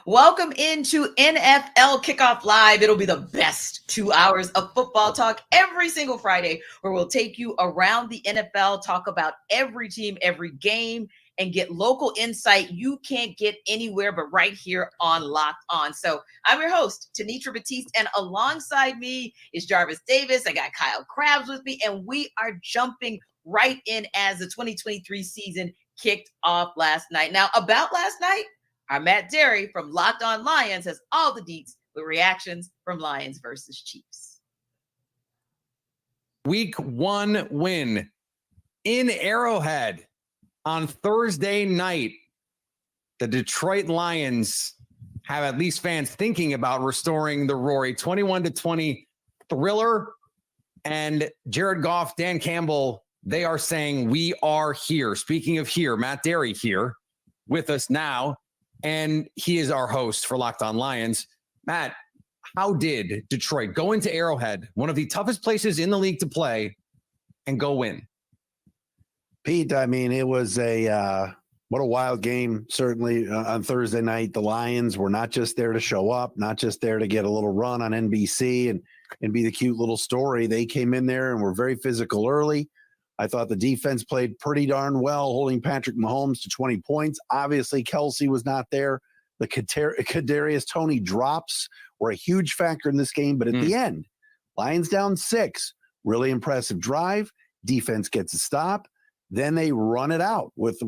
Welcome into NFL Kickoff Live. It'll be the best 2 hours of football talk every single Friday, where we'll take you around the NFL, talk about every team, every game, and get local insight you can't get anywhere but right here on Locked On. So I'm your host, Tanitra Batiste, and alongside me is Jarvis Davis. I got Kyle Krabs with me, and we are jumping right in as the 2023 season kicked off last night. Now, about last night, our Matt Derry from Locked On Lions has all the deets with reactions from Lions versus Chiefs. Week 1 win in Arrowhead on Thursday night. The Detroit Lions have at least fans thinking about restoring the Rory 21-20 thriller. And Jared Goff, Dan Campbell, they are saying we are here. Speaking of here, Matt Derry here with us now. And he is our host for Locked On Lions. Matt, how did Detroit go into Arrowhead, one of the toughest places in the league to play, and go win? Pete, I mean, it was what a wild game, certainly on Thursday night. The Lions were not just there to show up, not just there to get a little run on NBC and be the cute little story. They came in there and were very physical early. I thought the defense played pretty darn well, holding Patrick Mahomes to 20 points. Obviously, Kelsey was not there. The Kadarius Toney drops were a huge factor in this game. But at the end, Lions down 6. Really impressive drive. Defense gets a stop. Then they run it out with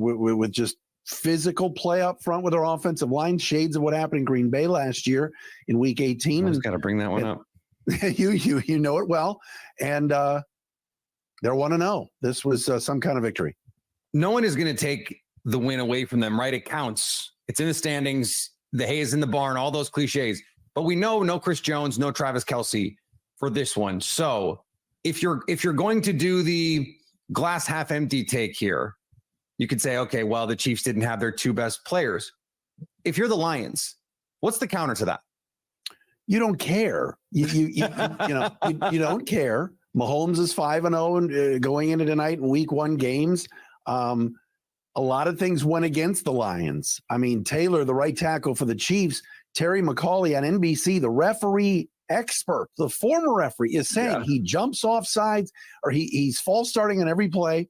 just physical play up front with their offensive line, shades of what happened in Green Bay last year in Week 18. I just got to bring that one up. You know it well. And they're 1-0. This was some kind of victory. No one is going to take the win away from them, right? It counts. It's in the standings. The hay is in the barn, all those cliches. But we know no Chris Jones, no Travis Kelce for this one. So if you're going to do the glass half empty take here, you could say, okay, well, the Chiefs didn't have their 2 best players. If you're the Lions, what's the counter to that? You don't care. You don't care. Mahomes is 5-0 and going into tonight in Week 1 games. A lot of things went against the Lions. I mean, Taylor, the right tackle for the Chiefs, Terry McCauley on NBC, the referee expert, the former referee, is saying he jumps off sides or he's false starting on every play,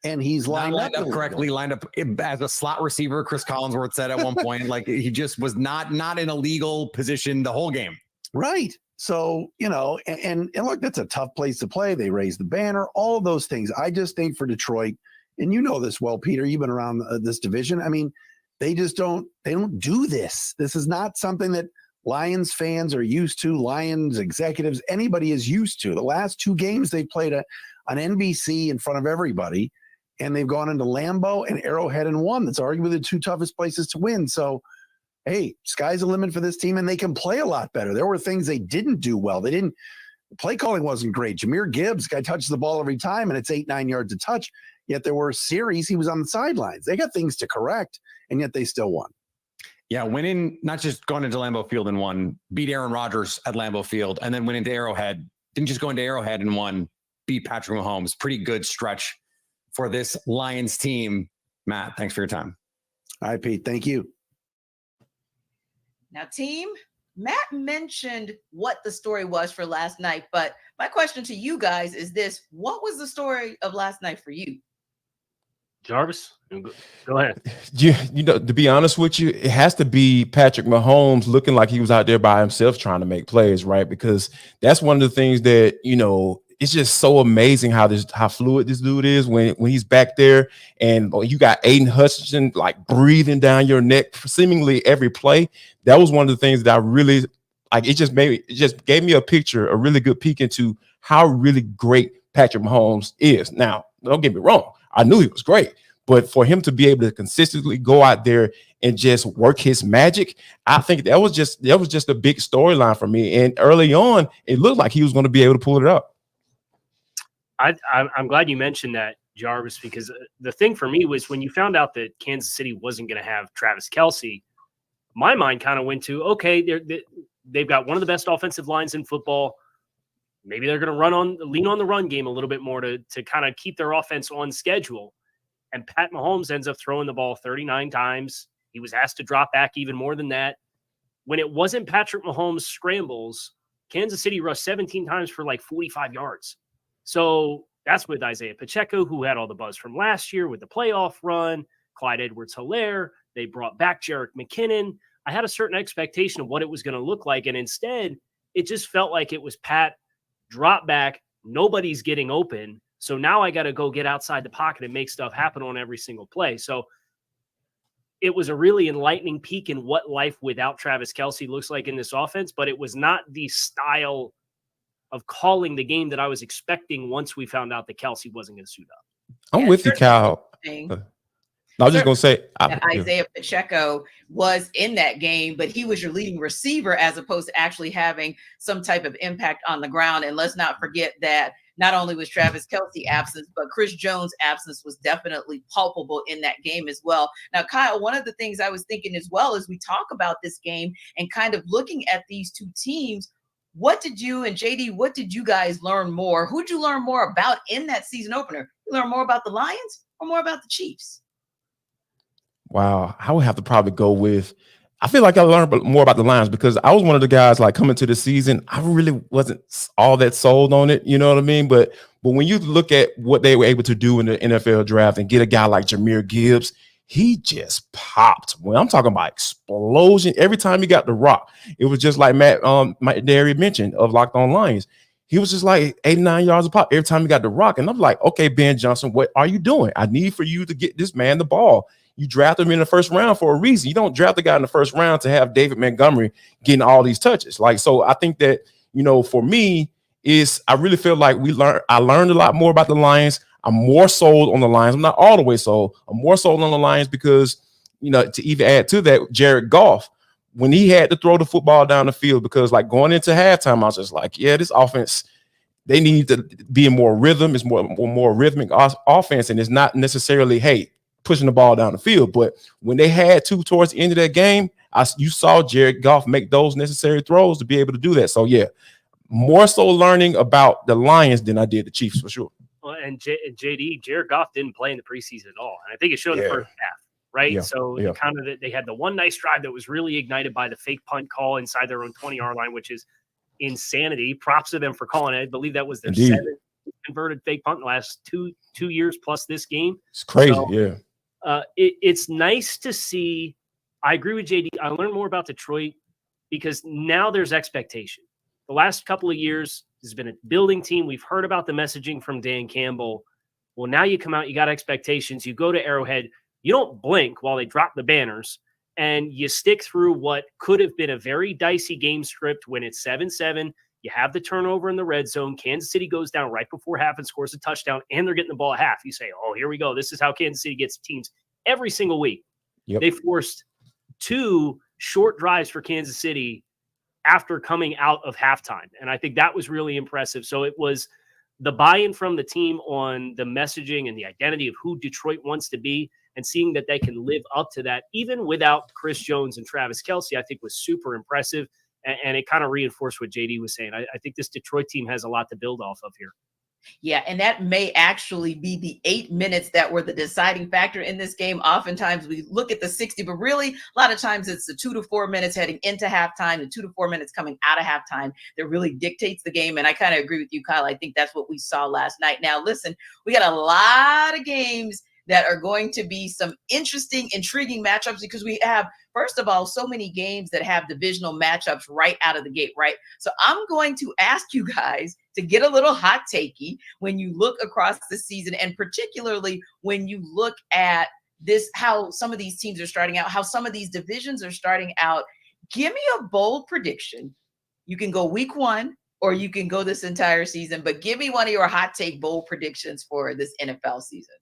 and he's lined up correctly, lined up as a slot receiver. Chris Collinsworth said at one point, like he just was not in a legal position the whole game. Right. So, and look, that's a tough place to play. They raised the banner, all of those things. I just think for Detroit, and you know this well, Peter, you've been around this division. I mean, they don't do this. This is not something that Lions fans are used to, Lions executives, anybody is used to. The last 2 games they played on NBC in front of everybody, and they've gone into Lambeau and Arrowhead and won. That's arguably the 2 toughest places to win. So, hey, sky's the limit for this team, and they can play a lot better. There were things they didn't do well. Play calling wasn't great. Jahmyr Gibbs, guy touches the ball every time, and it's 8-9 yards a touch. Yet there were series he was on the sidelines. They got things to correct, and yet they still won. Yeah, winning, not just going into Lambeau Field and won, beat Aaron Rodgers at Lambeau Field, and then went into Arrowhead. Didn't just go into Arrowhead and won, beat Patrick Mahomes. Pretty good stretch for this Lions team. Matt, thanks for your time. All right, Pete, thank you. Now, team, Matt mentioned what the story was for last night, but my question to you guys is this: what was the story of last night for you? Jarvis, go ahead. To be honest with you, it has to be Patrick Mahomes looking like he was out there by himself trying to make plays, right? Because that's one of the things that, it's just so amazing how fluid this dude is when he's back there, and you got Aiden Hutchinson like breathing down your neck for seemingly every play. That was one of the things that I really like. It just gave me a really good peek into how really great Patrick Mahomes is. Now, don't get me wrong, I knew he was great, but for him to be able to consistently go out there and just work his magic, I think that was just a big storyline for me. And early on, it looked like he was going to be able to pull it up. I'm glad you mentioned that, Jarvis, because the thing for me was when you found out that Kansas City wasn't going to have Travis Kelce, my mind kind of went to, okay, they've got one of the best offensive lines in football. Maybe they're going to lean on the run game a little bit more to kind of keep their offense on schedule. And Pat Mahomes ends up throwing the ball 39 times. He was asked to drop back even more than that. when it wasn't Patrick Mahomes scrambles, Kansas City rushed 17 times for like 45 yards. So that's with Isaiah Pacheco, who had all the buzz from last year with the playoff run, Clyde Edwards-Helaire. They brought back Jerick McKinnon. I had a certain expectation of what it was going to look like. And instead, it just felt like it was Pat, drop back, nobody's getting open. So now I got to go get outside the pocket and make stuff happen on every single play. So it was a really enlightening peek in what life without Travis Kelce looks like in this offense, but it was not the style of calling the game that I was expecting once we found out that Kelce wasn't going to suit up. I'm with you, Kyle. I was just going to say that Isaiah Pacheco was in that game, but he was your leading receiver as opposed to actually having some type of impact on the ground. And let's not forget that not only was Travis Kelce absent, but Chris Jones' absence was definitely palpable in that game as well. Now, Kyle, one of the things I was thinking as well as we talk about this game and kind of looking at these two teams, what did you and JD, what did you guys learn more? Who'd you learn more about in that season opener? You learn more about the Lions or more about the Chiefs? Wow, I would have to probably go with, I feel like I learned more about the Lions because I was one of the guys like coming to the season, I really wasn't all that sold on it, you know what I mean? But when you look at what they were able to do in the NFL draft and get a guy like Jahmyr Gibbs, he just popped. When I'm talking about explosion, every time he got the rock, it was just like Matt Derry mentioned of Locked On Lions. He was just like 89 yards a pop every time he got the rock. And I'm like, okay, Ben Johnson, what are you doing? I need for you to get this man the ball. You drafted him in the first round for a reason. You don't draft a guy in the first round to have David Montgomery getting all these touches. Like, so I think that, you know, for me I really feel like I learned a lot more about the Lions. I'm more sold on the Lions. I'm not all the way sold. I'm more sold on the Lions because, you know, to even add to that, Jared Goff, when he had to throw the football down the field, because like going into halftime, I was just like, yeah, this offense, they need to be in more rhythm. It's more rhythmic offense. And it's not necessarily, hey, pushing the ball down the field. But when they had to towards the end of that game, you saw Jared Goff make those necessary throws to be able to do that. So, yeah, more so learning about the Lions than I did the Chiefs for sure. Well, and JD, Jared Goff didn't play in the preseason at all. And I think it showed in the first half, right? So kind of they had the one nice drive that was really ignited by the fake punt call inside their own 20-yard line, which is insanity. Props to them for calling it. I believe that was their seventh converted fake punt in the last two years plus this game. It's crazy, so, it's nice to see. I agree with JD. I learned more about Detroit because now there's expectation. The last couple of years has been a building team. We've heard about the messaging from Dan Campbell. Well, now you come out, you got expectations. You go to Arrowhead. You don't blink while they drop the banners, and you stick through what could have been a very dicey game script when it's 7-7. You have the turnover in the red zone. Kansas City goes down right before half and scores a touchdown, and they're getting the ball at half. You say, oh, here we go. This is how Kansas City gets teams every single week. Yep. They forced 2 short drives for Kansas City after coming out of halftime. And I think that was really impressive. So it was the buy-in from the team on the messaging and the identity of who Detroit wants to be, and seeing that they can live up to that, even without Chris Jones and Travis Kelce, I think was super impressive. And it kind of reinforced what JD was saying. I think this Detroit team has a lot to build off of here. Yeah, and that may actually be the 8 minutes that were the deciding factor in this game. Oftentimes we look at the 60, but really a lot of times it's the 2 to 4 minutes heading into halftime, the 2 to 4 minutes coming out of halftime that really dictates the game. And I kind of agree with you, Kyle. I think that's what we saw last night. Now, listen, we got a lot of games that are going to be some interesting, intriguing matchups because we have, first of all, so many games that have divisional matchups right out of the gate, right? So I'm going to ask you guys to get a little hot takey when you look across the season, and particularly when you look at this, how some of these teams are starting out, how some of these divisions are starting out. Give me a bold prediction. You can go week 1 or you can go this entire season, but give me one of your hot take bold predictions for this NFL season.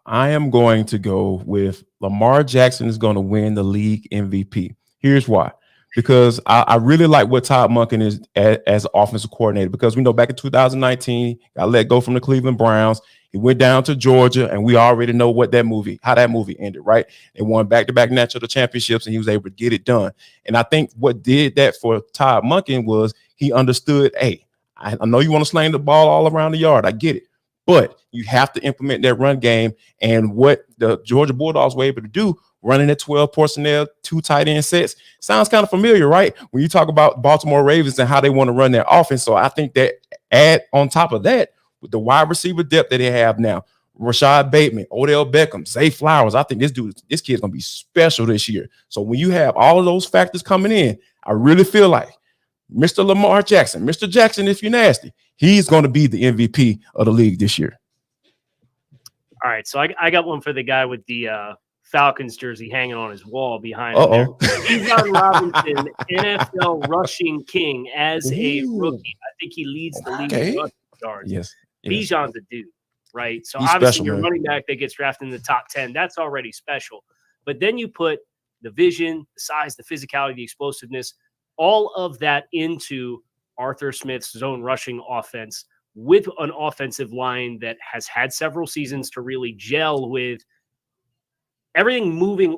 I am going to go with Lamar Jackson is going to win the league MVP. Here's why. Because I really like what Todd Monken is as offensive coordinator, because we know back in 2019, got let go from the Cleveland Browns. He went down to Georgia, and we already know how that movie ended, right? They won back-to-back national championships, and he was able to get it done. And I think what did that for Todd Monken was he understood, hey, I know you want to sling the ball all around the yard. I get it. but you have to implement that run game. And what the Georgia Bulldogs were able to do, running at 12 personnel, 2 tight end sets, sounds kind of familiar, right? When you talk about Baltimore Ravens and how they want to run their offense. So I think that add on top of that, with the wide receiver depth that they have now, Rashad Bateman, Odell Beckham, Zay Flowers, I think this kid's going to be special this year. So when you have all of those factors coming in, I really feel like Mr. Lamar Jackson, Mr. Jackson, if you're nasty, he's going to be the MVP of the league this year. All right, so I got one for the guy with the Falcons jersey hanging on his wall behind him there. Bijan Robinson, NFL rushing king as a rookie. I think he leads the league in rushing yards. Yes. Bijan's a dude, right? So He's obviously special, your man. running back that gets drafted in the top 10, that's already special. But then you put the vision, the size, the physicality, the explosiveness, all of that into Arthur Smith's zone rushing offense with an offensive line that has had several seasons to really gel with everything moving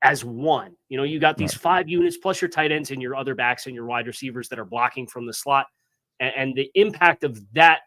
as one. You know, you got these 5 units plus your tight ends and your other backs and your wide receivers that are blocking from the slot, and the impact of that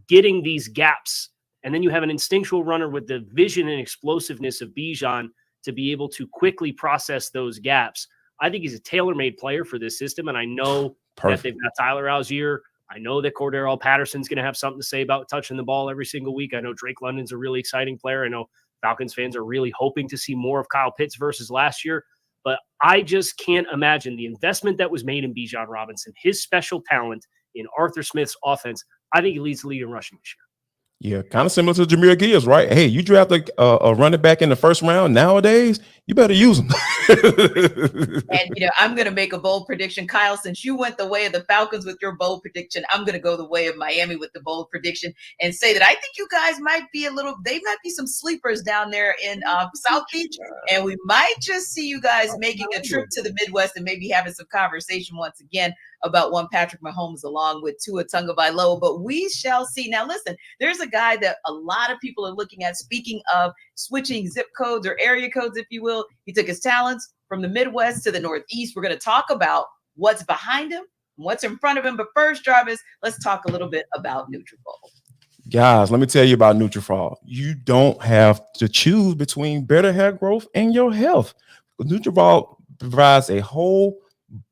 getting these gaps. And then you have an instinctual runner with the vision and explosiveness of Bijan to be able to quickly process those gaps. I think he's a tailor-made player for this system, and I know that they've got Tyler Algier. I know that Cordero Patterson's going to have something to say about touching the ball every single week. I know Drake London's a really exciting player. I know Falcons fans are really hoping to see more of Kyle Pitts versus last year, but I just can't imagine the investment that was made in Bijan Robinson, his special talent in Arthur Smith's offense. I think he leads the league in rushing this year. Yeah, kind of similar to Jahmyr Gibbs, right? Hey, you draft a running back in the first round nowadays, you better use him. And, I'm going to make a bold prediction. Kyle, since you went the way of the Falcons with your bold prediction, I'm going to go the way of Miami with the bold prediction and say that I think you guys might be they might be some sleepers down there in South Beach. And we might just see you guys making a trip to the Midwest and maybe having some conversation once again about one Patrick Mahomes along with Tua Tagovailoa, but we shall see. Now, listen, there's a guy that a lot of people are looking at. Speaking of switching zip codes or area codes, if you will, he took his talents from the Midwest to the Northeast. We're going to talk about what's behind him, what's in front of him. But first, Jarvis, let's talk a little bit about Nutrafol. Guys, let me tell you about Nutrafol. You don't have to choose between better hair growth and your health. Nutrafol provides a whole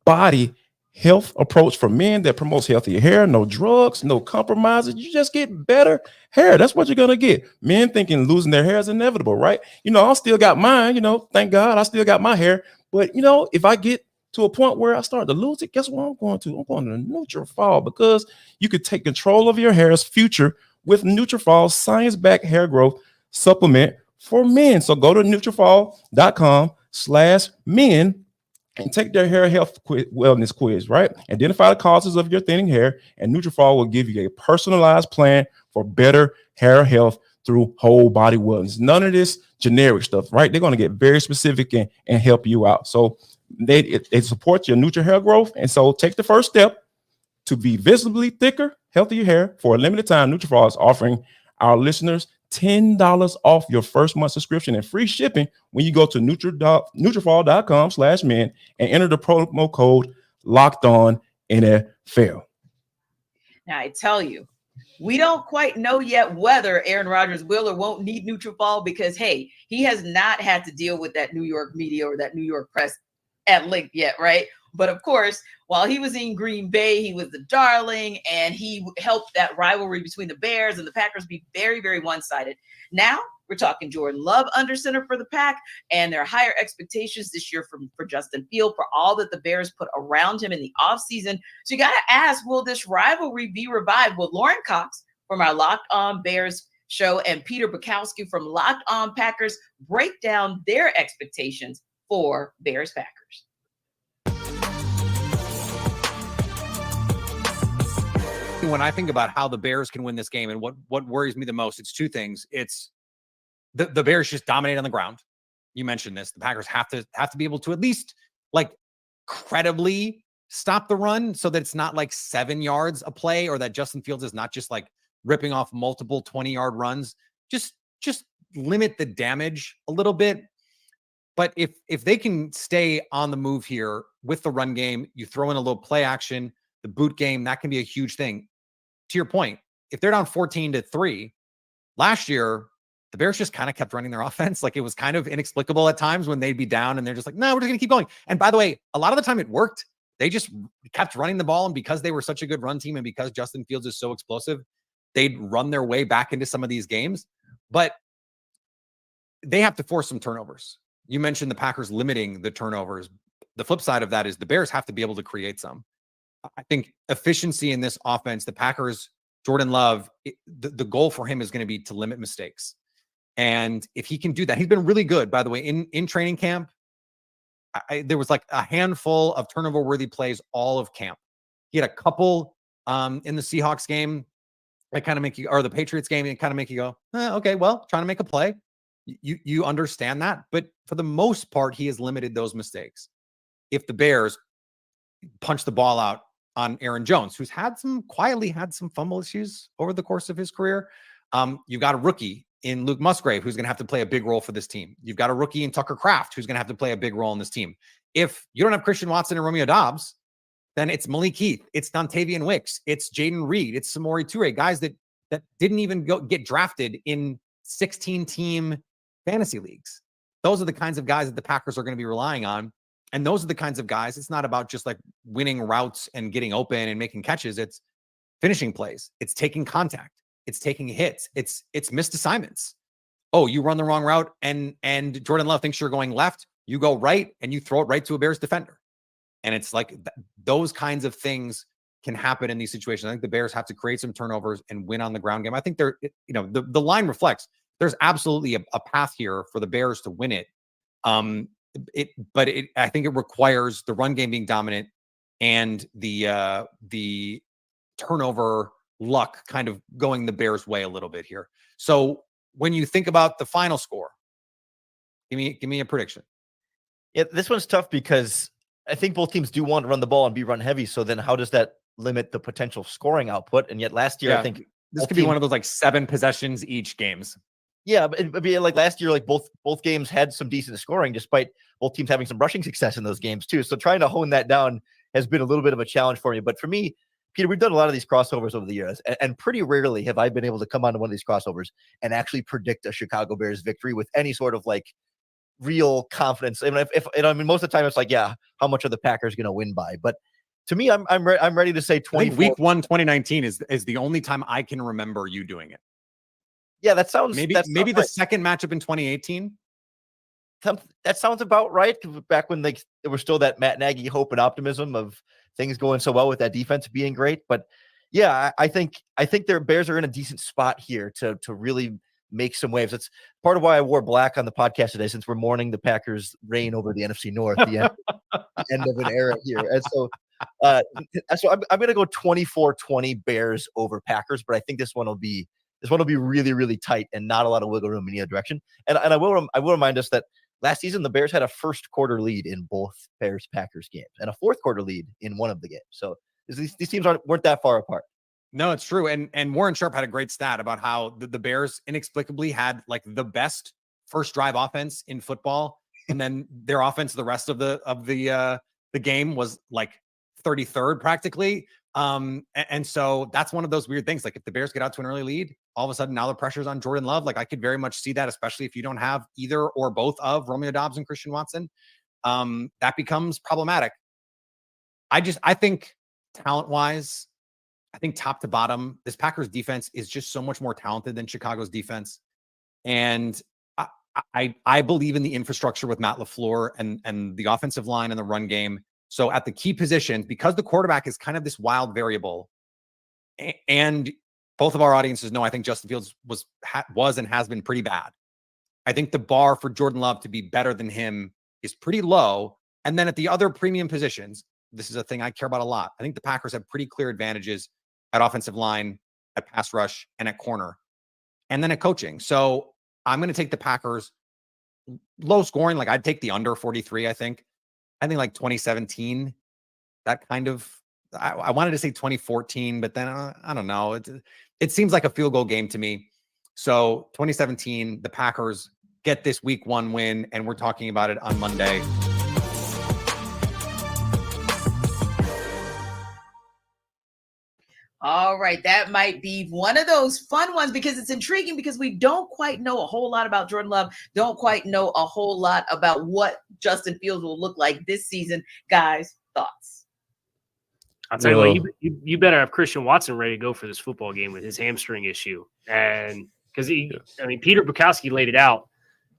body health approach for men that promotes healthier hair, no drugs, no compromises. You just get better hair. That's what you're going to get. Men thinking losing their hair is inevitable, right? I still got mine, thank God I still got my hair. But, if I get to a point where I start to lose it, guess what I'm going to? I'm going to Nutrafol, because you could take control of your hair's future with Nutrafol's science-backed hair growth supplement for men. So go to Nutrafol.com/men and take their hair health wellness quiz, right? Identify the causes of your thinning hair, and Nutrafol will give you a personalized plan for better hair health through whole body wellness. None of this generic stuff, right? They're going to get very specific and help you out. So they support your Nutri hair growth. And so take the first step to be visibly thicker, healthier hair. For a limited time, Nutrafol is offering our listeners $10 off your first month subscription and free shipping when you go to Nutrafol.com/men and enter the promo code LOCKEDON NFL. Now, I tell you, we don't quite know yet whether Aaron Rodgers will or won't need Nutrafol, because, hey, he has not had to deal with that New York media or that New York press at length yet, right? But of course, while he was in Green Bay, he was the darling, and he helped that rivalry between the Bears and the Packers be very, very one-sided. Now we're talking Jordan Love under center for the Pack, and there are higher expectations this year for Justin Field for all that the Bears put around him in the offseason. So you got to ask, will this rivalry be revived? Will Lauren Cox from our Locked On Bears show and Peter Bukowski from Locked On Packers break down their expectations for Bears Packers? When I think about how the Bears can win this game and what worries me the most, it's two things. It's the Bears just dominate on the ground. You mentioned this. The Packers have to be able to at least credibly stop the run so that it's not 7 yards a play, or that Justin Fields is not just ripping off multiple 20-yard runs. Just limit the damage a little bit. But if they can stay on the move here with the run game, you throw in a little play action, the boot game, that can be a huge thing. To your point, if they're down 14-3, last year, the Bears just kind of kept running their offense. Like, it was kind of inexplicable at times when they'd be down and they're just like, no, we're just going to keep going. And by the way, a lot of the time it worked. They just kept running the ball. And because they were such a good run team and because Justin Fields is so explosive, they'd run their way back into some of these games. But they have to force some turnovers. You mentioned the Packers limiting the turnovers. The flip side of that is the Bears have to be able to create some. I think efficiency in this offense, the Packers, Jordan Love, the goal for him is going to be to limit mistakes. And if he can do that, he's been really good, by the way, in training camp. There was like a handful of turnover-worthy plays all of camp. He had a couple in the Seahawks game that kind of make you, or the Patriots game, and kind of make you go, okay, well, trying to make a play. You understand that. But for the most part, he has limited those mistakes. If the Bears punch the ball out on Aaron Jones, who's quietly had some fumble issues over the course of his career, you've got a rookie in Luke Musgrave, who's going to have to play a big role for this team. You've got a rookie in Tucker Kraft, who's going to have to play a big role in this team. If you don't have Christian Watson and Romeo Doubs, then it's Malik Heath, it's Dontavian Wicks, it's Jaden Reed, it's Samori Toure, guys that didn't even get drafted in 16-team fantasy leagues. Those are the kinds of guys that the Packers are going to be relying on. And those are the kinds of guys, it's not about just like winning routes and getting open and making catches. It's finishing plays. It's taking contact. It's taking hits. It's missed assignments. Oh, you run the wrong route and Jordan Love thinks you're going left. You go right and you throw it right to a Bears defender. And it's like those kinds of things can happen in these situations. I think the Bears have to create some turnovers and win on the ground game. I think the line reflects there's absolutely a path here for the Bears to win it. But I think it requires the run game being dominant and the turnover luck kind of going the Bears' way a little bit here. So when you think about the final score, give me a prediction. Yeah, this one's tough because I think both teams do want to run the ball and be run heavy. So then how does that limit the potential scoring output? And yet last year, I think this could be one of those like 7 possessions each games. Yeah, but it'd be like last year, like both games had some decent scoring, despite both teams having some rushing success in those games too. So trying to hone that down has been a little bit of a challenge for me. But for me, Peter, we've done a lot of these crossovers over the years, and pretty rarely have I been able to come onto one of these crossovers and actually predict a Chicago Bears victory with any sort of like real confidence. I mean, most of the time it's like, yeah, how much are the Packers going to win by? But to me, I'm ready to say 24. I think week 1, 2019 is the only time I can remember you doing it. Yeah, that sounds maybe right. The second matchup in 2018. That sounds about right. Back when there was still that Matt Nagy hope and optimism of things going so well with that defense being great. But yeah, I think their Bears are in a decent spot here to really make some waves. That's part of why I wore black on the podcast today, since we're mourning the Packers' reign over the NFC North, the end of an era here. And so I'm going to go 24-20 Bears over Packers, but I think this one will be really, really tight and not a lot of wiggle room in either direction. And I will remind us that last season the Bears had a first quarter lead in both Bears-Packers games and a fourth quarter lead in one of the games. So these teams weren't that far apart. No, it's true. And Warren Sharp had a great stat about how the Bears inexplicably had like the best first drive offense in football, and then their offense the rest of the game was like 33rd practically. And so that's one of those weird things. Like if the Bears get out to an early lead, all of a sudden now the pressure's on Jordan Love. Like I could very much see that, especially if you don't have either or both of Romeo Doubs and Christian Watson. That becomes problematic. I think talent-wise, I think top to bottom, this Packers defense is just so much more talented than Chicago's defense. And I believe in the infrastructure with Matt LaFleur and the offensive line and the run game. So at the key positions, because the quarterback is kind of this wild variable, and both of our audiences know I think Justin Fields was and has been pretty bad. I think the bar for Jordan Love to be better than him is pretty low. And then at the other premium positions, this is a thing I care about a lot. I think the Packers have pretty clear advantages at offensive line, at pass rush, and at corner, and then at coaching. So I'm going to take the Packers low scoring. Like I'd take the under 43, I think like 2017, that kind of, I wanted to say 2014, but then I don't know. It seems like a field goal game to me. So 2017, the Packers get this week 1 win, and we're talking about it on Monday. All right, that might be one of those fun ones because it's intriguing because we don't quite know a whole lot about Jordan Love, don't quite know a whole lot about what Justin Fields will look like this season. Guys, thoughts? I'll tell you what, you better have Christian Watson ready to go for this football game with his hamstring issue. And because Peter Bukowski laid it out.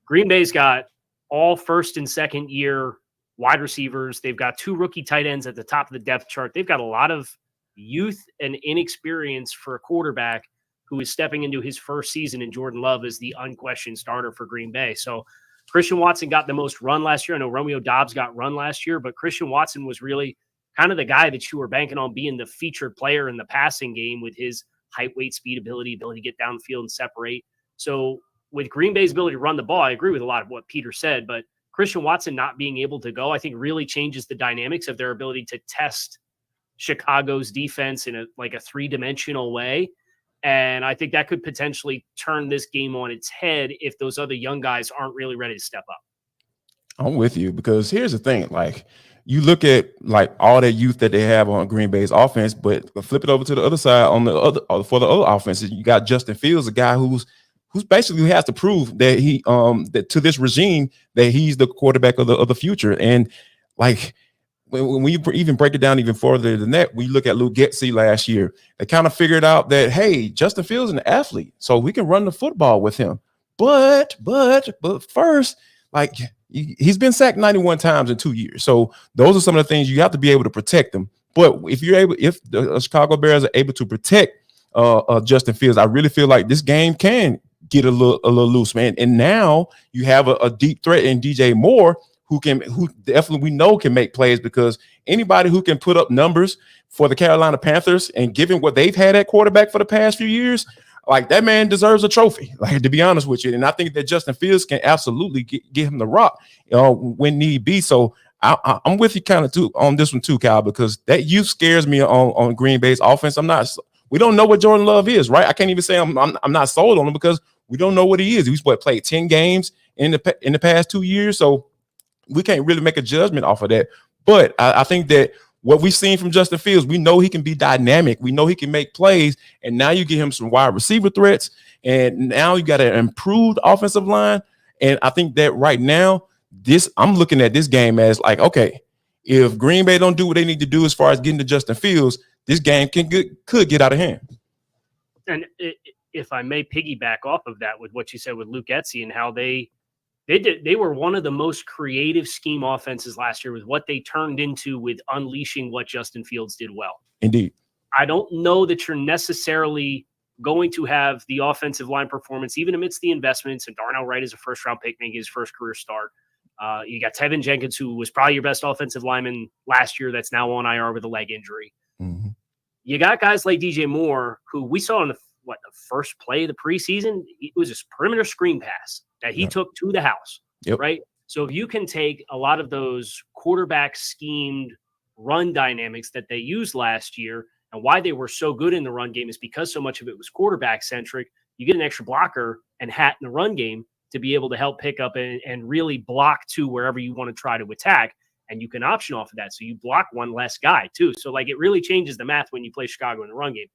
Green Bay's got all first and second year wide receivers. They've got 2 rookie tight ends at the top of the depth chart. They've got a lot of youth and inexperience for a quarterback who is stepping into his first season, and Jordan Love is the unquestioned starter for Green Bay. So Christian Watson got the most run last year. I know Romeo Doubs got run last year, but Christian Watson was really kind of the guy that you were banking on being the featured player in the passing game with his height, weight, speed, ability to get down the field and separate. So with Green Bay's ability to run the ball, I agree with a lot of what Peter said, but Christian Watson not being able to go, I think really changes the dynamics of their ability to test Chicago's defense in a 3-dimensional way. And I think that could potentially turn this game on its head if those other young guys aren't really ready to step up. I'm with you because here's the thing. You look at all that youth that they have on Green Bay's offense, but flip it over to the other side for the other offenses. You got Justin Fields, a guy who's basically has to prove that he that to this regime that he's the quarterback of the future. And when we even break it down even further than that, we look at Luke Getsy last year. They kind of figured out that, hey, Justin Fields is an athlete, so we can run the football with him. But first, he's been sacked 91 times in 2 years. So those are some of the things you have to be able to protect them. But if the Chicago Bears are able to protect Justin Fields, I really feel like this game can get a little loose, man. And now you have a deep threat in DJ Moore, who definitely we know can make plays, because anybody who can put up numbers for the Carolina Panthers, and given what they've had at quarterback for the past few years, that man deserves a trophy, to be honest with you. And I think that Justin Fields can absolutely get him the rock when need be. So I'm with you kind of too on this one too, Kyle, because that youth scares me on Green Bay's offense. We don't know what Jordan Love is, right? I can't even say I'm not sold on him because we don't know what he is. He's played 10 games in the past 2 years. So we can't really make a judgment off of that. But I think that what we've seen from Justin Fields, we know he can be dynamic. We know he can make plays. And now you get him some wide receiver threats. And now you got an improved offensive line. And I think that right now, I'm looking at this game as okay, if Green Bay don't do what they need to do as far as getting to Justin Fields, this game could get out of hand. And if I may piggyback off of that with what you said with Luke Getsy and how they were one of the most creative scheme offenses last year with what they turned into with unleashing what Justin Fields did well. Indeed. I don't know that you're necessarily going to have the offensive line performance, even amidst the investments. And Darnell Wright is a first-round pick, making his first career start. You got Tevin Jenkins, who was probably your best offensive lineman last year, that's now on IR with a leg injury. Mm-hmm. You got guys like DJ Moore, who we saw in the first play of the preseason. It was a perimeter screen pass that he took to the house, right? So if you can take a lot of those quarterback schemed run dynamics that they used last year, and why they were so good in the run game is because so much of it was quarterback centric. You get an extra blocker and hat in the run game to be able to help pick up and really block to wherever you want to try to attack. And you can option off of that. So you block one less guy too. So it really changes the math when you play Chicago in the run game.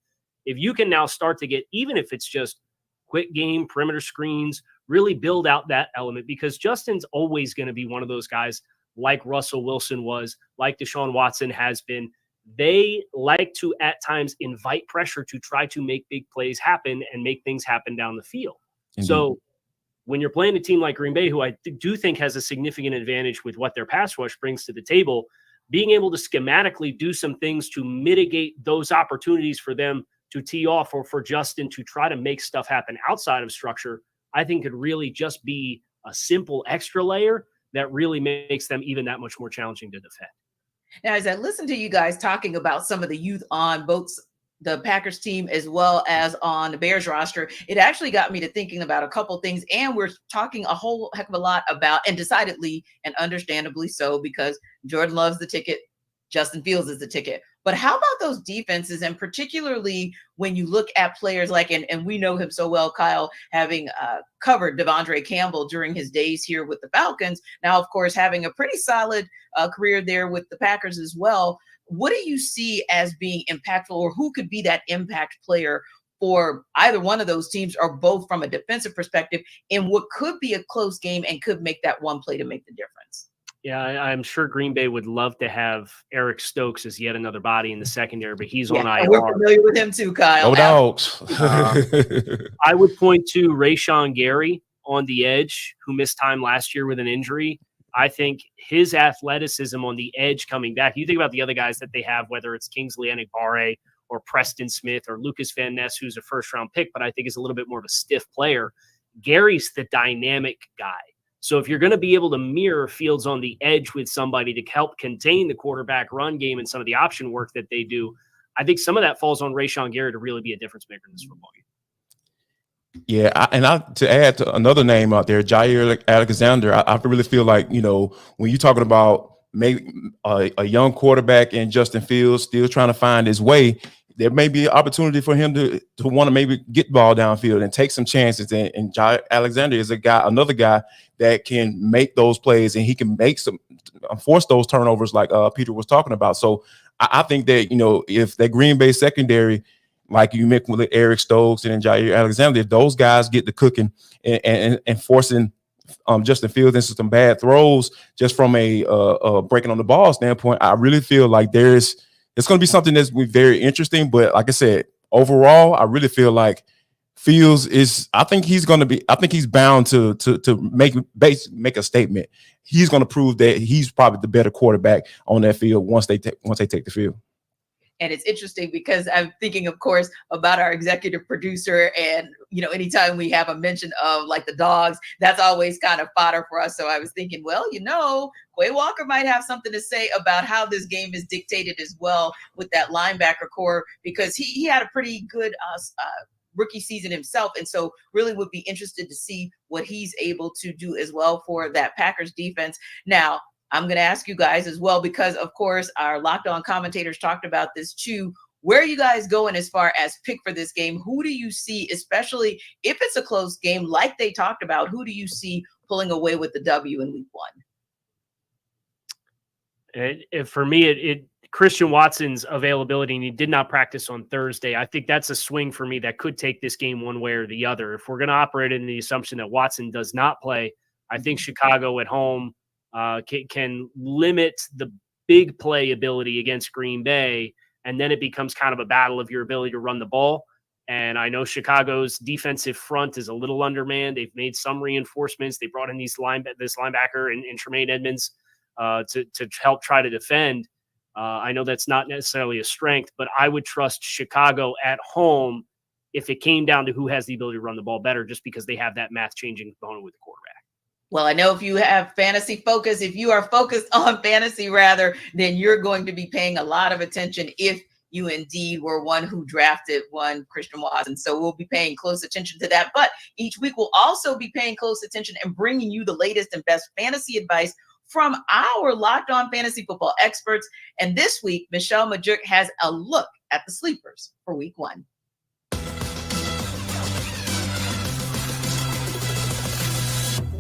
If you can now start to get, even if it's just quick game, perimeter screens, really build out that element, because Justin's always going to be one of those guys like Russell Wilson was, like Deshaun Watson has been. They like to at times invite pressure to try to make big plays happen and make things happen down the field. Indeed. So when you're playing a team like Green Bay, who I do think has a significant advantage with what their pass rush brings to the table, being able to schematically do some things to mitigate those opportunities for them to tee off, or for Justin to try to make stuff happen outside of structure, I think could really just be a simple extra layer that really makes them even that much more challenging to defend. Now, as I listen to you guys talking about some of the youth on both the Packers team as well as on the Bears roster, it actually got me to thinking about a couple things. And we're talking a whole heck of a lot about, and decidedly and understandably so, because Jordan loves the ticket, Justin Fields is the ticket. But how about those defenses? And particularly when you look at players like, and we know him so well, Kyle, having covered Devondre Campbell during his days here with the Falcons. Now, of course, having a pretty solid career there with the Packers as well. what do you see as being impactful, or who could be that impact player for either one of those teams, or both from a defensive perspective, in what could be a close game and could make that one play to make the difference? Yeah, I'm sure Green Bay would love to have Eric Stokes as yet another body in the secondary, but he's on IR. We're familiar with him too, Kyle. Go Dogs. I would point to Rashawn Gary on the edge, who missed time last year with an injury. I think his athleticism on the edge coming back. You think about the other guys that they have, whether it's Kingsley Enagbare or Preston Smith or Lucas Van Ness, who's a first-round pick, but I think is a little bit more of a stiff player. Gary's the dynamic guy. So if you're going to be able to mirror Fields on the edge with somebody to help contain the quarterback run game and some of the option work that they do, I think some of that falls on Rashawn Gary to really be a difference maker in this football game. Yeah, to add to another name out there, Jair Alexander, I really feel like, when you're talking about maybe a young quarterback in Justin Fields still trying to find his way, there may be an opportunity for him to want to maybe get the ball downfield and take some chances. And Jair Alexander is another guy that can make those plays, and he can force those turnovers like Peter was talking about. So I think that, if that Green Bay secondary, like you mentioned with Eric Stokes and Jair Alexander, if those guys get the cooking and forcing Justin Fields into some bad throws just from a breaking on the ball standpoint, I really feel like it's going to be something that's very interesting. But like I said, overall, I really feel like Fields I think he's bound to make a statement. He's going to prove that he's probably the better quarterback on that field once they take the field. And it's interesting because I'm thinking, of course, about our executive producer. And, anytime we have a mention of like the Dogs, that's always kind of fodder for us. So I was thinking, well, Quay Walker might have something to say about how this game is dictated as well with that linebacker core, because he had a pretty good rookie season himself. And so really would be interested to see what he's able to do as well for that Packers defense. Now, I'm going to ask you guys as well, because of course our Locked On commentators talked about this too. Where are you guys going as far as pick for this game? Who do you see, especially if it's a close game like they talked about, who do you see pulling away with the W in week one? For me, Christian Watson's availability, and he did not practice on Thursday. I think that's a swing for me that could take this game one way or the other. If we're going to operate in the assumption that Watson does not play, I think Chicago at home can limit the big play ability against Green Bay, and then it becomes kind of a battle of your ability to run the ball. And I know Chicago's defensive front is a little undermanned. They've made some reinforcements. They brought in this linebacker and Tremaine Edmonds to help try to defend. I know that's not necessarily a strength, but I would trust Chicago at home if it came down to who has the ability to run the ball better, just because they have that math-changing component with the quarterback. Well, I know if you have fantasy focus, if you are focused on fantasy rather, then you're going to be paying a lot of attention if you indeed were one who drafted one Christian Watson. So we'll be paying close attention to that. But each week we'll also be paying close attention and bringing you the latest and best fantasy advice from our Locked On Fantasy Football experts. And this week, Michelle Majuk has a look at the sleepers for week one.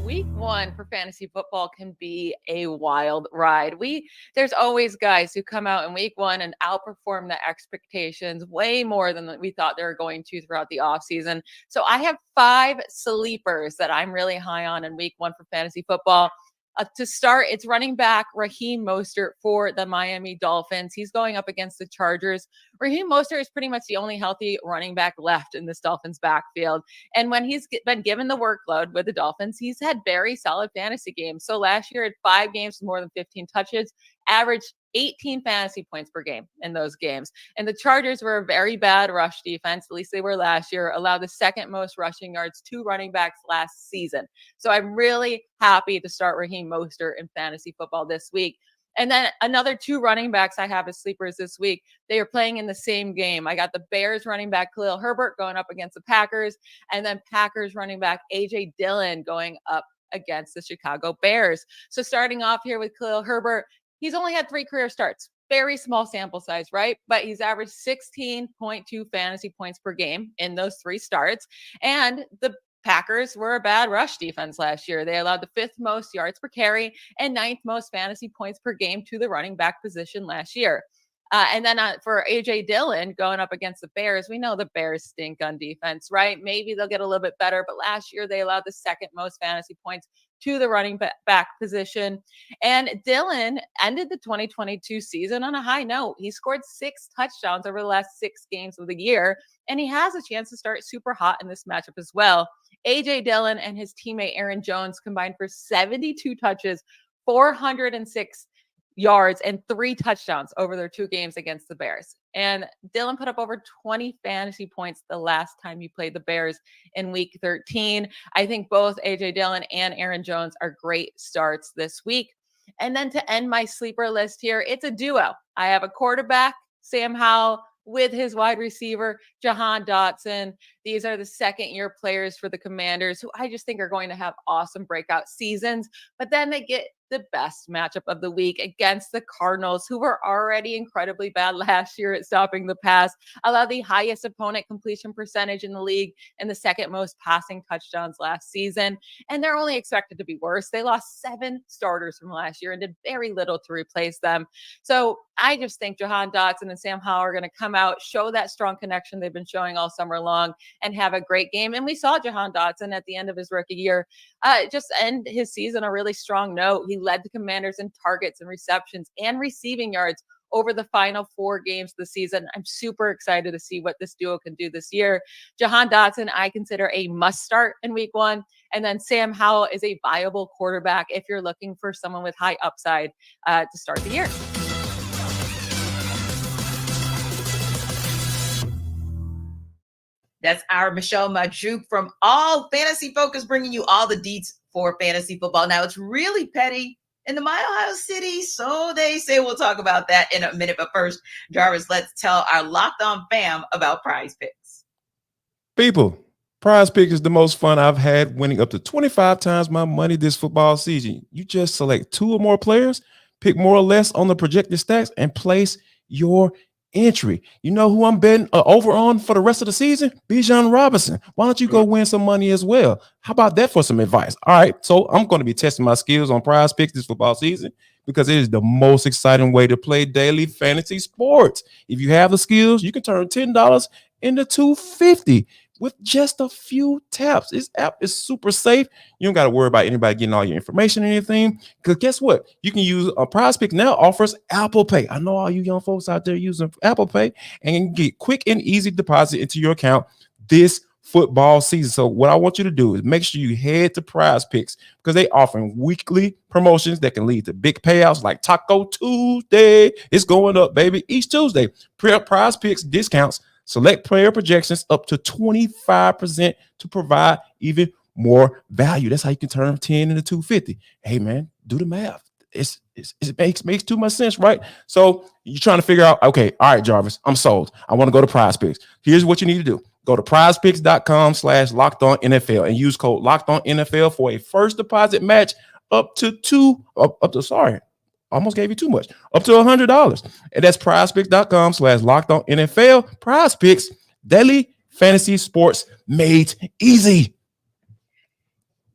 Week one for fantasy football can be a wild ride. There's always guys who come out in week one and outperform the expectations way more than we thought they were going to throughout the offseason. So I have 5 sleepers that I'm really high on in week one for fantasy football. To start, it's running back Raheem Mostert for the Miami Dolphins. He's going up against the Chargers. Raheem Mostert is pretty much the only healthy running back left in this Dolphins backfield. And when he's been given the workload with the Dolphins, he's had very solid fantasy games. So last year, at 5 games with more than 15 touches, averaged 18 fantasy points per game in those games. And the Chargers were a very bad rush defense. At least they were last year, allowed the second most rushing yards to running backs last season. So I'm really happy to start Raheem Mostert in fantasy football this week. And then another 2 running backs I have as sleepers this week. They are playing in the same game. I got the Bears running back Khalil Herbert going up against the Packers, and then Packers running back A.J. Dillon going up against the Chicago Bears. So starting off here with Khalil Herbert, he's only had 3 career starts. Very small sample size, right? But he's averaged 16.2 fantasy points per game in those 3 starts. And the Packers were a bad rush defense last year. They allowed the 5th most yards per carry and 9th most fantasy points per game to the running back position last year. And then for A.J. Dillon going up against the Bears, we know the Bears stink on defense, right? Maybe they'll get a little bit better, but last year they allowed the second most fantasy points to the running back position. And Dillon ended the 2022 season on a high note. He scored 6 touchdowns over the last 6 games of the year, and he has a chance to start super hot in this matchup as well. A.J. Dillon and his teammate Aaron Jones combined for 72 touches, 406 yards, and 3 touchdowns over their 2 games against the Bears. And Dillon put up over 20 fantasy points the last time he played the Bears in week 13. I think both A.J. Dillon and Aaron Jones are great starts this week. And then to end my sleeper list here, it's a duo. I have a quarterback, Sam Howell, with his wide receiver, Jahan Dotson. These are the second-year players for the Commanders who I just think are going to have awesome breakout seasons. But then they get the best matchup of the week against the Cardinals, who were already incredibly bad last year at stopping the pass, allowed the highest opponent completion percentage in the league and the second most passing touchdowns last season. And they're only expected to be worse. They lost 7 starters from last year and did very little to replace them. So I just think Jahan Dotson and Sam Howell are going to come out, show that strong connection they've been showing all summer long, and have a great game. And we saw Jahan Dotson at the end of his rookie year just end his season on a really strong note. He led the Commanders in targets and receptions and receiving yards over the final 4 games of the season. I'm super excited to see what this duo can do this year. Jahan Dotson, I consider a must start in week 1. And then Sam Howell is a viable quarterback if you're looking for someone with high upside to start the year. That's our Michelle Majuk from All Fantasy Focus, bringing you all the deets for fantasy football. Now, it's really petty in the Mile High City, so they say. We'll talk about that in a minute. But first, Jarvis, let's tell our Locked On fam about PrizePicks. People, PrizePicks is the most fun I've had, winning up to 25 times my money this football season. You just select 2 or more players, pick more or less on the projected stats, and place your entry. You know who I'm betting over on for the rest of the season? Bijan Robinson. Why don't you go win some money as well? How about that for some advice? All right, so I'm going to be testing my skills on PrizePicks this football season because it is the most exciting way to play daily fantasy sports. If you have the skills, you can turn $10 into $250 with just a few taps. This app is super safe. You don't got to worry about anybody getting all your information or anything. Because guess what? You can use a PrizePicks now offers Apple Pay. I know all you young folks out there using Apple Pay, and you can get quick and easy deposit into your account this football season. So what I want you to do is make sure you head to PrizePicks because they offer weekly promotions that can lead to big payouts like Taco Tuesday. It's going up, baby, each Tuesday. PrizePicks discounts select player projections up to 25% to provide even more value. That's how you can turn 10 into 250. Hey, man, do the math. It makes too much sense, right? So you're trying to figure out, okay, all right, Jarvis, I'm sold. I want to go to PrizePicks. Here's what you need to do. Go to prizepicks.com/LockedOnNFL and use code LockedOnNFL for a first deposit match up to almost gave you too much. Up to $100. And that's prizepicks.com/LockedOnNFL. PrizePicks, daily fantasy sports made easy.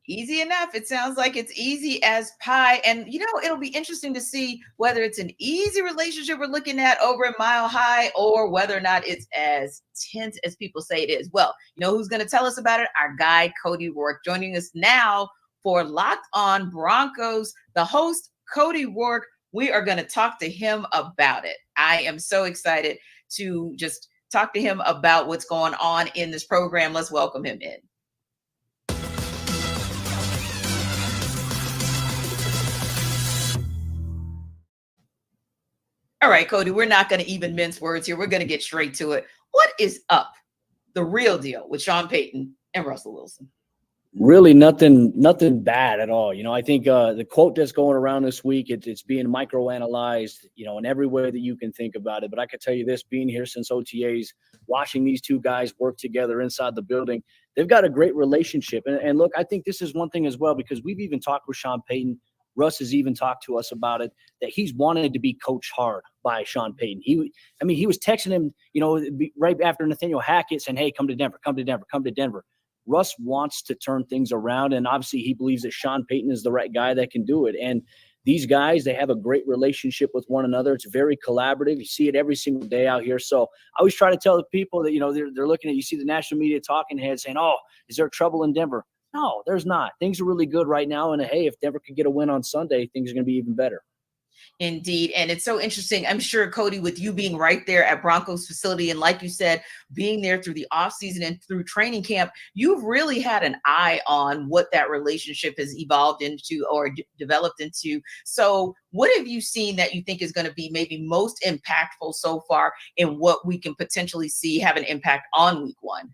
Easy enough. It sounds like it's easy as pie. And, it'll be interesting to see whether it's an easy relationship we're looking at over at Mile High or whether or not it's as tense as people say it is. Well, you know who's going to tell us about it? Our guy, Cody Rourke, joining us now for Locked On Broncos. The host, Cody Rourke, we are going to talk to him about it. I am so excited to just talk to him about what's going on in this program. Let's welcome him in. All right, Cody, we're not going to even mince words here. We're going to get straight to it. What is up? The real deal with Sean Payton and Russell Wilson? Really nothing bad at all. I think the quote that's going around this week, it's being microanalyzed, in every way that you can think about it. But I could tell you this, being here since OTAs, watching these two guys work together inside the building, they've got a great relationship. And look, I think this is one thing as well, because we've even talked with Sean Payton. Russ has even talked to us about it, that he's wanted to be coached hard by Sean Payton. He was texting him, right after Nathaniel Hackett saying, hey, come to Denver. Russ wants to turn things around, and obviously he believes that Sean Payton is the right guy that can do it. And these guys, they have a great relationship with one another. It's very collaborative. You see it every single day out here. So I always try to tell the people that, they're looking at, you see the national media talking heads saying, oh, is there trouble in Denver? No, there's not. Things are really good right now. And hey, if Denver could get a win on Sunday, things are going to be even better. Indeed. And it's so interesting. I'm sure, Cody, with you being right there at Broncos facility, and like you said, being there through the offseason and through training camp, you've really had an eye on what that relationship has evolved into or developed into. So what have you seen that you think is going to be maybe most impactful so far in what we can potentially see have an impact on week one?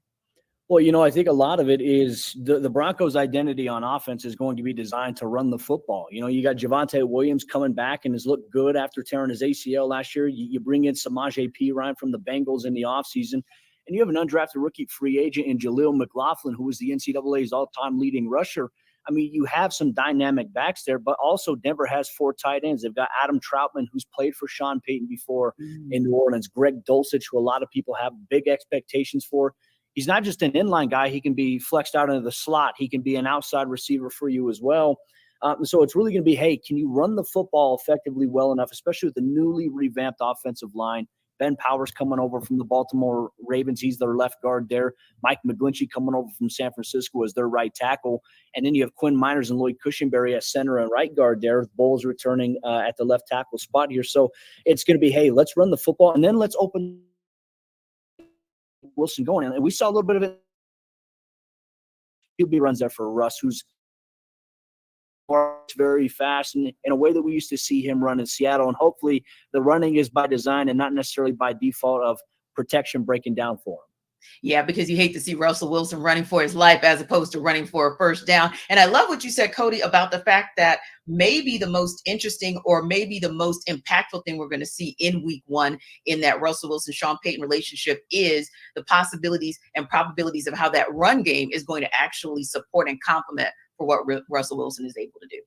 Well, I think a lot of it is the Broncos' identity on offense is going to be designed to run the football. You got Javonte Williams coming back and has looked good after tearing his ACL last year. You bring in Samaje Perine from the Bengals in the offseason, and you have an undrafted rookie free agent in Jaleel McLaughlin, who was the NCAA's all-time leading rusher. I mean, you have some dynamic backs there, but also Denver has 4 tight ends. They've got Adam Troutman, who's played for Sean Payton before in New Orleans, Greg Dulcich, who a lot of people have big expectations for. He's not just an inline guy. He can be flexed out into the slot. He can be an outside receiver for you as well. So it's really going to be, hey, can you run the football effectively well enough, especially with the newly revamped offensive line? Ben Powers coming over from the Baltimore Ravens. He's their left guard there. Mike McGlinchey coming over from San Francisco as their right tackle. And then you have Quinn Miners and Lloyd Cushenberry at center and right guard there, with Bowles returning at the left tackle spot here. So it's going to be, hey, let's run the football, and then let's open Wilson going. And we saw a little bit of it. QB runs there for Russ, who's very fast and in a way that we used to see him run in Seattle. And hopefully the running is by design and not necessarily by default of protection breaking down for him. Yeah, because you hate to see Russell Wilson running for his life as opposed to running for a first down. And I love what you said, Cody, about the fact that maybe the most interesting or maybe the most impactful thing we're going to see in week one in that Russell Wilson-Sean Payton relationship is the possibilities and probabilities of how that run game is going to actually support and complement for what Russell Wilson is able to do.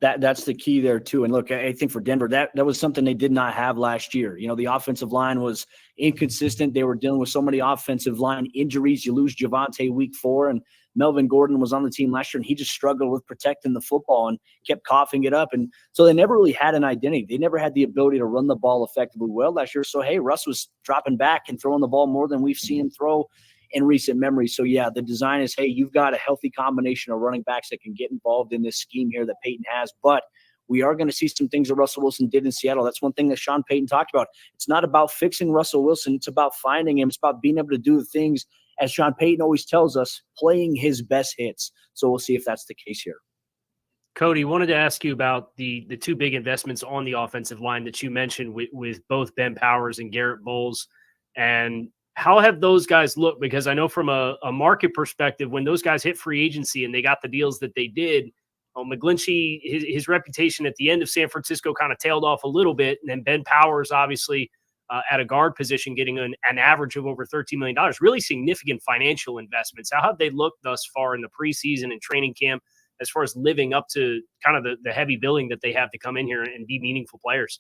That's the key there too. And look, I think for Denver, that was something they did not have last year. The offensive line was inconsistent. They were dealing with so many offensive line injuries. You lose Javonte week 4, and Melvin Gordon was on the team last year, and he just struggled with protecting the football and kept coughing it up. And so they never really had an identity. They never had the ability to run the ball effectively well last year. So, hey, Russ was dropping back and throwing the ball more than we've seen him throw in recent memory. So, yeah, the design is, hey, you've got a healthy combination of running backs that can get involved in this scheme here that Payton has. But we are going to see some things that Russell Wilson did in Seattle. That's one thing that Sean Payton talked about. It's not about fixing Russell Wilson. It's about finding him. It's about being able to do the things, as Sean Payton always tells us, playing his best hits. So we'll see if that's the case here. Cody, wanted to ask you about the 2 big investments on the offensive line that you mentioned with both Ben Powers and Garrett Bowles. And how have those guys looked? Because I know from a market perspective, when those guys hit free agency and they got the deals that they did, McGlinchey, his reputation at the end of San Francisco kind of tailed off a little bit. And then Ben Powers, obviously, at a guard position, getting an average of over $13 million, really significant financial investments. How have they looked thus far in the preseason and training camp as far as living up to kind of the heavy billing that they have to come in here and be meaningful players?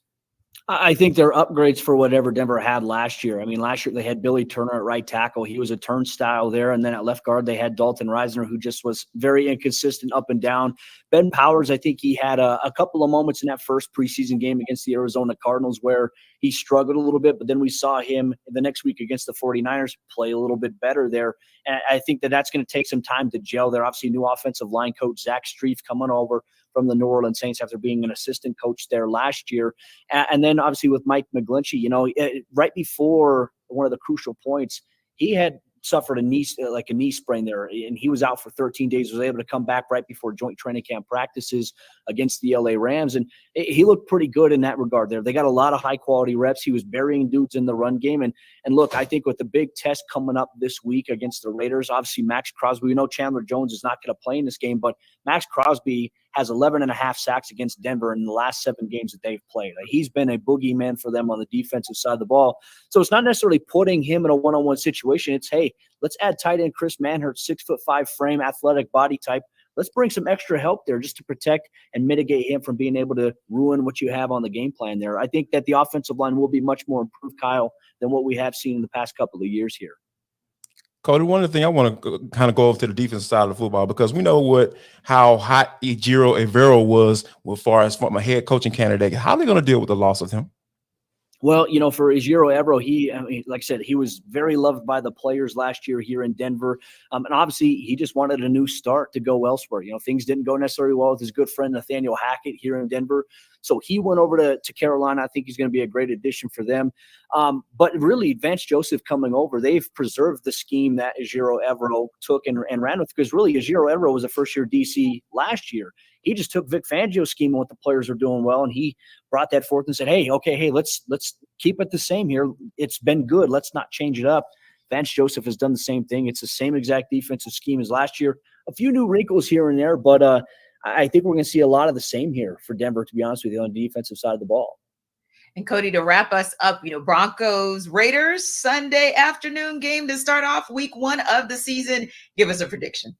I think they're upgrades for whatever Denver had last year. I mean, last year they had Billy Turner at right tackle. He was a turnstile there. And then at left guard, they had Dalton Reisner, who just was very inconsistent up and down. Ben Powers, I think he had a couple of moments in that first preseason game against the Arizona Cardinals where he struggled a little bit, but then we saw him the next week against the 49ers play a little bit better there. And I think that's going to take some time to gel there. Obviously, new offensive line coach Zach Strief coming over from the New Orleans Saints after being an assistant coach there last year. And then obviously with Mike McGlinchey, right before one of the crucial points, he had suffered a knee sprain there, and he was out for 13 days, was able to come back right before joint training camp practices against the LA Rams. And he looked pretty good in that regard there. They got a lot of high quality reps. He was burying dudes in the run game. And look, I think with the big test coming up this week against the Raiders, obviously Max Crosby, we know Chandler Jones is not going to play in this game, but Max Crosby has 11.5 sacks against Denver in the last 7 games that they've played. He's been a boogeyman for them on the defensive side of the ball. So it's not necessarily putting him in a one-on-one situation. It's, hey, let's add tight end Chris Manhurt, 6'5" frame, athletic body type. Let's bring some extra help there just to protect and mitigate him from being able to ruin what you have on the game plan there. I think that the offensive line will be much more improved, Kyle, than what we have seen in the past couple of years here. Cody, one of the things I want to kind of go over to the defensive side of the football, because we know how hot Ejiro Evero was as far as from a head coaching candidate. How are they going to deal with the loss of him? Well, for Ejiro Evero, like I said, he was very loved by the players last year here in Denver. And obviously, he just wanted a new start to go elsewhere. Things didn't go necessarily well with his good friend Nathaniel Hackett here in Denver. So he went over to Carolina. I think he's going to be a great addition for them. But really, Vance Joseph coming over, they've preserved the scheme that Ejiro Evero took and ran with, because really, Ejiro Evero was a first-year DC last year. He just took Vic Fangio's scheme and what the players are doing well, and he brought that forth and said, hey, let's keep it the same here. It's been good. Let's not change it up. Vance Joseph has done the same thing. It's the same exact defensive scheme as last year. A few new wrinkles here and there, but I think we're going to see a lot of the same here for Denver, to be honest with you, on the defensive side of the ball. And Cody, to wrap us up, Broncos, Raiders, Sunday afternoon game to start off week 1 of the season. Give us a prediction.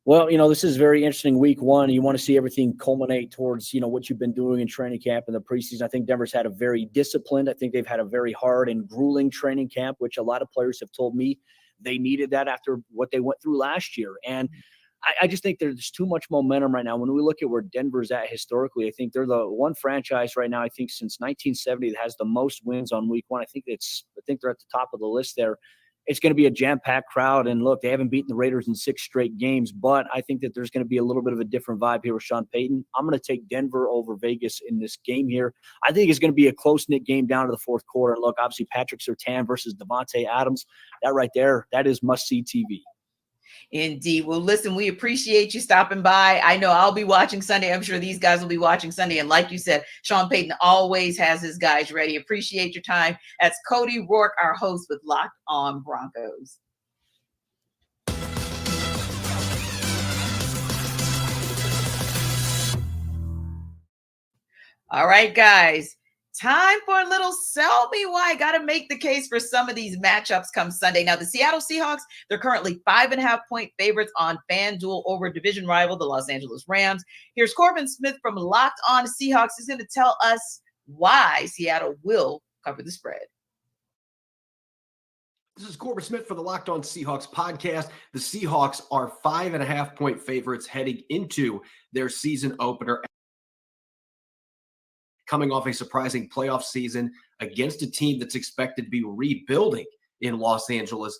Well, this is very interesting week 1. You want to see everything culminate towards, what you've been doing in training camp in the preseason. I think Denver's had a very disciplined, I think they've had a very hard and grueling training camp, which a lot of players have told me they needed that after what they went through last year. And I just think there's too much momentum right now. When we look at where Denver's at historically, I think they're the one franchise right now, I think since 1970, that has the most wins on week 1. I think they're at the top of the list there. It's going to be a jam-packed crowd. And look, they haven't beaten the Raiders in 6 straight games, but I think that there's going to be a little bit of a different vibe here with Sean Payton. I'm going to take Denver over Vegas in this game here. I think it's going to be a close-knit game down to the fourth quarter. And look, obviously Patrick Surtain versus Devontae Adams, that right there, that is must-see TV. Indeed. Well, listen, we appreciate you stopping by. I know I'll be watching Sunday. I'm sure these guys will be watching Sunday. And like you said, Sean Payton always has his guys ready. Appreciate your time. That's Cody Rourke, our host with Locked On Broncos. All right, guys. Time for a little sell me why. Got to make the case for some of these matchups come Sunday. Now, the Seattle Seahawks, they're currently 5.5-point favorites on FanDuel over division rival, the Los Angeles Rams. Here's Corbin Smith from Locked On Seahawks. He's going to tell us why Seattle will cover the spread. This is Corbin Smith for the Locked On Seahawks podcast. The Seahawks are 5.5-point favorites heading into their season opener, coming off a surprising playoff season against a team that's expected to be rebuilding in Los Angeles.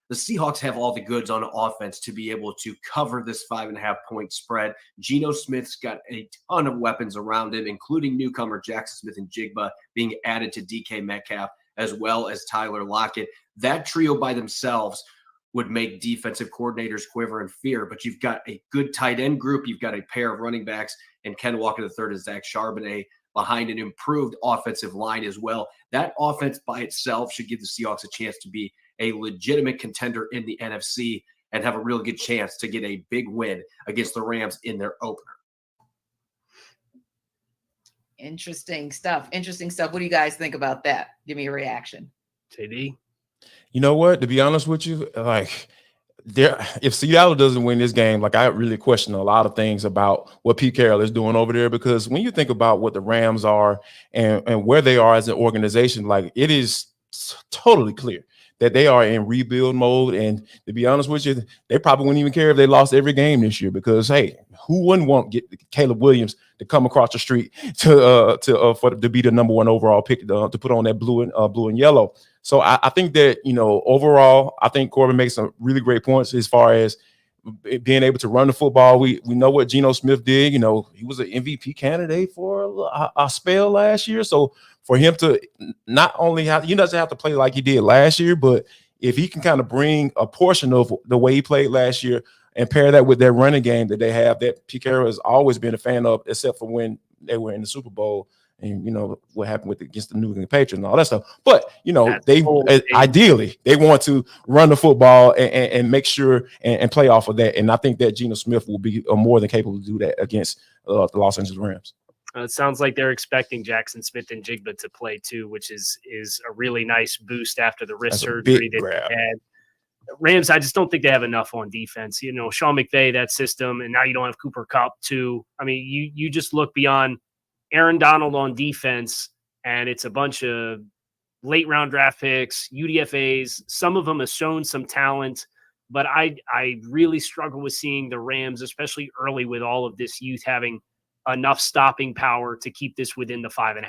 The Seahawks have all the goods on offense to be able to cover this 5.5-point spread. Geno Smith's got a ton of weapons around him, including newcomer Jackson Smith-Njigba being added to DK Metcalf, as well as Tyler Lockett. That trio by themselves would make defensive coordinators quiver in fear, but you've got a good tight end group. You've got a pair of running backs, and Ken Walker III and Zach Charbonnet behind an improved offensive line as well. That offense by itself should give the Seahawks a chance to be a legitimate contender in the NFC and have a real good chance to get a big win against the Rams in their opener. Interesting stuff. What do you guys think about that? Give me a reaction. JD? You know what? To be honest with you, if Seattle doesn't win this game, I really question a lot of things about what Pete Carroll is doing over there, because when you think about what the Rams are and where they are as an organization, it is totally clear that they are in rebuild mode. And to be honest with you, they probably wouldn't even care if they lost every game this year, because hey, who wouldn't want to get Caleb Williams to come across the street to be the number 1 overall pick to put on that blue and yellow. So I think that, overall, I think Corbin makes some really great points as far as being able to run the football. We know what Geno Smith did. He was an MVP candidate for a spell last year. So for him to not only he doesn't have to play like he did last year, but if he can kind of bring a portion of the way he played last year and pair that with their running game that they have, that Pete Carroll has always been a fan of, except for when they were in the Super Bowl. And what happened against the New England Patriots and all that stuff. But ideally they want to run the football and make sure and play off of that. And I think that Geno Smith will be more than capable to do that against the Los Angeles Rams. It sounds like they're expecting Jackson Smith-Njigba to play too, which is a really nice boost after the wrist surgery that he had. Rams, I just don't think they have enough on defense. Sean McVay, that system, and now you don't have Cooper Kupp too. I mean, you just look beyond Aaron Donald on defense, and it's a bunch of late round draft picks, UDFAs. Some of them have shown some talent, but I really struggle with seeing the Rams, especially early with all of this youth, having enough stopping power to keep this within the 5.5.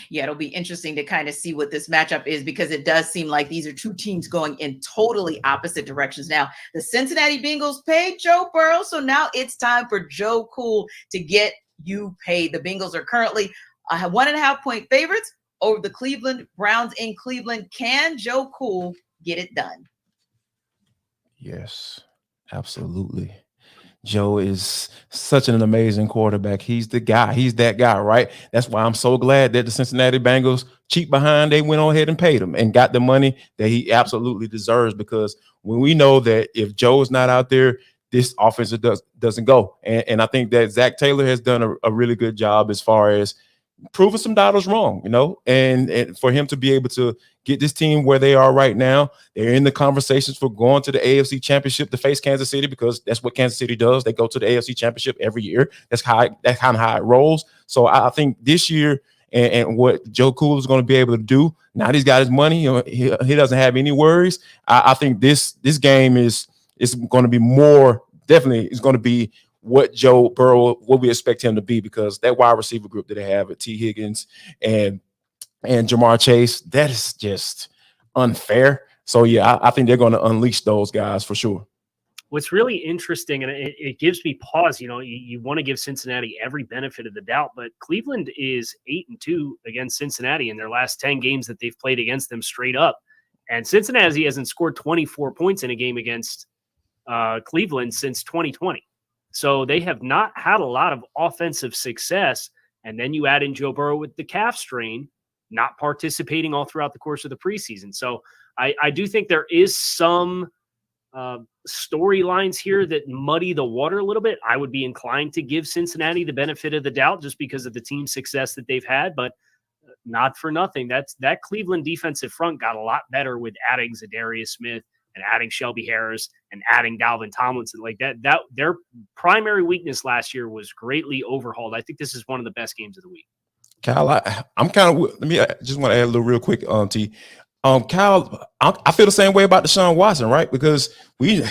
Yeah, it'll be interesting to kind of see what this matchup is, because it does seem like these are two teams going in totally opposite directions. Now, the Cincinnati Bengals paid Joe Burrow, so now it's time for Joe Cool to get you paid. The Bengals are currently 1.5-point favorites over the Cleveland Browns in Cleveland. Can Joe Cool get it done? Yes, absolutely. Joe is such an amazing quarterback. He's the guy. He's that guy, right? That's why I'm so glad that the Cincinnati Bengals, cheap behind, they went on ahead and paid him and got the money that he absolutely deserves, because when we know that if Joe is not out there, this offense doesn't go. And I think that Zach Taylor has done a really good job as far as proving some doubters wrong, and for him to be able to get this team where they are right now. They're in the conversations for going to the AFC Championship to face Kansas City, because that's what Kansas City does. They go to the AFC Championship every year. That's kind of how it rolls. So I think this year and what Joe Cool is going to be able to do, now that he's got his money, he doesn't have any worries. I think this game is going to be more, definitely is going to be what Joe Burrow, what we expect him to be, because that wide receiver group that they have with T. Higgins and Jamar Chase, that is just unfair. So, yeah, I think they're going to unleash those guys for sure. What's really interesting, and it gives me pause, you want to give Cincinnati every benefit of the doubt, but Cleveland is 8-2 against Cincinnati in their last 10 games that they've played against them straight up. And Cincinnati hasn't scored 24 points in a game against Cleveland since 2020. So they have not had a lot of offensive success. And then you add in Joe Burrow with the calf strain, not participating all throughout the course of the preseason. So I do think there is some storylines here that muddy the water a little bit. I would be inclined to give Cincinnati the benefit of the doubt just because of the team success that they've had, but not for nothing. That Cleveland defensive front got a lot better with adding Zadarius Smith and adding Shelby Harris and adding Dalvin Tomlinson. Like that their primary weakness last year was greatly overhauled. I think this is one of the best games of the week. Kyle, I just want to add a little real quick, T. Kyle, I feel the same way about Deshaun Watson, right? Because he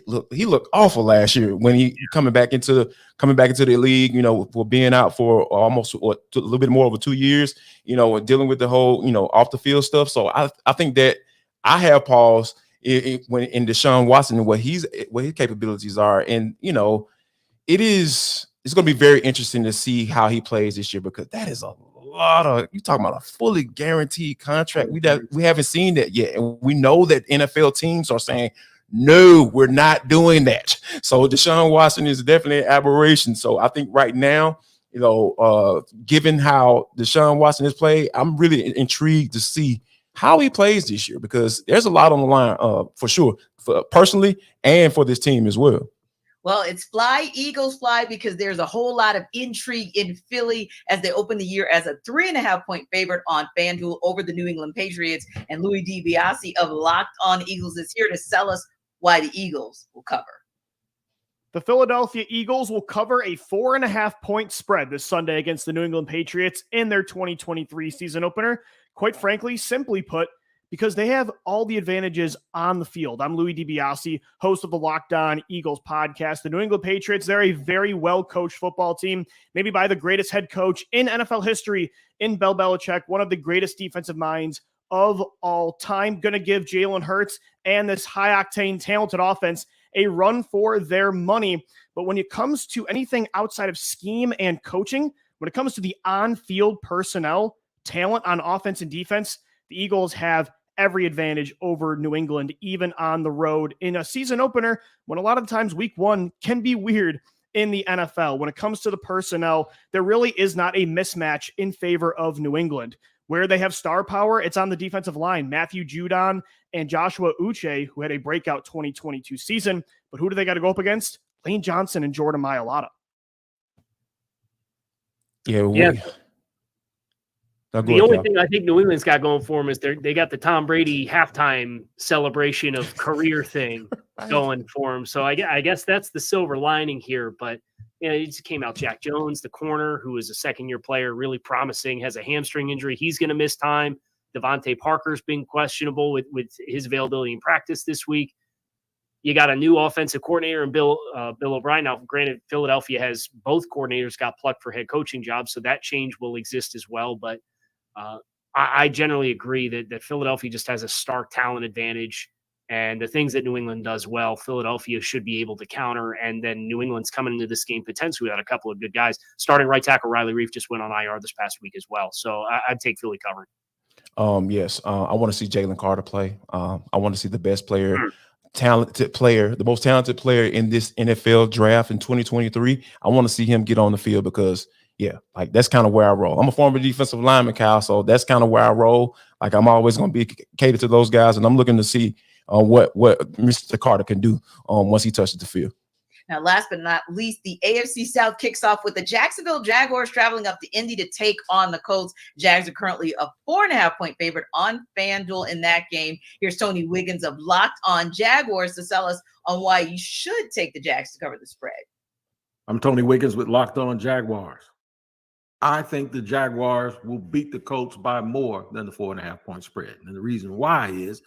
looked awful last year when he coming back into the league, for being out for almost a little bit more over 2 years, dealing with the whole, off the field stuff. So I think that I have pause when in Deshaun Watson and what his capabilities are. And, it's going to be very interesting to see how he plays this year, because that is a lot of, you talking about a fully guaranteed contract. We haven't seen that yet. And we know that NFL teams are saying, no, we're not doing that. So Deshaun Watson is definitely an aberration. So I think right now, given how Deshaun Watson has played, I'm really intrigued to see how he plays this year, because there's a lot on the line for sure, personally and for this team as well. Well, it's fly, Eagles fly, because there's a whole lot of intrigue in Philly as they open the year as a 3.5-point favorite on FanDuel over the New England Patriots. And Louis DiBiase of Locked On Eagles is here to sell us why the Eagles will cover. The Philadelphia Eagles will cover a 4.5-point spread this Sunday against the New England Patriots in their 2023 season opener. Quite frankly, simply put, because they have all the advantages on the field. I'm Louis DiBiase, host of the Locked On Eagles podcast. The New England Patriots, they're a very well-coached football team, maybe by the greatest head coach in NFL history in Bill Belichick, one of the greatest defensive minds of all time. Going to give Jalen Hurts and this high-octane, talented offense a run for their money. But when it comes to anything outside of scheme and coaching, when it comes to the on-field personnel, talent on offense and defense, the Eagles have every advantage over New England, even on the road in a season opener when a lot of times week one can be weird in the NFL. When it comes to the personnel, there really is not a mismatch in favor of New England. Where they have star power, it's on the defensive line. Matthew Judon and Joshua Uche, who had a breakout 2022 season. But who do they got to go up against? Lane Johnson and Jordan Mailata. Yeah. The only thing I think New England's got going for them is they got the Tom Brady halftime celebration of career thing going for them. So I guess that's the silver lining here. But it just came out. Jack Jones, the corner, who is a second-year player, really promising, has a hamstring injury. He's going to miss time. Devontae Parker's been questionable with his availability in practice this week. You got a new offensive coordinator in Bill O'Brien. Now, granted, Philadelphia has both coordinators got plucked for head coaching jobs, so that change will exist as well. But I generally agree that Philadelphia just has a stark talent advantage. And the things that New England does well, Philadelphia should be able to counter. And then New England's coming into this game potentially without a couple of good guys. Starting right tackle Riley Reef just went on IR this past week as well. So I'd take Philly covering. Yes, I want to see Jalen Carter play. I want to see the best player, talented player, the most talented player in this NFL draft in 2023. I want to see him get on the field because, yeah, like that's kind of where I roll. I'm a former defensive lineman, Kyle, so that's kind of where I roll. Like I'm always going to be catered to those guys, and I'm looking to see what Mr. Carter can do once he touches the field. Now, last but not least, the AFC South kicks off with the Jacksonville Jaguars traveling up to Indy to take on the Colts. Jags are currently a 4.5-point favorite on FanDuel in that game. Here's Tony Wiggins of Locked On Jaguars to sell us on why you should take the Jags to cover the spread. I'm Tony Wiggins with Locked On Jaguars. I think the Jaguars will beat the Colts by more than the 4.5-point spread. And the reason why is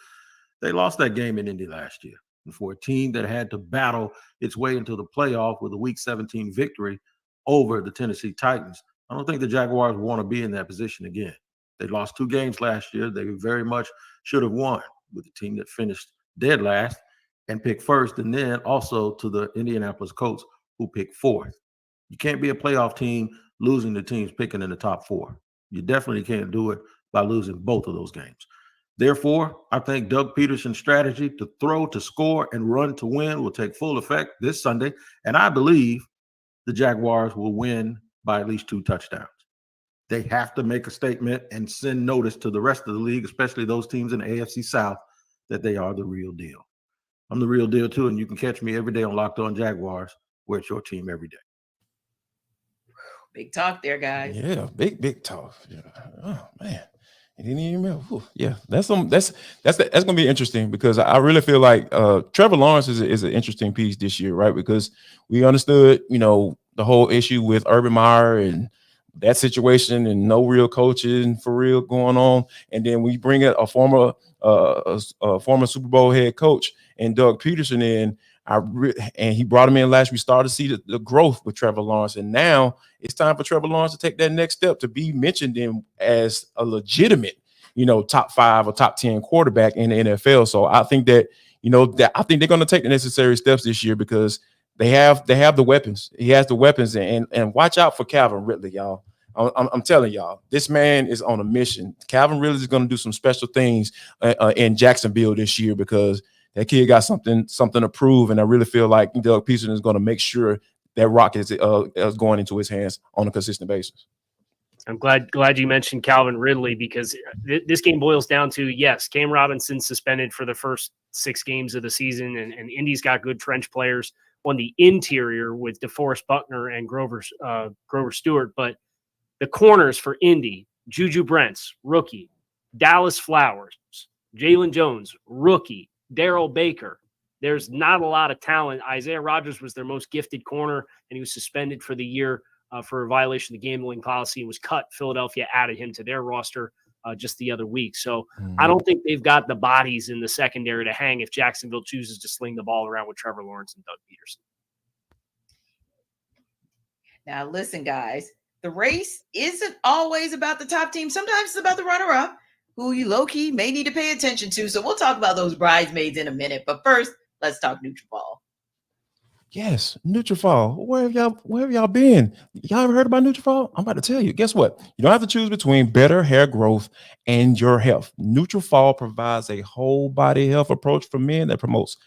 they lost that game in Indy last year. And for a team that had to battle its way into the playoff with a Week 17 victory over the Tennessee Titans, I don't think the Jaguars want to be in that position again. They lost 2 games last year. They very much should have won with the team that finished dead last and picked first, and then also to the Indianapolis Colts who picked fourth. You can't be a playoff team losing to teams picking in the top 4. You definitely can't do it by losing both of those games. Therefore, I think Doug Peterson's strategy to throw, to score, and run to win will take full effect this Sunday, and I believe the Jaguars will win by at least 2 touchdowns. They have to make a statement and send notice to the rest of the league, especially those teams in the AFC South, that they are the real deal. I'm the real deal, too, and you can catch me every day on Locked On Jaguars, where it's your team every day. Big talk there, guys. Yeah, big talk. Yeah. Oh, man. It didn't even remember. Yeah, that's going to be interesting because I really feel like Trevor Lawrence is an interesting piece this year, right? Because we understood, the whole issue with Urban Meyer and that situation and no real coaching for real going on, and then we bring a former Super Bowl head coach and Doug Peterson in. And he brought him in last. We started to see the growth with Trevor Lawrence, and now it's time for Trevor Lawrence to take that next step to be mentioned in as a legitimate, top 5 or top 10 quarterback in the NFL. So I think that I think they're going to take the necessary steps this year because they have the weapons. He has the weapons, and watch out for Calvin Ridley, y'all. I'm telling y'all, this man is on a mission. Calvin Ridley is going to do some special things in Jacksonville this year because that kid got something to prove, and I really feel like Doug Peterson is going to make sure that rock is going into his hands on a consistent basis. I'm glad you mentioned Calvin Ridley because this game boils down to, yes, Cam Robinson suspended for the first 6 games of the season, and Indy's got good trench players on the interior with DeForest Buckner and Grover Stewart, but the corners for Indy, Juju Brents, rookie, Dallas Flowers, Jalen Jones, rookie, Darrell Baker. There's not a lot of talent. Isaiah Rodgers was their most gifted corner, and he was suspended for the year for a violation of the gambling policy and was cut. Philadelphia added him to their roster just the other week. So I don't think they've got the bodies in the secondary to hang if Jacksonville chooses to sling the ball around with Trevor Lawrence and Doug Peterson. Now, listen, guys, the race isn't always about the top team. Sometimes it's about the runner-up, who you low-key may need to pay attention to. So we'll talk about those bridesmaids in a minute. But first, let's talk Nutrafol. Yes, Nutrafol. Where have y'all been? Y'all ever heard about Nutrafol? I'm about to tell you. Guess what? You don't have to choose between better hair growth and your health. Nutrafol provides a whole body health approach for men that promotes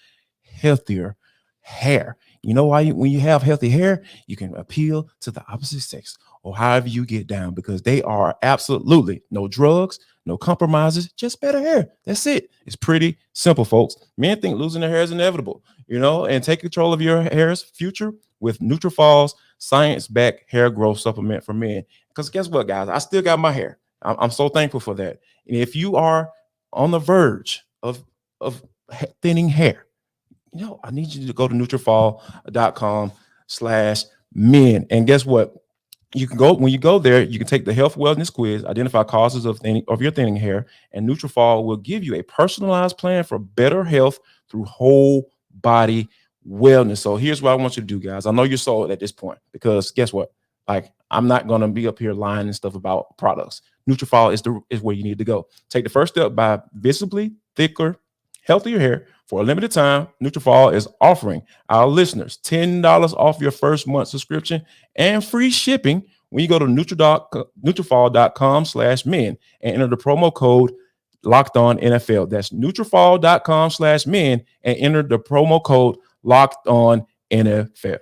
healthier hair. You know why? When you have healthy hair, you can appeal to the opposite sex or however you get down because they are absolutely no drugs, no compromises, just better hair. That's it. It's pretty simple, folks. Men think losing their hair is inevitable, and take control of your hair's future with Nutrafol's science-backed hair growth supplement for men. Because guess what, guys? I still got my hair. I'm so thankful for that. And if you are on the verge of thinning hair, I need you to go to Nutrafol.com/men. And guess what? You can go when you go there. You can take the health wellness quiz, identify causes of your thinning hair, and Nutrafol will give you a personalized plan for better health through whole body wellness. So here's what I want you to do, guys. I know you're sold at this point because guess what? Like, I'm not gonna be up here lying and stuff about products. Nutrafol is where you need to go. Take the first step by visibly thicker, healthier hair. For a limited time, Nutrafol is offering our listeners $10 off your first month subscription and free shipping when you go to Nutrafol.com/men and enter the promo code LockedOnNFL. That's Nutrafol.com/men and enter the promo code LockedOnNFL.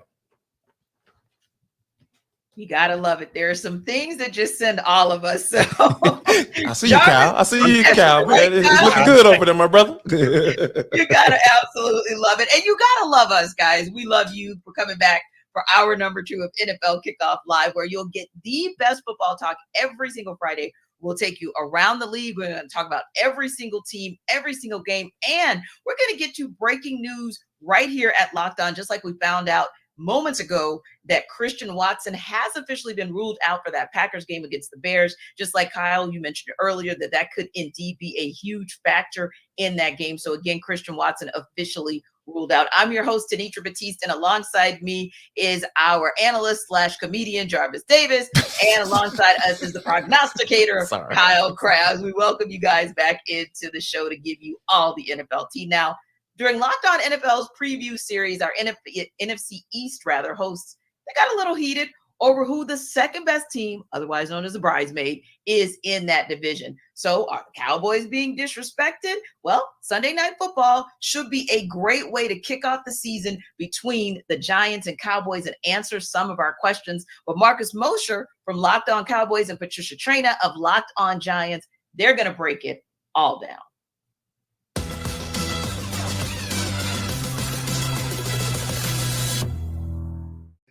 You gotta love it. There are some things that just send all of us. So I see you, Cal. I see you, Cal. Man, it's looking good over there, my brother. You gotta absolutely love it. And you gotta love us, guys. We love you for coming back for hour number 2 of NFL Kickoff Live, where you'll get the best football talk every single Friday. We'll take you around the league. We're going to talk about every single team, every single game, and we're going to get you breaking news right here at Locked On, just like we found out moments ago that Christian Watson has officially been ruled out for that Packers game against the Bears. Just like Kyle, you mentioned earlier that could indeed be a huge factor in that game. So again, Christian Watson officially ruled out. I'm your host, Tanitra Batiste, and alongside me is our analyst / comedian, Jarvis Davis, and alongside us is the prognosticator, Kyle Krabs. We welcome you guys back into the show to give you all the NFL tea. Now, during Locked On NFL's preview series, our NFC East hosts, they got a little heated over who the second best team, otherwise known as a bridesmaid, is in that division. So are the Cowboys being disrespected? Well, Sunday Night Football should be a great way to kick off the season between the Giants and Cowboys and answer some of our questions. But Marcus Mosher from Locked On Cowboys and Patricia Traina of Locked On Giants, they're going to break it all down.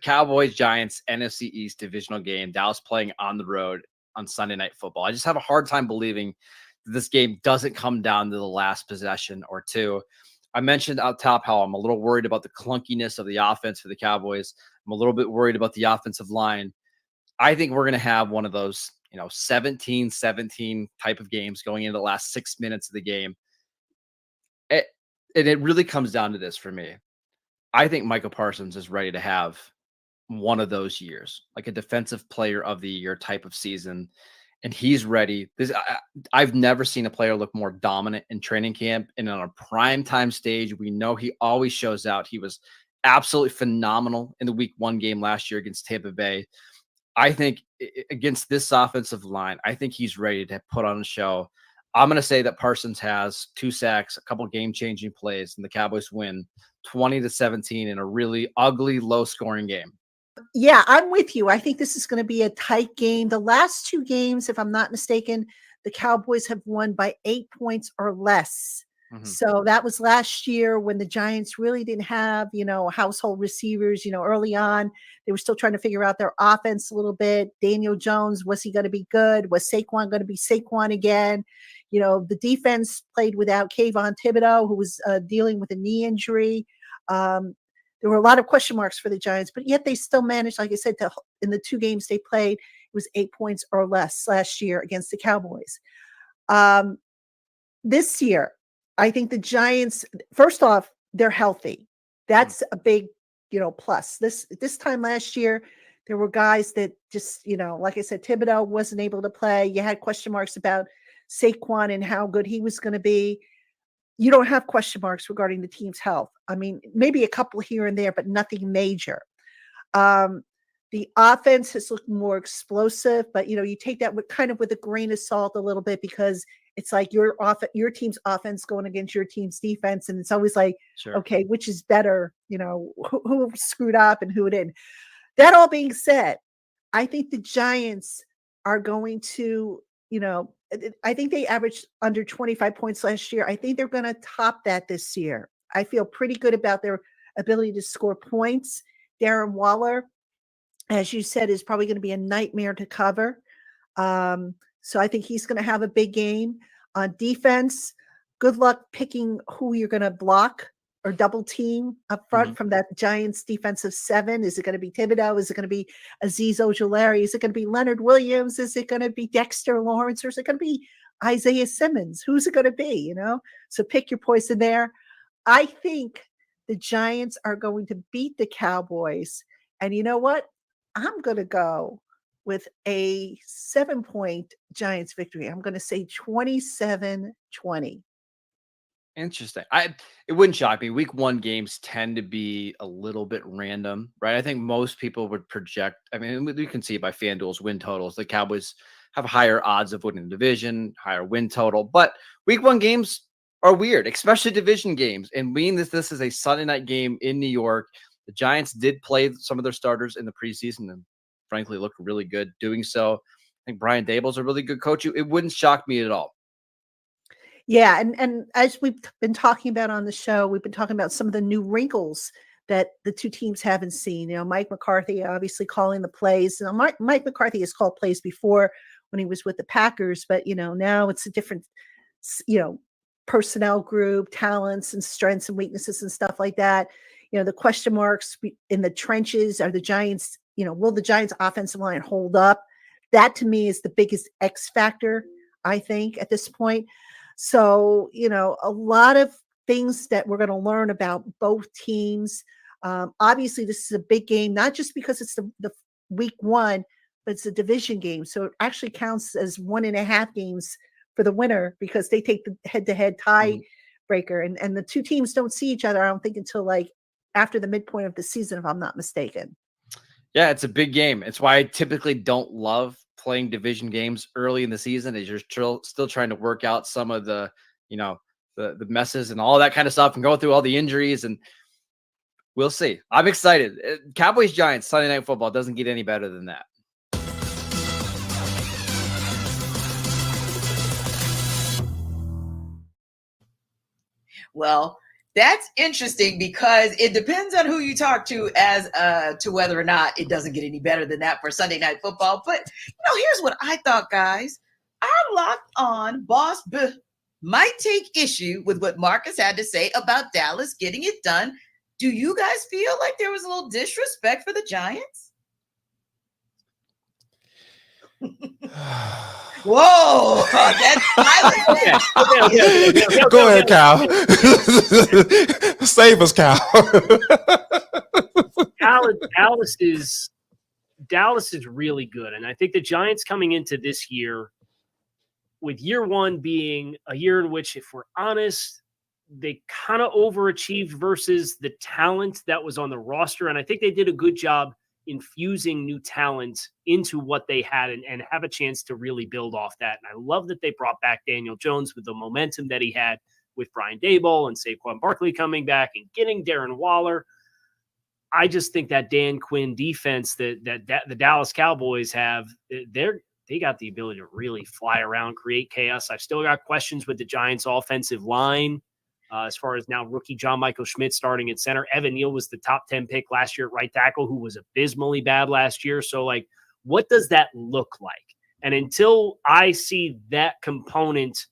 Cowboys-Giants NFC East divisional game. Dallas playing on the road on Sunday Night Football. I just have a hard time believing that this game doesn't come down to the last possession or two. I mentioned out top how I'm a little worried about the clunkiness of the offense for the Cowboys. I'm a little bit worried about the offensive line. I think we're going to have one of those, 17-17 type of games going into the last 6 minutes of the game. And it really comes down to this for me. I think Michael Parsons is ready to have one of those years, like a defensive player of the year type of season. And he's ready. I've never seen a player look more dominant in training camp and on a prime time stage. We know he always shows out. He was absolutely phenomenal in the week 1 game last year against Tampa Bay. I think against this offensive line, I think he's ready to put on a show. I'm going to say that Parsons has 2 sacks, a couple game-changing plays, and the Cowboys win 20-17 in a really ugly, low-scoring game. Yeah, I'm with you. I think this is going to be a tight game. The last 2 games, if I'm not mistaken, the Cowboys have won by 8 points or less. Mm-hmm. So that was last year when the Giants really didn't have, household receivers, early on. They were still trying to figure out their offense a little bit. Daniel Jones, was he going to be good? Was Saquon going to be Saquon again? The defense played without Kayvon Thibodeau, who was dealing with a knee injury. There were a lot of question marks for the Giants, but yet they still managed, like I said, in the 2 games they played, it was 8 points or less last year against the Cowboys. This year, I think the Giants, first off, they're healthy. That's a big, plus. This time last year, there were guys that just, like I said, Thibodeau wasn't able to play. You had question marks about Saquon and how good he was going to be. You don't have question marks regarding the team's health. I mean, maybe a couple here and there, but nothing major. The offense has looked more explosive, but you take that with a grain of salt a little bit, because it's like your team's offense going against your team's defense, and it's always like, sure, okay, which is better? Who screwed up and who didn't. That all being said, I think the Giants are going to, I think they averaged under 25 points last year. I think they're going to top that this year. I feel pretty good about their ability to score points. Darren Waller, as you said, is probably going to be a nightmare to cover. So I think he's going to have a big game. On defense, good luck picking who you're going to block, or double team up front from that Giants defensive 7? Is it going to be Thibodeau? Is it going to be Azeez Ojulari? Is it going to be Leonard Williams? Is it going to be Dexter Lawrence? Or is it going to be Isaiah Simmons? Who's it going to be? So pick your poison there. I think the Giants are going to beat the Cowboys. And you know what? I'm going to go with a 7-point Giants victory. I'm going to say 27-20. Interesting. It wouldn't shock me. Week 1 games tend to be a little bit random, right? I think most people would project. I mean, we can see by FanDuel's win totals, the Cowboys have higher odds of winning the division, higher win total. But Week 1 games are weird, especially division games. And being this is a Sunday night game in New York, the Giants did play some of their starters in the preseason and frankly looked really good doing so. I think Brian Daboll's a really good coach. It wouldn't shock me at all. Yeah, and as we've been talking about on the show, we've been talking about some of the new wrinkles that the two teams haven't seen. Mike McCarthy obviously calling the plays. Mike McCarthy has called plays before when he was with the Packers, but now it's a different personnel group, talents and strengths and weaknesses and stuff like that. The question marks in the trenches are the Giants. Will the Giants offensive line hold up? That to me is the biggest X factor, I think, at this point. So, a lot of things that we're going to learn about both teams. Obviously, this is a big game, not just because it's the Week 1, but it's a division game. So it actually counts as 1.5 games for the winner because they take the head-to-head tie-breaker. And the two teams don't see each other, I don't think, until after the midpoint of the season, if I'm not mistaken. Yeah, it's a big game. It's why I typically don't love playing division games early in the season. As you're still trying to work out some of the, the messes and all that kind of stuff and going through all the injuries, and we'll see. I'm excited. Cowboys-Giants Sunday Night Football doesn't get any better than that. Well, that's interesting because it depends on who you talk to as to whether or not it doesn't get any better than that for Sunday Night Football. But here's what I thought, guys. Our Locked On boss might take issue with what Marcus had to say about Dallas getting it done. Do you guys feel like there was a little disrespect for the Giants? Whoa, that's silent. Go ahead, Cal. Save us, Cal. Dallas is really good. And I think the Giants coming into this year, with year 1 being a year in which, if we're honest, they kind of overachieved versus the talent that was on the roster. And I think they did a good job infusing new talent into what they had and have a chance to really build off that. And I love that they brought back Daniel Jones with the momentum that he had with Brian Daboll and Saquon Barkley coming back and getting Darren Waller. I just think that Dan Quinn defense that the Dallas Cowboys have, they got the ability to really fly around, create chaos. I've still got questions with the Giants offensive line. As far as now rookie John Michael Schmidt starting at center. Evan Neal was the top 10 pick last year at right tackle, who was abysmally bad last year. So, what does that look like? And until I see that component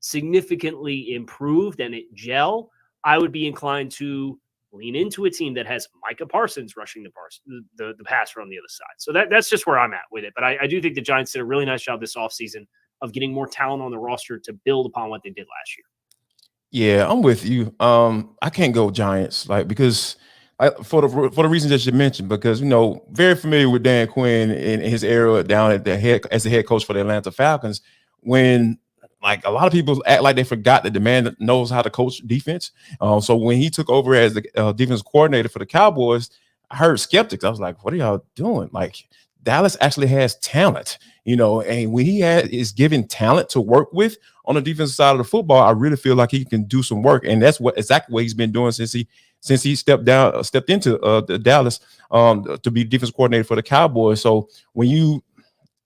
significantly improved and it gel, I would be inclined to lean into a team that has Micah Parsons rushing the passer on the other side. So that's just where I'm at with it. But I do think the Giants did a really nice job this offseason of getting more talent on the roster to build upon what they did last year. Yeah, I'm with you. I can't go Giants, because for the reasons that you mentioned, because very familiar with Dan Quinn in his era down at as the head coach for the Atlanta Falcons, when a lot of people act like they forgot that the man knows how to coach defense. So when he took over as the defense coordinator for the Cowboys, I heard skeptics. I was like, "What are y'all doing?" Dallas actually has talent, and when he is given talent to work with on the defensive side of the football, I really feel like he can do some work, and that's exactly what he's been doing since he stepped into the Dallas to be defense coordinator for the Cowboys. So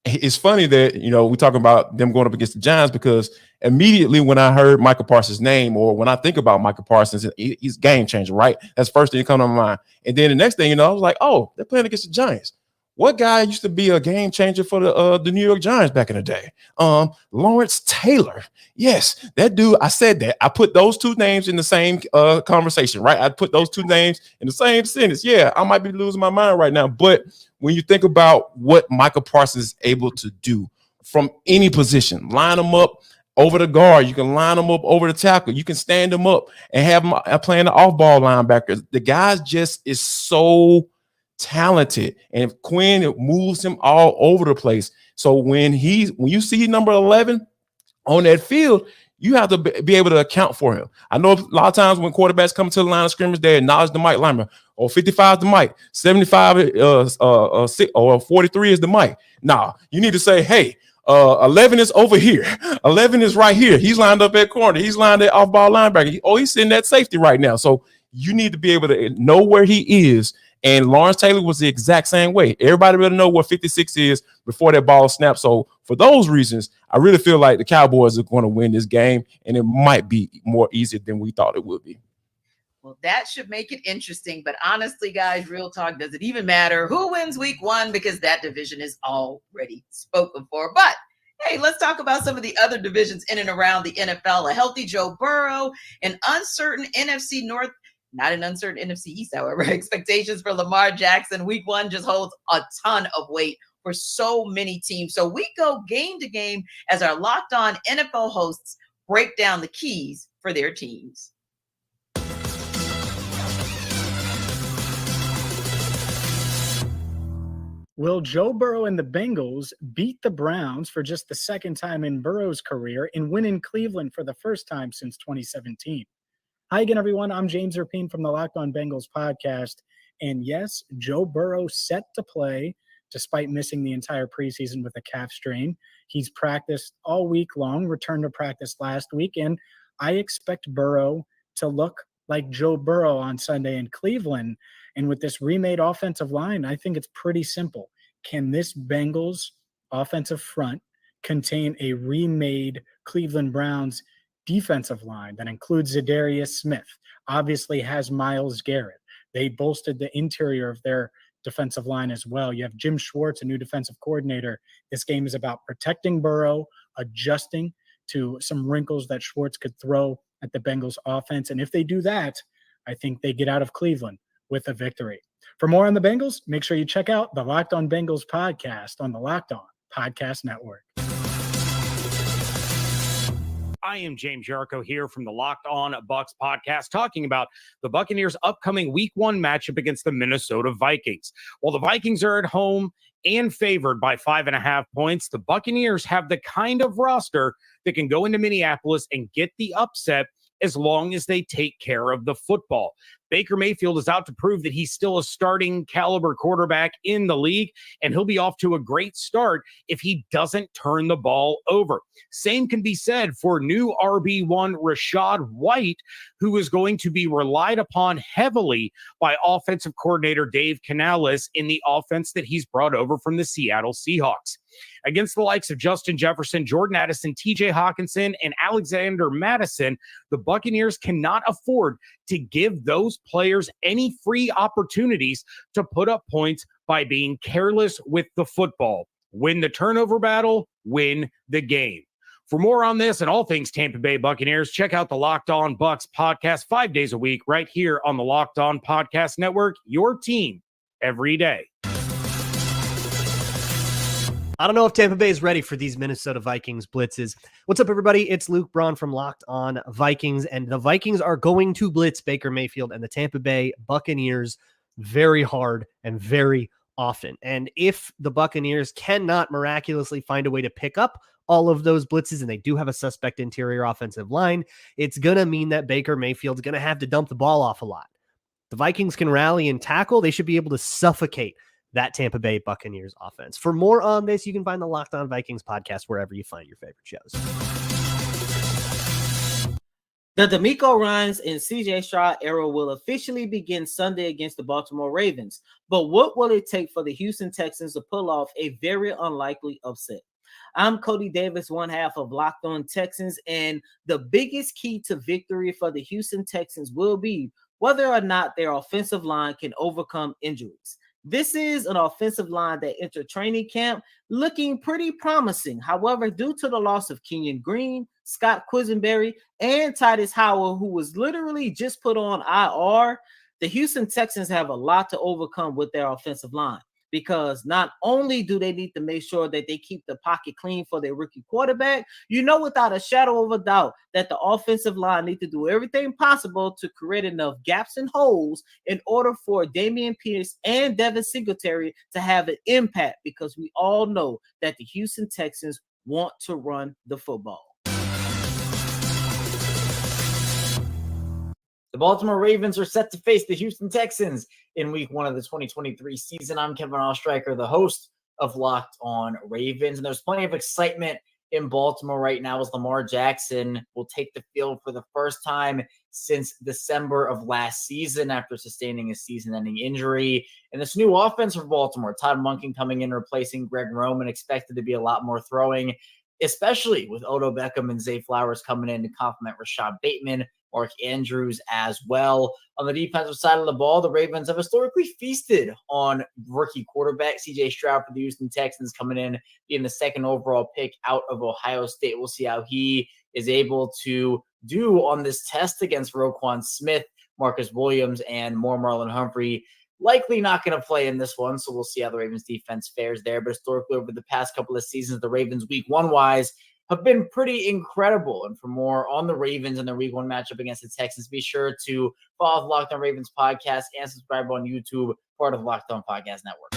it's funny that we're talking about them going up against the Giants, because immediately when I heard Michael Parsons' name, or when I think about Michael Parsons, he's a game changer, right? That's the first thing that comes to my mind. And then the next thing I was like, oh, they're playing against the Giants. What guy used to be a game changer for the New York Giants back in the day? Lawrence Taylor. Yes, that dude. I said that. I put those two names in the same conversation, right? I put those two names in the same sentence. Yeah, I might be losing my mind right now. But when you think about what Michael Parsons is able to do from any position, line them up over the guard, you can line them up over the tackle, you can stand them up and have them playing the off-ball linebackers. The guy just is so talented, and Quinn moves him all over the place. So when you see number 11 on that field, you have to be able to account for him. I know a lot of times when quarterbacks come to the line of scrimmage, they acknowledge the Mike lineman, or 55 is the Mike, 75 or 43 is the Mike. Nah, you need to say, hey, 11 is over here. 11 is right here. He's lined up at corner. He's lined at off-ball linebacker. He's sitting at safety right now. So you need to be able to know where he is. And Lawrence Taylor was the exact same way. Everybody better know what 56 is before that ball snaps. So for those reasons, I really feel like the Cowboys are going to win this game, and it might be more easier than we thought it would be. Well, that should make it interesting. But honestly, guys, real talk, does it even matter who wins week one? Because that division is already spoken for. But hey, let's talk about some of the other divisions in and around the NFL. A healthy Joe Burrow, an uncertain NFC North, not an uncertain NFC East, however. Expectations for Lamar Jackson week one just holds a ton of weight for so many teams. So we go game to game as our Locked On NFL hosts break down the keys for their teams. Will Joe Burrow and the Bengals beat the Browns for just the second time in Burrow's career and win in Cleveland for the first time since 2017? Hi again, everyone. I'm James Rapien from the Locked On Bengals podcast. And yes, Joe Burrow set to play despite missing the entire preseason with a calf strain. He's practiced all week long, returned to practice last week, and I expect Burrow to look like Joe Burrow on Sunday in Cleveland. And with this remade offensive line, I think it's pretty simple. Can this Bengals offensive front contain a remade Cleveland Browns defensive line that includes Zadarius Smith, obviously has Myles Garrett? They bolstered the interior of their defensive line as well. You have Jim Schwartz, a new defensive coordinator. This game is about protecting Burrow, adjusting to some wrinkles that Schwartz could throw at the Bengals offense. And if they do that, I think they get out of Cleveland with a victory. For more on the Bengals, make sure you check out the Locked On Bengals podcast on the Locked On Podcast Network. I am James Jericho here from the Locked On Bucs podcast, talking about the Buccaneers' upcoming week one matchup against the Minnesota Vikings. While the Vikings are at home and favored by 5.5 points, the Buccaneers have the kind of roster that can go into Minneapolis and get the upset as long as they take care of the football. Baker Mayfield is out to prove that he's still a starting caliber quarterback in the league, and he'll be off to a great start if he doesn't turn the ball over. Same can be said for new RB1 Rachaad White, who is going to be relied upon heavily by offensive coordinator Dave Canales in the offense that he's brought over from the Seattle Seahawks. Against the likes of Justin Jefferson, Jordan Addison, TJ Hawkinson, and Alexander Madison, the Buccaneers cannot afford to give those players any free opportunities to put up points by being careless with the football. Win the turnover battle, win the game. For more on this and all things Tampa Bay Buccaneers, check out the Locked On Bucs podcast 5 days a week right here on the Locked On Podcast Network, your team every day. I don't know if Tampa Bay is ready for these Minnesota Vikings blitzes. What's up, everybody? It's Luke Braun from Locked On Vikings, and the Vikings are going to blitz Baker Mayfield and the Tampa Bay Buccaneers very hard and very often. And if the Buccaneers cannot miraculously find a way to pick up all of those blitzes, and they do have a suspect interior offensive line, it's going to mean that Baker Mayfield's going to have to dump the ball off a lot. The Vikings can rally and tackle. They should be able to suffocate that Tampa Bay Buccaneers offense. For more on this, you can find the Locked On Vikings podcast wherever you find your favorite shows. The DeMeco Ryans and CJ Stroud era will officially begin Sunday against the Baltimore Ravens. But what will it take for the Houston Texans to pull off a very unlikely upset? I'm Cody Davis, one half of Locked On Texans, and the biggest key to victory for the Houston Texans will be whether or not their offensive line can overcome injuries. This is an offensive line that entered training camp looking pretty promising. However, due to the loss of Kenyon Green, Scott Quisenberry, and Titus Howard, who was literally just put on IR, the Houston Texans have a lot to overcome with their offensive line. Because not only do they need to make sure that they keep the pocket clean for their rookie quarterback, without a shadow of a doubt that the offensive line need to do everything possible to create enough gaps and holes in order for Damian Pierce and Devin Singletary to have an impact, because we all know that the Houston Texans want to run the football. The Baltimore Ravens are set to face the Houston Texans in week 1 of the 2023 season. I'm Kevin Ostreicher, the host of Locked On Ravens, and there's plenty of excitement in Baltimore right now as Lamar Jackson will take the field for the first time since December of last season after sustaining a season-ending injury. And this new offense for Baltimore, Todd Monken coming in replacing Greg Roman, expected to be a lot more throwing, especially with Odell Beckham and Zay Flowers coming in to complement Rashad Bateman, Mark Andrews as well. On the defensive side of the ball, the Ravens have historically feasted on rookie quarterback C.J. Stroud for the Houston Texans, coming in being the second overall pick out of Ohio State. We'll see how he is able to do on this test against Roquan Smith, Marcus Williams, and more Marlon Humphrey. Likely not going to play in this one, so we'll see how the Ravens defense fares there. But historically, over the past couple of seasons, the Ravens week 1-wise have been pretty incredible. And for more on the Ravens and their week 1 matchup against the Texans, be sure to follow the Locked On Ravens podcast and subscribe on YouTube, part of the Locked On Podcast Network.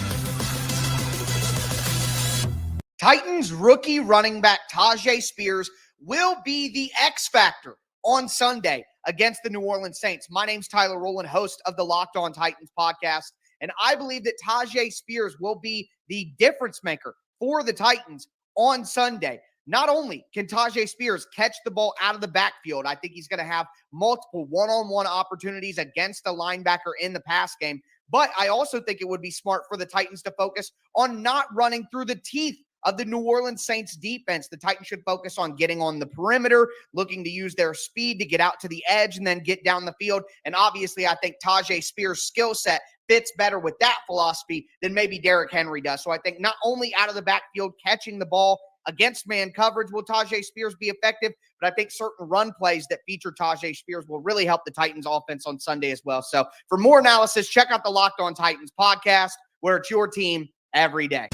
Titans rookie running back Tajay Spears will be the X factor on Sunday against the New Orleans Saints. My name's Tyler Rowland, host of the Locked On Titans podcast, and I believe that Tajay Spears will be the difference maker for the Titans on Sunday. Not only can Tajay Spears catch the ball out of the backfield, I think he's going to have multiple one-on-one opportunities against a linebacker in the pass game, but I also think it would be smart for the Titans to focus on not running through the teeth of the New Orleans Saints defense. The Titans should focus on getting on the perimeter, looking to use their speed to get out to the edge and then get down the field. And obviously, I think Tajay Spears' skill set fits better with that philosophy than maybe Derrick Henry does. So I think not only out of the backfield catching the ball against man coverage will Tajay Spears be effective, but I think certain run plays that feature Tajay Spears will really help the Titans offense on Sunday as well. So for more analysis, check out the Locked On Titans podcast, where it's your team every day.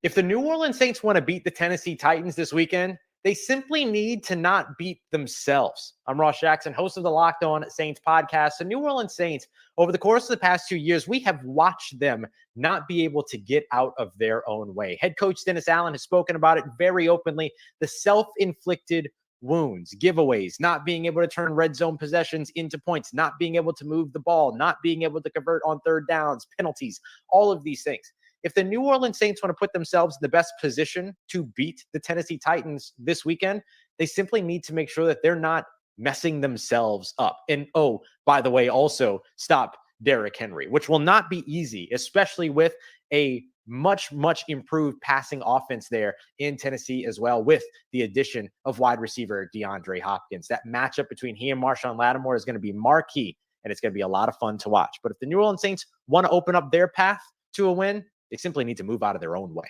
If the New Orleans Saints want to beat the Tennessee Titans this weekend, they simply need to not beat themselves. I'm Ross Jackson, host of the Locked On Saints podcast. The New Orleans Saints, over the course of the past 2 years, we have watched them not be able to get out of their own way. Head coach Dennis Allen has spoken about it very openly. The self-inflicted wounds, giveaways, not being able to turn red zone possessions into points, not being able to move the ball, not being able to convert on third downs, penalties, all of these things. If the New Orleans Saints want to put themselves in the best position to beat the Tennessee Titans this weekend, they simply need to make sure that they're not messing themselves up. And, oh, by the way, also stop Derrick Henry, which will not be easy, especially with a much, much improved passing offense there in Tennessee as well, with the addition of wide receiver DeAndre Hopkins. That matchup between he and Marshawn Lattimore is going to be marquee, and it's going to be a lot of fun to watch. But if the New Orleans Saints want to open up their path to a win, they simply need to move out of their own way.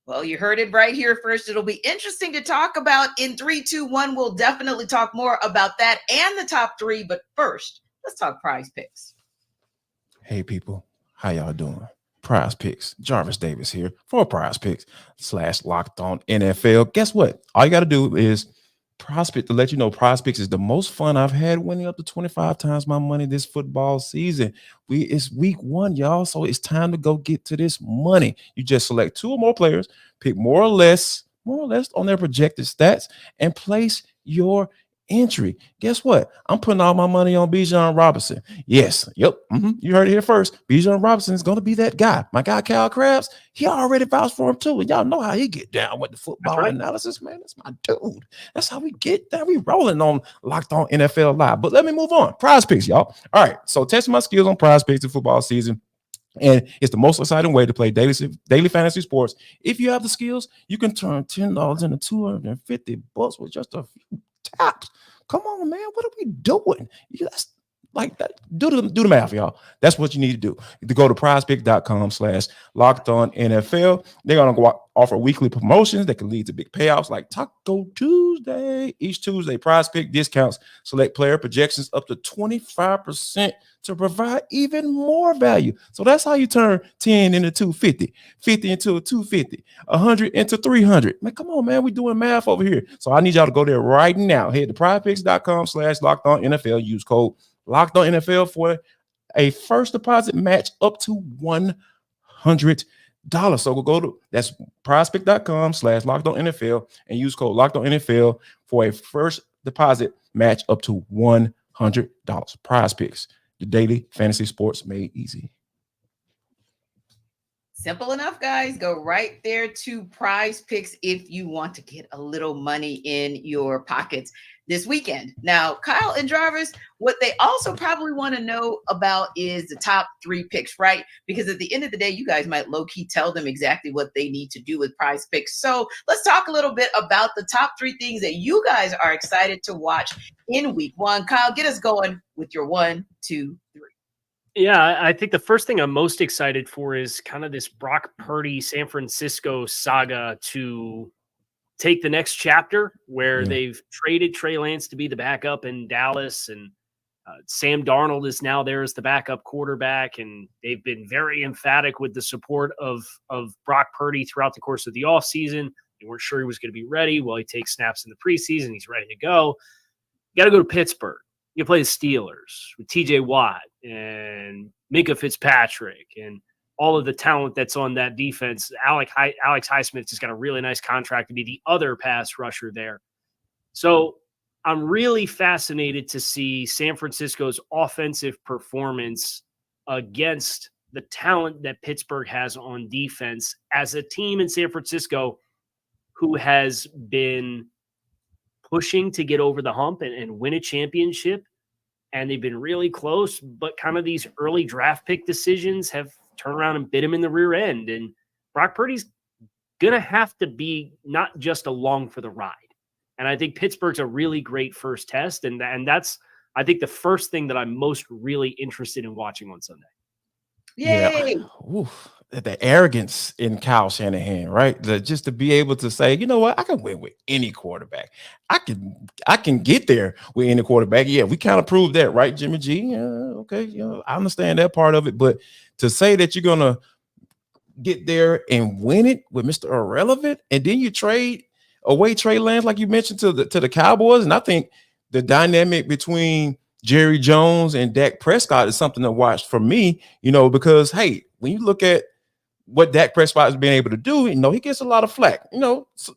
Well, you heard it right here first. It'll be interesting to talk about in 3, 2, 1. We'll definitely talk more about that and the top 3. But first, let's talk PrizePicks. Hey, people. How y'all doing? PrizePicks. Jarvis Davis here for PrizePicks / Locked On NFL. Guess what? All you got to do is PrizePicks, to let you know, PrizePicks is the most fun I've had, winning up to 25 times my money this football season. It's week 1, y'all, so it's time to go get to this money. You just select 2 or more players, pick more or less on their projected stats, and place your entry. Guess what? I'm putting all my money on Bijan Robinson. Yes, yep, you heard it here first. Bijan Robinson is going to be that guy. My guy, Cal Krabs, he already vouched for him too. And y'all know how he get down with the football analysis, man. That's my dude. That's how we get that. We rolling on Locked On NFL Live. But let me move on. PrizePicks, y'all. All right, so testing my skills on PrizePicks the football season. And it's the most exciting way to play daily fantasy sports. If you have the skills, you can turn $10 into $250 with just a few taps. Come on, man. What are we doing? That's like that. Do the math, y'all. That's what you need to do. To go to prizepicks.com/lockedonnfl. They're going to offer weekly promotions that can lead to big payouts like Taco Tuesday. Each Tuesday, PrizePick discounts select player projections up to 25% to provide even more value. So that's how you turn 10 into 250, 50 into 250, 100 into 300. Man, come on, man. We're doing math over here. So I need y'all to go there right now. Head to prizepicks.com/lockedonnfl. Use code LockedOnNFL for a first deposit match up to $100. So we'll go to that's PrizePick.com/LockedOnNFL and use code LockedOnNFL for a first deposit match up to $100. PrizePicks, the daily fantasy sports made easy. Simple enough, guys. Go right there to PrizePicks if you want to get a little money in your pockets this weekend. Now, Kyle and Jarvis, what they also probably want to know about is the top 3 picks, right? Because at the end of the day, you guys might low-key tell them exactly what they need to do with PrizePicks. So let's talk a little bit about the top 3 things that you guys are excited to watch in week 1. Kyle, get us going with your 1, 2, 3. Yeah, I think the first thing I'm most excited for is kind of this Brock Purdy San Francisco saga to take the next chapter where they've traded Trey Lance to be the backup in Dallas, and Sam Darnold is now there as the backup quarterback, and they've been very emphatic with the support of Brock Purdy throughout the course of the offseason. They weren't sure he was going to be ready. Well, he takes snaps in the preseason. He's ready to go. You got to go to Pittsburgh. You play the Steelers with TJ Watt and Minka Fitzpatrick and all of the talent that's on that defense. Alex Highsmith has got a really nice contract to be the other pass rusher there. So I'm really fascinated to see San Francisco's offensive performance against the talent that Pittsburgh has on defense as a team in San Francisco who has been pushing to get over the hump and win a championship. And they've been really close, but kind of these early draft pick decisions have turned around and bit him in the rear end. And Brock Purdy's going to have to be not just along for the ride. And I think Pittsburgh's a really great first test. And that's, I think, the first thing that I'm most really interested in watching on Sunday. Yay! Yeah. Oof. The arrogance in Kyle Shanahan, right? Just to be able to say, you know what, I can win with any quarterback. I can get there with any quarterback. Yeah, we kind of proved that, right, Jimmy G? Okay, I understand that part of it, but to say that you're gonna get there and win it with Mr. Irrelevant, and then you trade away Trey Lance, like you mentioned, to the Cowboys, and I think the dynamic between Jerry Jones and Dak Prescott is something to watch for me, because hey, when you look at what Dak Prescott has been able to do, he gets a lot of flack,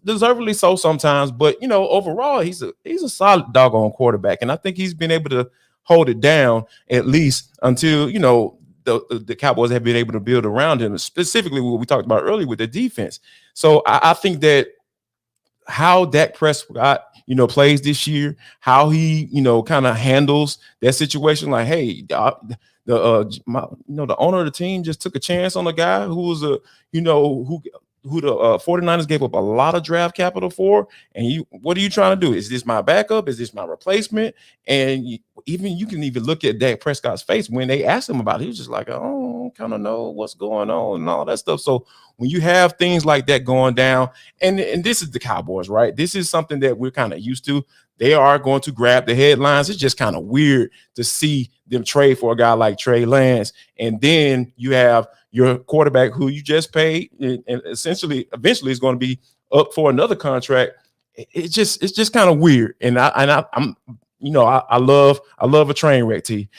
deservedly so sometimes, but overall he's a solid doggone quarterback, and I think he's been able to hold it down at least until the Cowboys have been able to build around him, specifically what we talked about earlier with the defense. So I think that how Dak Prescott plays this year, how he kind of handles that situation, like, hey, the owner of the team just took a chance on a guy who was who the 49ers gave up a lot of draft capital for. And what are you trying to do? Is this my backup? Is this my replacement? And you can even look at Dak Prescott's face when they asked him about it. He was just like, oh, I kind of know what's going on and all that stuff. So when you have things like that going down, and this is the Cowboys, right? This is something that we're kind of used to. They are going to grab the headlines. It's just kind of weird to see them trade for a guy like Trey Lance. And then you have your quarterback who you just paid and eventually is going to be up for another contract. It's just kind of weird. And I'm I love a train wreck, T.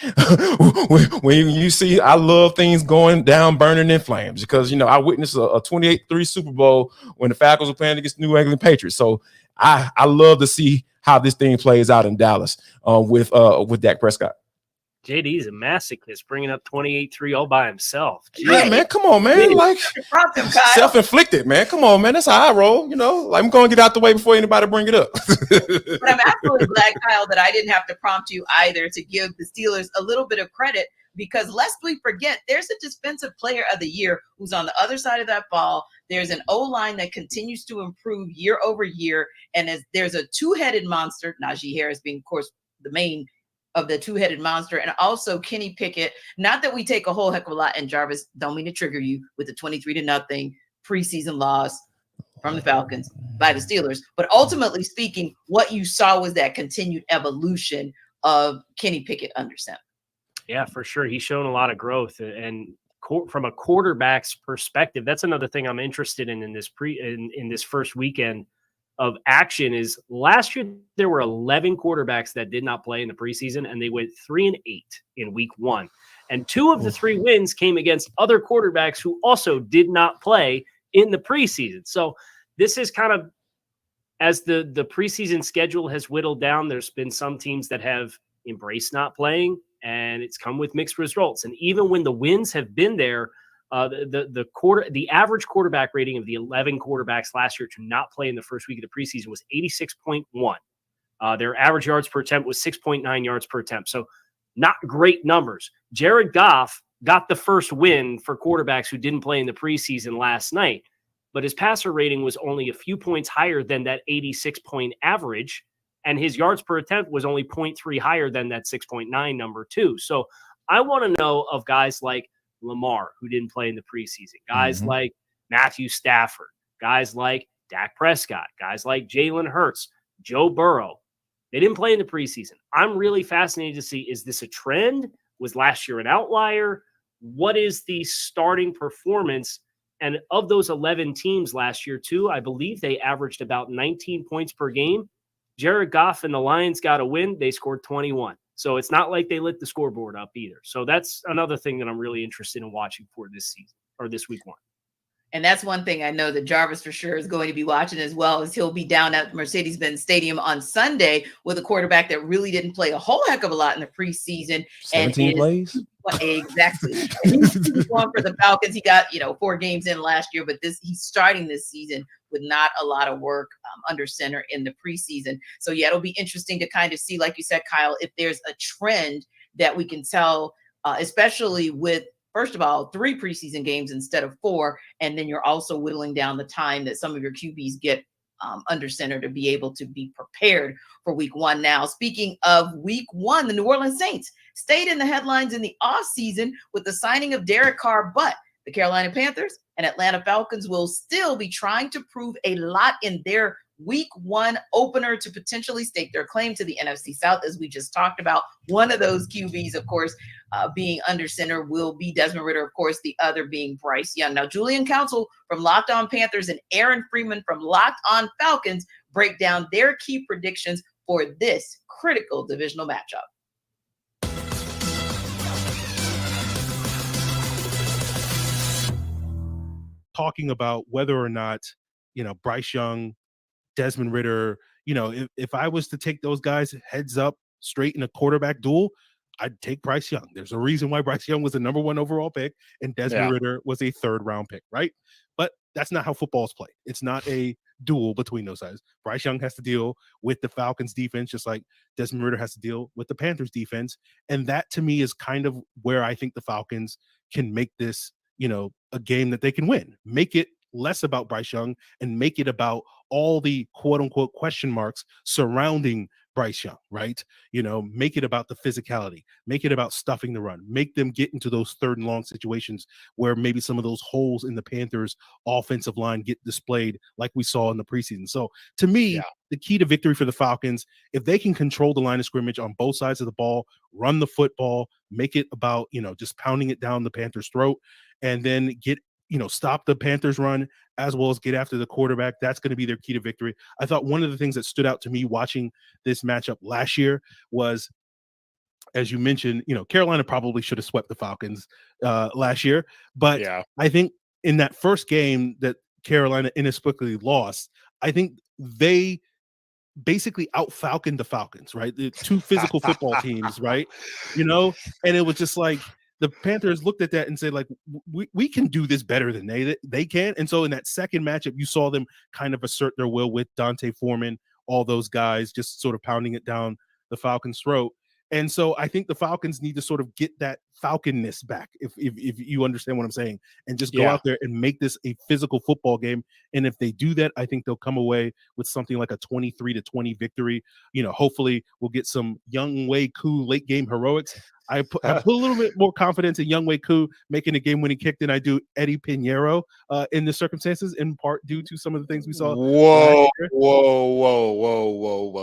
when you see, I love things going down, burning in flames, because I witnessed a 28-3 Super Bowl when the Falcons were playing against the New England Patriots. So I love to see how this thing plays out in Dallas with Dak Prescott. JD's a masochist, bringing up 28-3 all by himself. Yeah, man, come on, man. Like, self-inflicted, man. Come on, man. That's how I roll. Like, I'm going to get out the way before anybody bring it up. But I'm absolutely glad, Kyle, that I didn't have to prompt you either to give the Steelers a little bit of credit because lest we forget, there's a defensive player of the year who's on the other side of that ball. There's an O-line that continues to improve year over year. And there's a two-headed monster, Najee Harris being, of course, the main of the two-headed monster, and also Kenny Pickett. Not that we take a whole heck of a lot, and Jarvis, don't mean to trigger you with the 23-0 preseason loss from the Falcons by the Steelers, but ultimately speaking, what you saw was that continued evolution of Kenny Pickett under center. Yeah, for sure. He's shown a lot of growth, and from a quarterback's perspective, that's another thing I'm interested in this in this first weekend of action. Is last year there were 11 quarterbacks that did not play in the preseason, and they went 3-8 in week 1. And 2 of the 3 wins came against other quarterbacks who also did not play in the preseason. So this is kind of, as the preseason schedule has whittled down, there's been some teams that have embraced not playing, and it's come with mixed results. And even when the wins have been there, the average quarterback rating of the 11 quarterbacks last year to not play in the first week of the preseason was 86.1. Their average yards per attempt was 6.9 yards per attempt. So not great numbers. Jared Goff got the first win for quarterbacks who didn't play in the preseason last night, but his passer rating was only a few points higher than that 86-point average, and his yards per attempt was only 0.3 higher than that 6.9 number too. So I want to know of guys like Lamar, who didn't play in the preseason, guys like Matthew Stafford, guys like Dak Prescott, guys like Jalen Hurts, Joe Burrow. They didn't play in the preseason. I'm really fascinated to see, is this a trend? Was last year an outlier? What is the starting performance? And of those 11 teams last year too, I believe they averaged about 19 points per game. Jared Goff and the Lions got a win. They scored 21. So it's not like they lit the scoreboard up either. So that's another thing that I'm really interested in watching for this season, or this week 1. And that's one thing I know that Jarvis for sure is going to be watching, as well as he'll be down at Mercedes-Benz Stadium on Sunday with a quarterback that really didn't play a whole heck of a lot in the preseason. 17 plays? Exactly. And he's one for the Falcons. He got, 4 games in last year, but he's starting this season with not a lot of work under center in the preseason. So yeah, it'll be interesting to kind of see, like you said, Kyle, if there's a trend that we can tell, especially with, first of all, 3 preseason games instead of 4. And then you're also whittling down the time that some of your QBs get under center to be able to be prepared for week 1. Now, speaking of week 1, the New Orleans Saints stayed in the headlines in the offseason with the signing of Derek Carr, but the Carolina Panthers and Atlanta Falcons will still be trying to prove a lot in their week 1 opener to potentially stake their claim to the NFC South, as we just talked about. One of those QBs, of course, being under center will be Desmond Ridder, of course, the other being Bryce Young. Now, Julian Council from Locked On Panthers and Aaron Freeman from Locked On Falcons break down their key predictions for this critical divisional matchup. Talking about whether or not, Bryce Young, Desmond Ridder, if I was to take those guys heads up straight in a quarterback duel, I'd take Bryce Young. There's a reason why Bryce Young was the number 1 overall pick and Desmond Ridder was a 3rd round pick, right? But that's not how football's played. It's not a duel between those guys. Bryce Young has to deal with the Falcons defense, just like Desmond Ridder has to deal with the Panthers defense. And that, to me, is kind of where I think the Falcons can make this, a game that they can win. Make it less about Bryce Young and make it about all the quote unquote question marks surrounding Bryce Young, right? Make it about the physicality, make it about stuffing the run, make them get into those 3rd and long situations where maybe some of those holes in the Panthers offensive line get displayed like we saw in the preseason. So to me, the key to victory for the Falcons, if they can control the line of scrimmage on both sides of the ball, run the football, make it about, just pounding it down the Panthers' throat, and then stop the Panthers run as well as get after the quarterback. That's going to be their key to victory. I thought one of the things that stood out to me watching this matchup last year was, as you mentioned, Carolina probably should have swept the Falcons last year. But I think in that first game that Carolina inexplicably lost, I think they basically out-falconed the Falcons, right? The 2 physical football teams, right? And it was just like, the Panthers looked at that and said, like, we can do this better than they can. And so in that second matchup, you saw them kind of assert their will with Dante Foreman, all those guys just sort of pounding it down the Falcons' throat. And so I think the Falcons need to sort of get that Falconness back, if you understand what I'm saying, and just go out there and make this a physical football game. And if they do that, I think they'll come away with something like a 23-20 victory. Hopefully we'll get some Younghoe Koo late game heroics. I put a little bit more confidence in Younghoe Koo making a game-winning kick than I do Eddie Pinheiro in the circumstances, in part due to some of the things we saw. Whoa.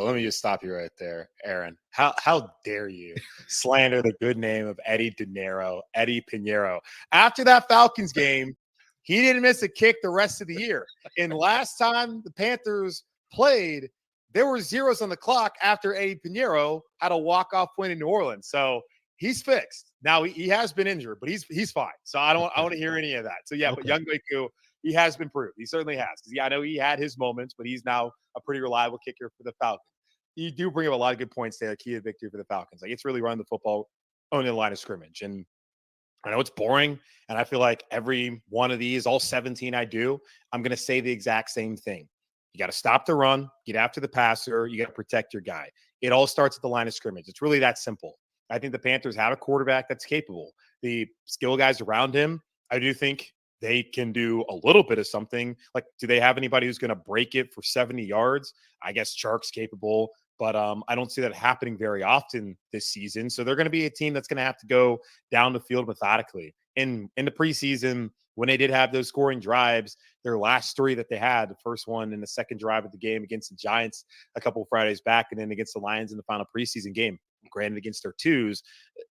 Let me just stop you right there, Aaron. How dare you slander the good name of Eddie Pinheiro. After that Falcons game, he didn't miss a kick the rest of the year. And last time the Panthers played, there were zeros on the clock after Eddie Pinheiro had a walk-off win in New Orleans. So he's fixed. Now he has been injured, but he's fine. So I want to hear any of that. So yeah, But Younghoe Koo, he has been proved. He certainly has. Because I know he had his moments, but he's now a pretty reliable kicker for the Falcons. You do bring up a lot of good points there. Key to victory for the Falcons. Like, it's really running the football on the line of scrimmage. And I know it's boring, and I feel like every one of these, all 17 I'm going to say the exact same thing. You got to stop the run, get after the passer, you got to protect your guy. It all starts at the line of scrimmage. It's really that simple. I think the Panthers have a quarterback that's capable. The skill guys around him, I do think they can do a little bit of something. Like, do they have anybody who's going to break it for 70 yards? I guess Chark's capable, but I don't see that happening very often this season. So they're going to be a team that's going to have to go down the field methodically. In the preseason, when they did have those scoring drives, their last three that they had, the first one in the second drive of the game against the Giants a couple of Fridays back, and then against the Lions in the final preseason game, granted against their twos,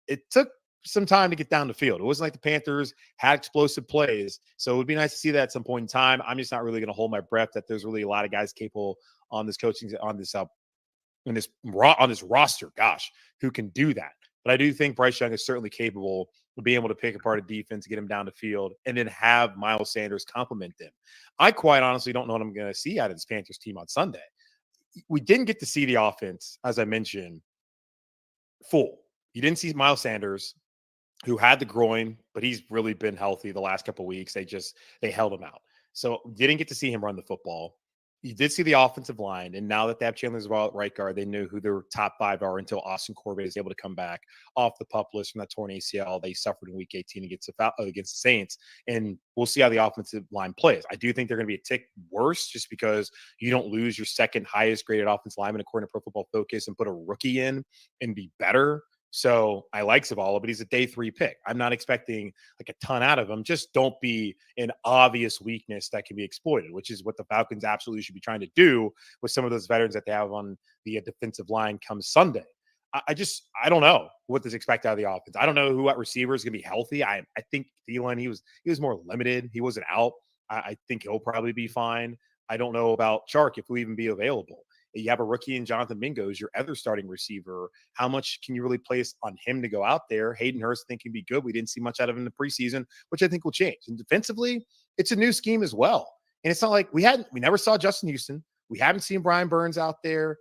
it took some time to get down the field. It wasn't like the Panthers had explosive plays. So it would be nice to see that at some point in time. I'm just not really going to hold my breath that there's really a lot of guys capable on this coaching, on this roster, who can do that. But I do think Bryce Young is certainly capable of being able to pick apart a defense, get him down the field, and then have Miles Sanders complement them. I quite honestly don't know what I'm going to see out of this Panthers team on Sunday. We didn't get to see the offense, as I mentioned, full. You didn't see Miles Sanders, who had the groin, but he's really been healthy the last couple of weeks. They held him out. So didn't get to see him run the football. You did see the offensive line, and now that they have Chandler Zavala at right guard, they knew who their top five are until Austin Corbett is able to come back off the PUP list from that torn ACL they suffered in Week 18 against the Saints. And we'll see how the offensive line plays. I do think they're going to be a tick worse just because you don't lose your second highest graded offensive lineman according to Pro Football Focus and put a rookie in and be better. So I like Zavala, but he's a day 3 pick. I'm not expecting like a ton out of him. Just don't be an obvious weakness that can be exploited, which is what the Falcons absolutely should be trying to do with some of those veterans that they have on the defensive line come Sunday. I don't know what to expect out of the offense. I don't know who at receiver is going to be healthy. I think Thielen, he was more limited. He wasn't out. I think he'll probably be fine. I don't know about Chark, if he'll even be available. You have a rookie in Jonathan Mingo, your other starting receiver. How much can you really place on him to go out there? Hayden Hurst, I think, can be good. We didn't see much out of him in the preseason, which I think will change. And defensively, it's a new scheme as well. And it's not like we never saw Justin Houston. We haven't seen Brian Burns out there.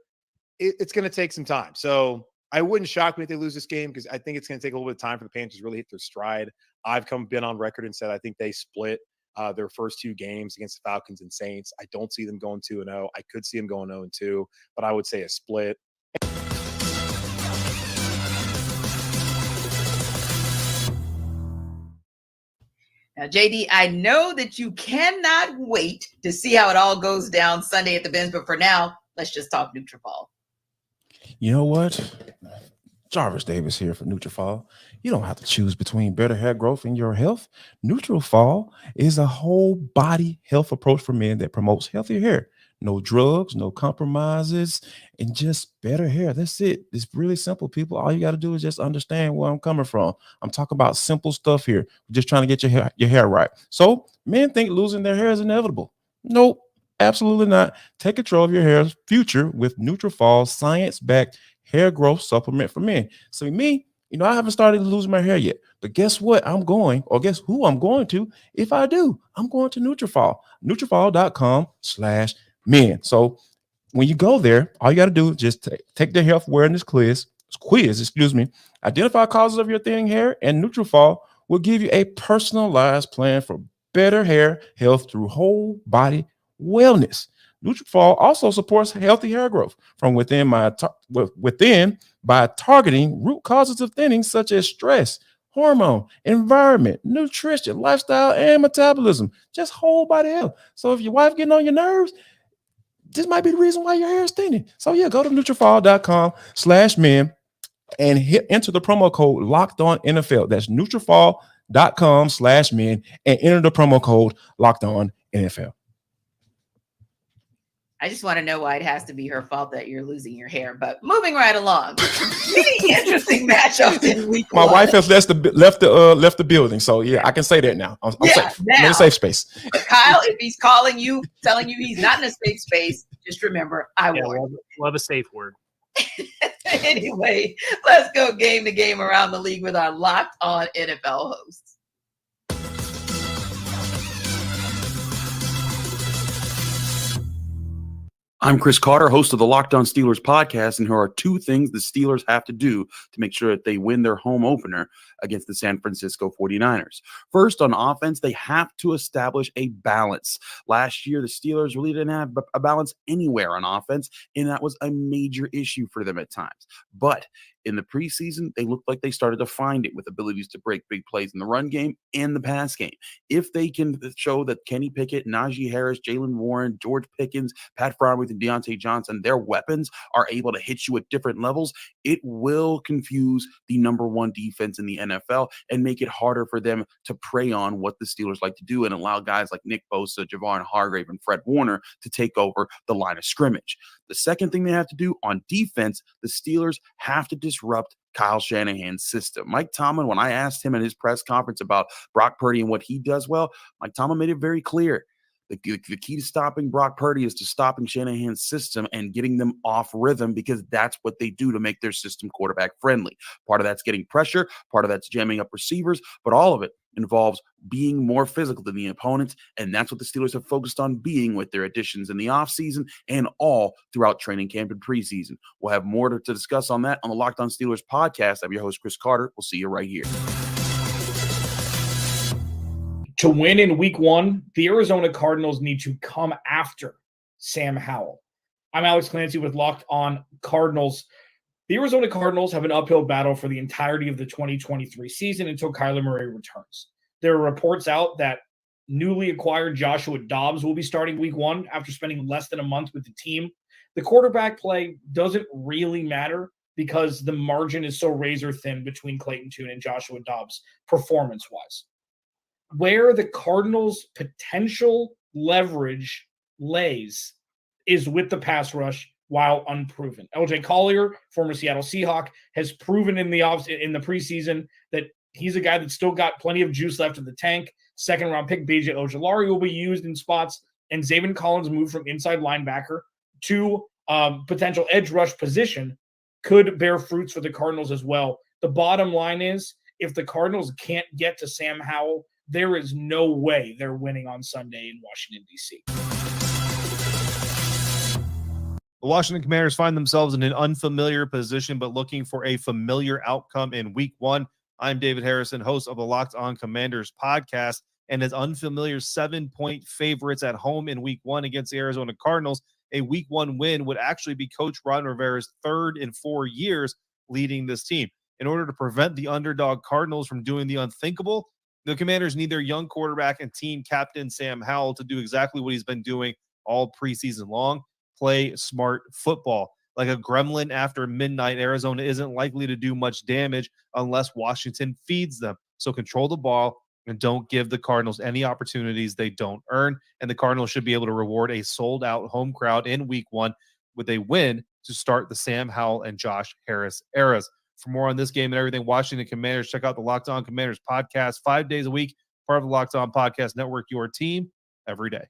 It's going to take some time. So I wouldn't shock me if they lose this game, because I think it's going to take a little bit of time for the Panthers to really hit their stride. I've been on record and said I think they split their first 2 games against the Falcons and Saints. I don't see them going 2-0. I could see them going 0-2, but I would say a split. Now, JD, I know that you cannot wait to see how it all goes down Sunday at the Benz, but for now, let's just talk Nutrafol. You know what? Jarvis Davis here for Nutrafol. You don't have to choose between better hair growth and your health. Nutrafol is a whole body health approach for men that promotes healthier hair. No drugs, no compromises, and just better hair. That's it. It's really simple, people. All you got to do is just understand where I'm coming from. I'm talking about simple stuff here. We're just trying to get your hair right. So men think losing their hair is inevitable. Nope, absolutely not. Take control of your hair's future with Nutrafol's science-backed hair growth supplement for men. So me, I haven't started losing my hair yet, but guess what? Guess who I'm going to? If I do, I'm going to Nutrafol, Nutrafol.com/men. So when you go there, all you got to do is just take the health awareness quiz, identify causes of your thinning hair, and Nutrafol will give you a personalized plan for better hair health through whole body wellness. Nutrafol also supports healthy hair growth from within by targeting root causes of thinning such as stress, hormone, environment, nutrition, lifestyle, and metabolism. Just whole body health. So if your wife getting on your nerves, this might be the reason why your hair is thinning. So yeah, go to Nutrafol.com/men and enter the promo code Locked On NFL. That's Nutrafol.com/men and enter the promo code Locked On NFL. I just want to know why it has to be her fault that you're losing your hair. But moving right along, really interesting matchups in week My one. wife has left the building, so yeah, I can say that now. I'm safe. I'm in a safe space. Kyle, if he's calling you, telling you he's not in a safe space, just remember, I warned. We'll have a safe word. Anyway, let's go game to game around the league with our Locked On NFL hosts. I'm Chris Carter, host of the Locked On Steelers podcast, and here are two things the Steelers have to do to make sure that they win their home opener against the San Francisco 49ers. First, on offense, they have to establish a balance. Last year, the Steelers really didn't have a balance anywhere on offense, and that was a major issue for them at times. But in the preseason, they looked like they started to find it with abilities to break big plays in the run game and the pass game. If they can show that Kenny Pickett, Najee Harris, Jalen Warren, George Pickens, Pat Freiermuth, and Deontay Johnson, their weapons are able to hit you at different levels, it will confuse the number one defense in the NFL and make it harder for them to prey on what the Steelers like to do and allow guys like Nick Bosa, Javon Hargrave, and Fred Warner to take over the line of scrimmage. The second thing they have to do on defense, the Steelers have to disrupt Kyle Shanahan's system. Mike Tomlin, when I asked him at his press conference about Brock Purdy and what he does well, Mike Tomlin made it very clear. The key to stopping Brock Purdy is to stopping Shanahan's system and getting them off rhythm, because that's what they do to make their system quarterback friendly. Part of that's getting pressure, part of that's jamming up receivers, but all of it involves being more physical than the opponents, and that's what the Steelers have focused on being with their additions in the offseason and all throughout training camp and preseason. We'll have more to discuss on that on the Locked On Steelers podcast. I'm your host, Chris Carter. We'll see you right here. To win in week one, the Arizona Cardinals need to come after Sam Howell. I'm Alex Clancy with Locked On Cardinals. The Arizona Cardinals have an uphill battle for the entirety of the 2023 season until Kyler Murray returns. There are reports out that newly acquired Joshua Dobbs will be starting week one after spending less than a month with the team. The quarterback play doesn't really matter because the margin is so razor thin between Clayton Tune and Joshua Dobbs performance-wise. Where the Cardinals' potential leverage lays is with the pass rush while unproven. LJ Collier, former Seattle Seahawk, has proven in the preseason that he's a guy that's still got plenty of juice left in the tank. Second-round pick B.J. Ojulari will be used in spots, and Zaven Collins' move from inside linebacker to potential edge rush position could bear fruits for the Cardinals as well. The bottom line is, if the Cardinals can't get to Sam Howell, there is no way they're winning on Sunday in Washington, D.C. The Washington Commanders find themselves in an unfamiliar position, but looking for a familiar outcome in week one. I'm David Harrison, host of the Locked On Commanders podcast, and as unfamiliar 7-point favorites at home in week one against the Arizona Cardinals. A week one win would actually be Coach Ron Rivera's third in 4 years leading this team. In order to prevent the underdog Cardinals from doing the unthinkable, the Commanders need their young quarterback and team captain Sam Howell to do exactly what he's been doing all preseason long: play smart football. Like a gremlin after midnight, Arizona isn't likely to do much damage unless Washington feeds them. So control the ball and don't give the Cardinals any opportunities they don't earn. And the Cardinals should be able to reward a sold-out home crowd in week one with a win to start the Sam Howell and Josh Harris eras. For more on this game and everything Washington Commanders, check out the Locked On Commanders podcast 5 days a week, part of the Locked On Podcast Network, your team every day.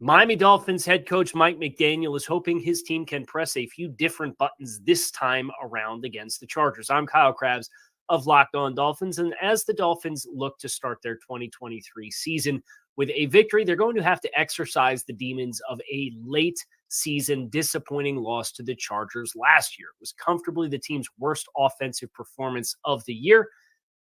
Miami Dolphins head coach Mike McDaniel is hoping his team can press a few different buttons this time around against the Chargers. I'm Kyle Krabs of Locked On Dolphins, and as the Dolphins look to start their 2023 season with a victory, they're going to have to exercise the demons of a late season disappointing loss to the Chargers last year. It was comfortably the team's worst offensive performance of the year.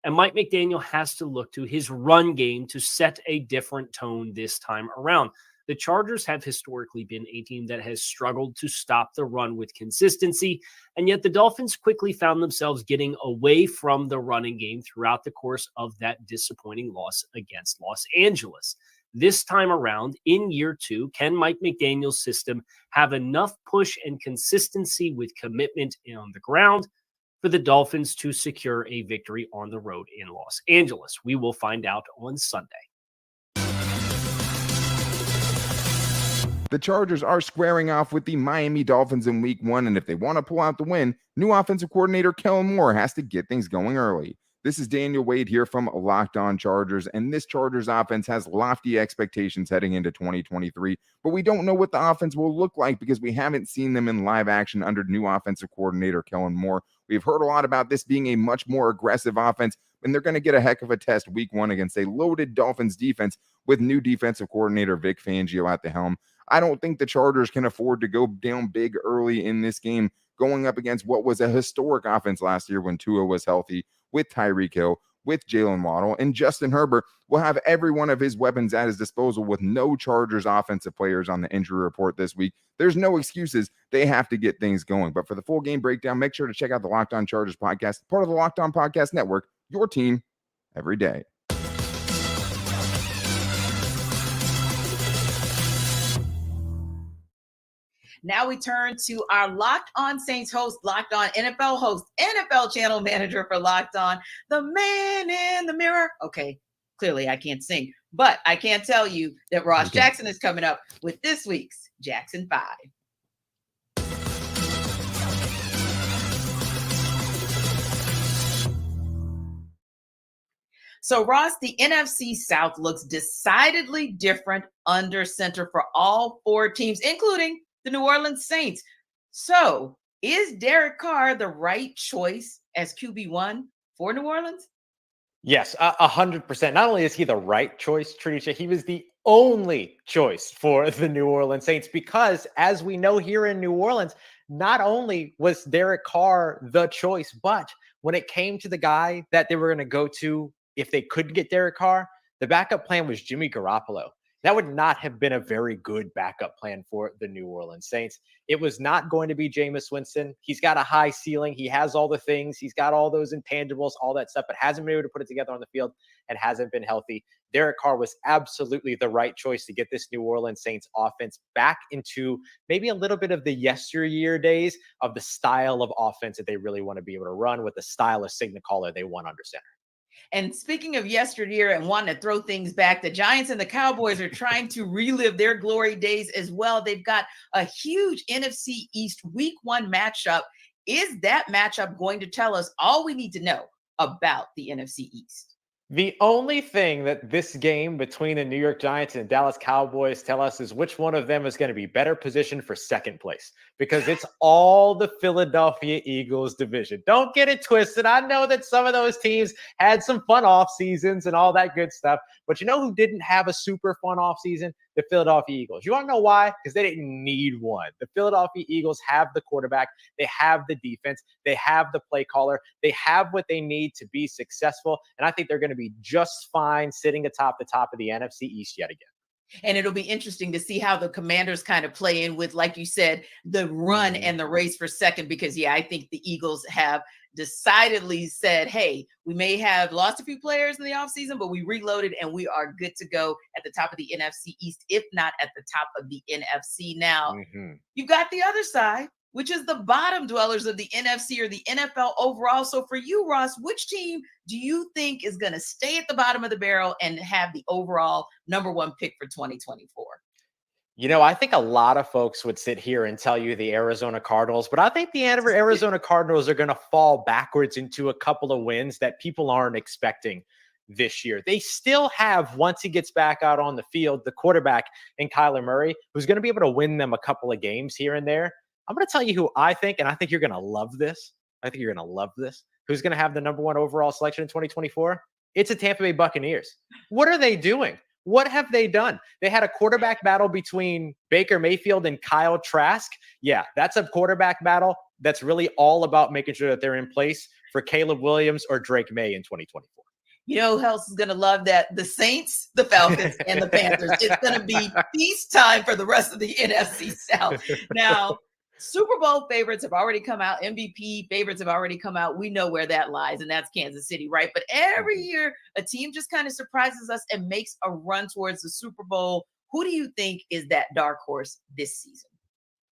And Mike McDaniel has to look to his run game to set a different tone this time around. The Chargers have historically been a team that has struggled to stop the run with consistency, and yet the Dolphins quickly found themselves getting away from the running game throughout the course of that disappointing loss against Los Angeles. This time around, in year 2, can Mike McDaniel's system have enough push and consistency with commitment on the ground for the Dolphins to secure a victory on the road in Los Angeles? We will find out on Sunday. The Chargers are squaring off with the Miami Dolphins in week 1, and if they want to pull out the win, new offensive coordinator Kellen Moore has to get things going early. This is Daniel Wade here from Locked On Chargers, and this Chargers offense has lofty expectations heading into 2023, but we don't know what the offense will look like because we haven't seen them in live action under new offensive coordinator Kellen Moore. We've heard a lot about this being a much more aggressive offense, and they're going to get a heck of a test week 1 against a loaded Dolphins defense with new defensive coordinator Vic Fangio at the helm. I don't think the Chargers can afford to go down big early in this game, going up against what was a historic offense last year when Tua was healthy, with Tyreek Hill, with Jalen Waddle, and Justin Herbert will have every one of his weapons at his disposal with no Chargers offensive players on the injury report this week. There's no excuses. They have to get things going. But for the full game breakdown, make sure to check out the Locked On Chargers podcast, part of the Locked On Podcast Network, your team every day. Now we turn to our Locked On Saints host, Locked On NFL host, NFL channel manager for Locked On, the man in the mirror. Okay, clearly I can't sing, but I can tell you that Ross Jackson is coming up with this week's Jackson 5. So, Ross, the NFC South looks decidedly different under center for all 4 teams, including the New Orleans Saints. So, is Derek Carr the right choice as QB1 for New Orleans? Yes, 100%. Not only is he the right choice, Tricia, he was the only choice for the New Orleans Saints because, as we know here in New Orleans, not only was Derek Carr the choice, but when it came to the guy that they were going to go to if they could get Derek Carr, the backup plan was Jimmy Garoppolo. That would not have been a very good backup plan for the New Orleans Saints. It was not going to be Jameis Winston. He's got a high ceiling. He has all the things. He's got all those intangibles, all that stuff, but hasn't been able to put it together on the field and hasn't been healthy. Derek Carr was absolutely the right choice to get this New Orleans Saints offense back into maybe a little bit of the yesteryear days of the style of offense that they really want to be able to run with the style of signal caller they want under center. And speaking of yesteryear and wanting to throw things back, the Giants and the Cowboys are trying to relive their glory days as well. They've got a huge NFC East week 1 matchup. Is that matchup going to tell us all we need to know about the NFC East? The only thing that this game between the New York Giants and Dallas Cowboys tell us is which one of them is going to be better positioned for second place, because it's all the Philadelphia Eagles division. Don't get it twisted. I know that some of those teams had some fun off seasons and all that good stuff, but you know who didn't have a super fun off season? The Philadelphia Eagles. You want to know why? Because they didn't need one. The Philadelphia Eagles have the quarterback. They have the defense. They have the play caller. They have what they need to be successful. And I think they're going to be just fine sitting atop the top of the NFC East yet again. And it'll be interesting to see how the Commanders kind of play in with, like you said, the run and the race for second, because, I think the Eagles have decidedly said, hey, we may have lost a few players in the offseason, but we reloaded and we are good to go at the top of the NFC East, if not at the top of the NFC. Now, you've got the other side, which is the bottom dwellers of the NFC or the NFL overall. So for you, Ross, which team do you think is going to stay at the bottom of the barrel and have the overall number 1 pick for 2024? You know, I think a lot of folks would sit here and tell you the Arizona Cardinals, but I think the Arizona Cardinals are going to fall backwards into a couple of wins that people aren't expecting this year. They still have, once he gets back out on the field, the quarterback in Kyler Murray, who's going to be able to win them a couple of games here and there. I'm going to tell you who I think, and I think you're going to love this. Who's going to have the number 1 overall selection in 2024? It's the Tampa Bay Buccaneers. What are they doing? What have they done? They had a quarterback battle between Baker Mayfield and Kyle Trask. Yeah, that's a quarterback battle that's really all about making sure that they're in place for Caleb Williams or Drake May in 2024. You know who else is going to love that? The Saints, the Falcons, and the Panthers. It's going to be feast time for the rest of the NFC South. Now, Super Bowl favorites have already come out. MVP favorites have already come out. We know where that lies, and that's Kansas City, right? But every year, a team just kind of surprises us and makes a run towards the Super Bowl. Who do you think is that dark horse this season?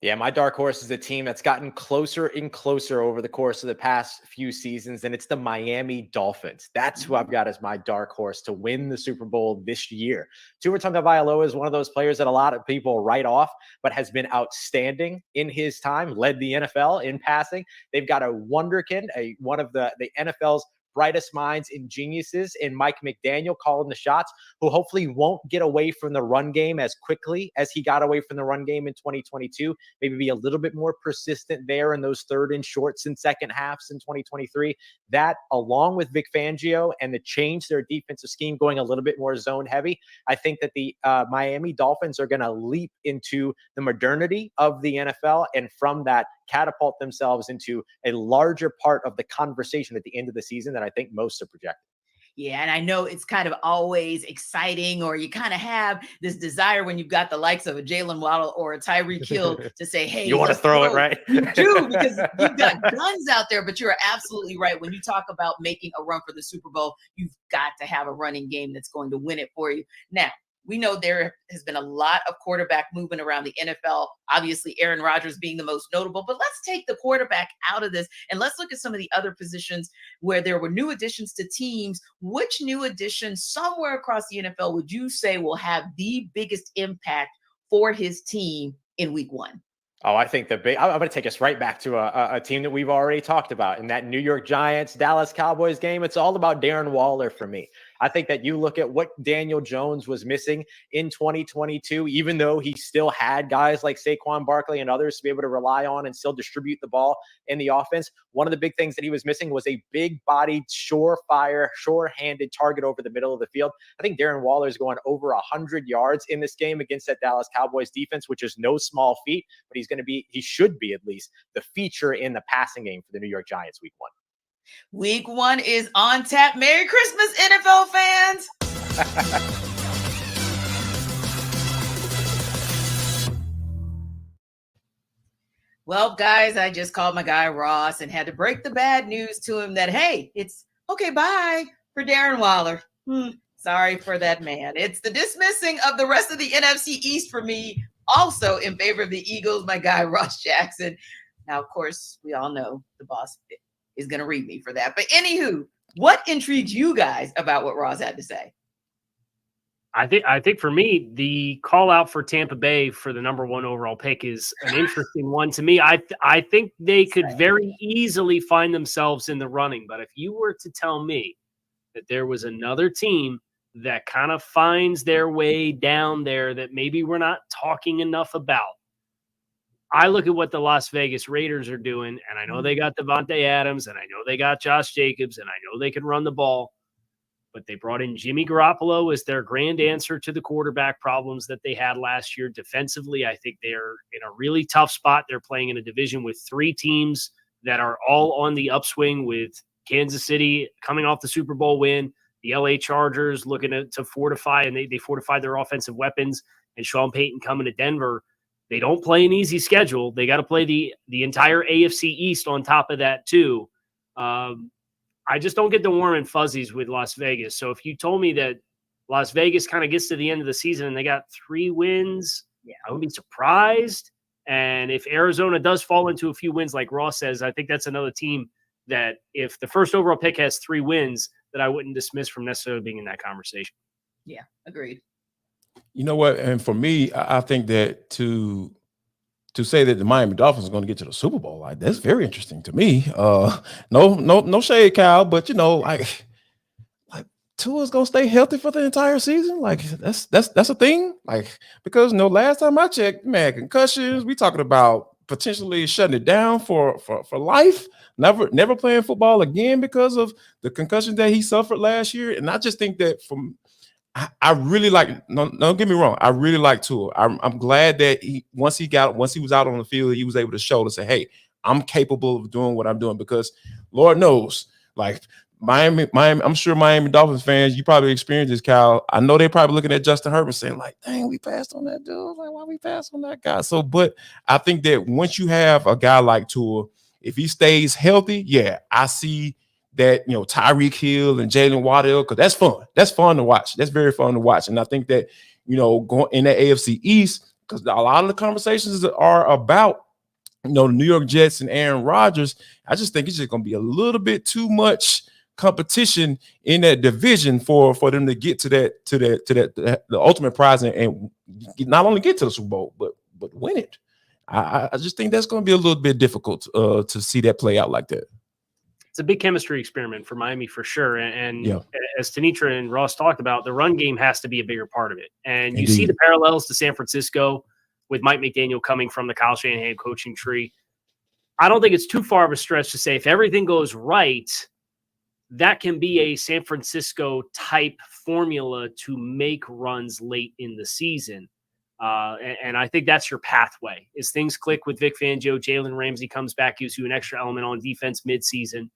Yeah, my dark horse is a team that's gotten closer and closer over the course of the past few seasons, and it's the Miami Dolphins. That's who I've got as my dark horse to win the Super Bowl this year. Tua Tagovailoa is one of those players that a lot of people write off, but has been outstanding in his time, led the NFL in passing. They've got a wonderkind, one of the NFL's brightest minds and geniuses in Mike McDaniel calling the shots, who hopefully won't get away from the run game as quickly as he got away from the run game in 2022. Maybe be a little bit more persistent there in those third and shorts and second halves in 2023. That, along with Vic Fangio and the change their defensive scheme going a little bit more zone heavy, I think that the Miami Dolphins are going to leap into the modernity of the NFL, and from that catapult themselves into a larger part of the conversation at the end of the season that I think most are projecting. Yeah, and I know it's kind of always exciting, or you kind of have this desire when you've got the likes of a Jalen Waddle or a Tyreek Hill to say, hey, you want to throw it, right? You do, because you've got guns out there, but you're absolutely right. When you talk about making a run for the Super Bowl, you've got to have a running game that's going to win it for you. Now, we know there has been a lot of quarterback movement around the NFL, obviously Aaron Rodgers being the most notable, but let's take the quarterback out of this and let's look at some of the other positions where there were new additions to teams. Which new addition somewhere across the NFL would you say will have the biggest impact for his team in week one? Oh, I think I'm going to take us right back to a team that we've already talked about in that New York Giants, Dallas Cowboys game. It's all about Darren Waller for me. I think that you look at what Daniel Jones was missing in 2022, even though he still had guys like Saquon Barkley and others to be able to rely on and still distribute the ball in the offense. One of the big things that he was missing was a big-bodied, surefire, sure-handed target over the middle of the field. I think Darren Waller is going over 100 yards in this game against that Dallas Cowboys defense, which is no small feat, but he should be at least the feature in the passing game for the New York Giants week one. Week one is on tap. Merry Christmas, NFL fans. Well, guys, I just called my guy Ross and had to break the bad news to him that, hey, it's okay, bye for Darren Waller. Sorry for that man. It's the dismissing of the rest of the NFC East for me, also in favor of the Eagles, my guy Ross Jackson. Now, of course, we all know the boss is going to read me for that. But anywho, what intrigued you guys about what Ross had to say? I think for me, the call out for Tampa Bay for the number one overall pick is an interesting one to me. I think they could very easily find themselves in the running. But if you were to tell me that there was another team that kind of finds their way down there that maybe we're not talking enough about, I look at what the Las Vegas Raiders are doing, and I know they got Devontae Adams, and I know they got Josh Jacobs, and I know they can run the ball, but they brought in Jimmy Garoppolo as their grand answer to the quarterback problems that they had last year. Defensively, I think they're in a really tough spot. They're playing in a division with three teams that are all on the upswing, with Kansas City coming off the Super Bowl win, the LA Chargers looking to fortify, and they fortified their offensive weapons, and Sean Payton coming to Denver. They don't play an easy schedule. They got to play the entire AFC East on top of that too. I just don't get the warm and fuzzies with Las Vegas. So if you told me that Las Vegas kind of gets to the end of the season and they got 3 wins, I would be surprised. And if Arizona does fall into a few wins, like Ross says, I think that's another team that if the first overall pick has 3 wins, that I wouldn't dismiss from necessarily being in that conversation. Yeah, agreed. You know what? And for me, I think that to say that the Miami Dolphins are going to get to the Super Bowl, like, that's very interesting to me. No shade, Cal, but like Tua's going to stay healthy for the entire season. Like that's a thing. Like, because last time I checked, man, concussions. We talking about potentially shutting it down for life. Never playing football again because of the concussion that he suffered last year. And I just think that I really like. Don't get me wrong. I really like Tua. I'm glad that once he was out on the field, he was able to show to say, "Hey, I'm capable of doing what I'm doing." Because Lord knows Like Miami, I'm sure Miami Dolphins fans, you probably experienced this, Kyle. I know they're probably looking at Justin Herbert saying, like, dang, we passed on that dude. Like, why we passed on that guy? So, but I think that once you have a guy like Tua, if he stays healthy, yeah, I see that, Tyreek Hill and Jalen Waddell, because that's fun. That's fun to watch. That's very fun to watch. And I think that, going in the AFC East, because a lot of the conversations are about, the New York Jets and Aaron Rodgers. I just think it's just going to be a little bit too much competition in that division for them to get to the ultimate prize and not only get to the Super Bowl, but win it. I just think that's going to be a little bit difficult to see that play out like that. It's a big chemistry experiment for Miami for sure. And yeah, as Tanitra and Ross talked about, the run game has to be a bigger part of it. And you Indeed. see the parallels to San Francisco with Mike McDaniel coming from the Kyle Shanahan coaching tree. I don't think it's too far of a stretch to say if everything goes right, that can be a San Francisco type formula to make runs late in the season. And I think that's your pathway. As things click with Vic Fangio, Jalen Ramsey comes back, gives you an extra element on defense midseason.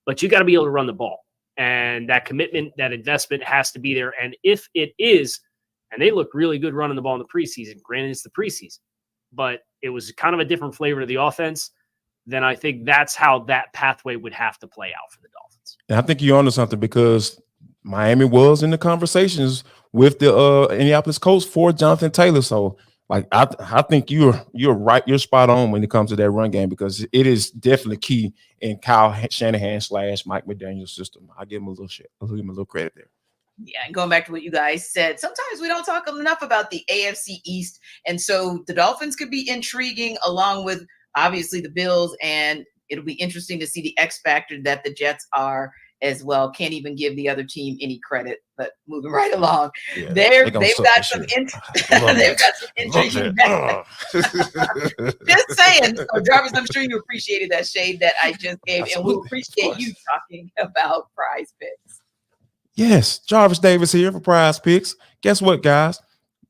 But you got to be able to run the ball. And that commitment, that investment has to be there. And if it is, and they look really good running the ball in the preseason, granted it's the preseason, but it was kind of a different flavor to the offense, then I think that's how that pathway would have to play out for the Dolphins. And I think you're onto something because Miami was in the conversations with the Indianapolis Colts for Jonathan Taylor. So, like, I think you're right. You're spot on when it comes to that run game because it is definitely key in Kyle Shanahan / Mike McDaniel's system. I give him a little credit there. Yeah, and going back to what you guys said, sometimes we don't talk enough about the AFC East. And so the Dolphins could be intriguing along with obviously the Bills, and it'll be interesting to see the X factor that the Jets are as well. Can't even give the other team any credit, but moving right along. Yeah, they've got some intriguing Just saying. So Jarvis, I'm sure you appreciated that shade that I just gave, and we'll appreciate you talking about PrizePicks. Yes, Jarvis Davis here for PrizePicks. Guess what, guys?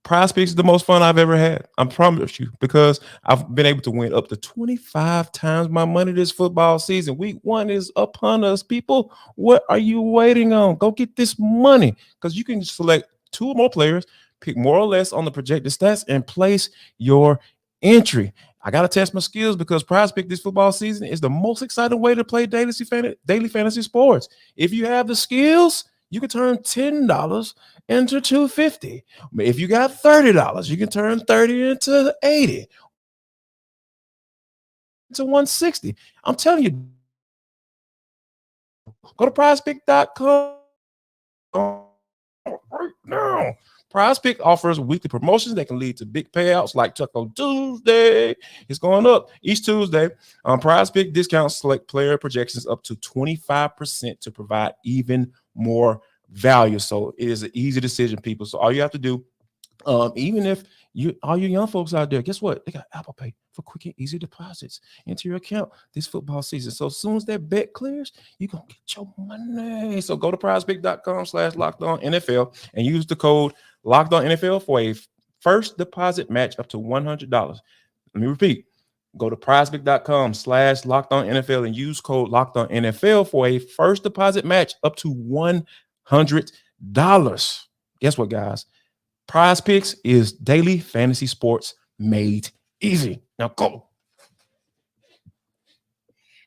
PrizePicks is the most fun I've ever had. I promise you, because I've been able to win up to 25 times my money this football season. Week 1 is upon us, people. What are you waiting on? Go get this money because you can select 2 or more players, pick more or less on the projected stats, and place your entry. I got to test my skills because PrizePicks this football season is the most exciting way to play daily fantasy sports. If you have the skills, you can turn $10 into $250. If you got $30, you can turn $30 into $80 to $160. I'm telling you, go to PrizePicks.com right now. PrizePicks offers weekly promotions that can lead to big payouts like Taco Tuesday. It's going up each Tuesday. PrizePicks discounts select player projections up to 25% to provide even more value. So it is an easy decision, people. So all you have to do, even if all you young folks out there, guess what? They got Apple Pay for quick and easy deposits into your account this football season. So as soon as that bet clears, you're going to get your money. So go to PrizePicks.com/LockedOnNFL and use the code LockedOnNFL for a first deposit match up to $100. Let me repeat. Go to PrizePicks.com/LockedOnNFL and use code LockedOnNFL for a first deposit match up to $100. Guess what, guys? PrizePicks is daily fantasy sports made easy. Now go.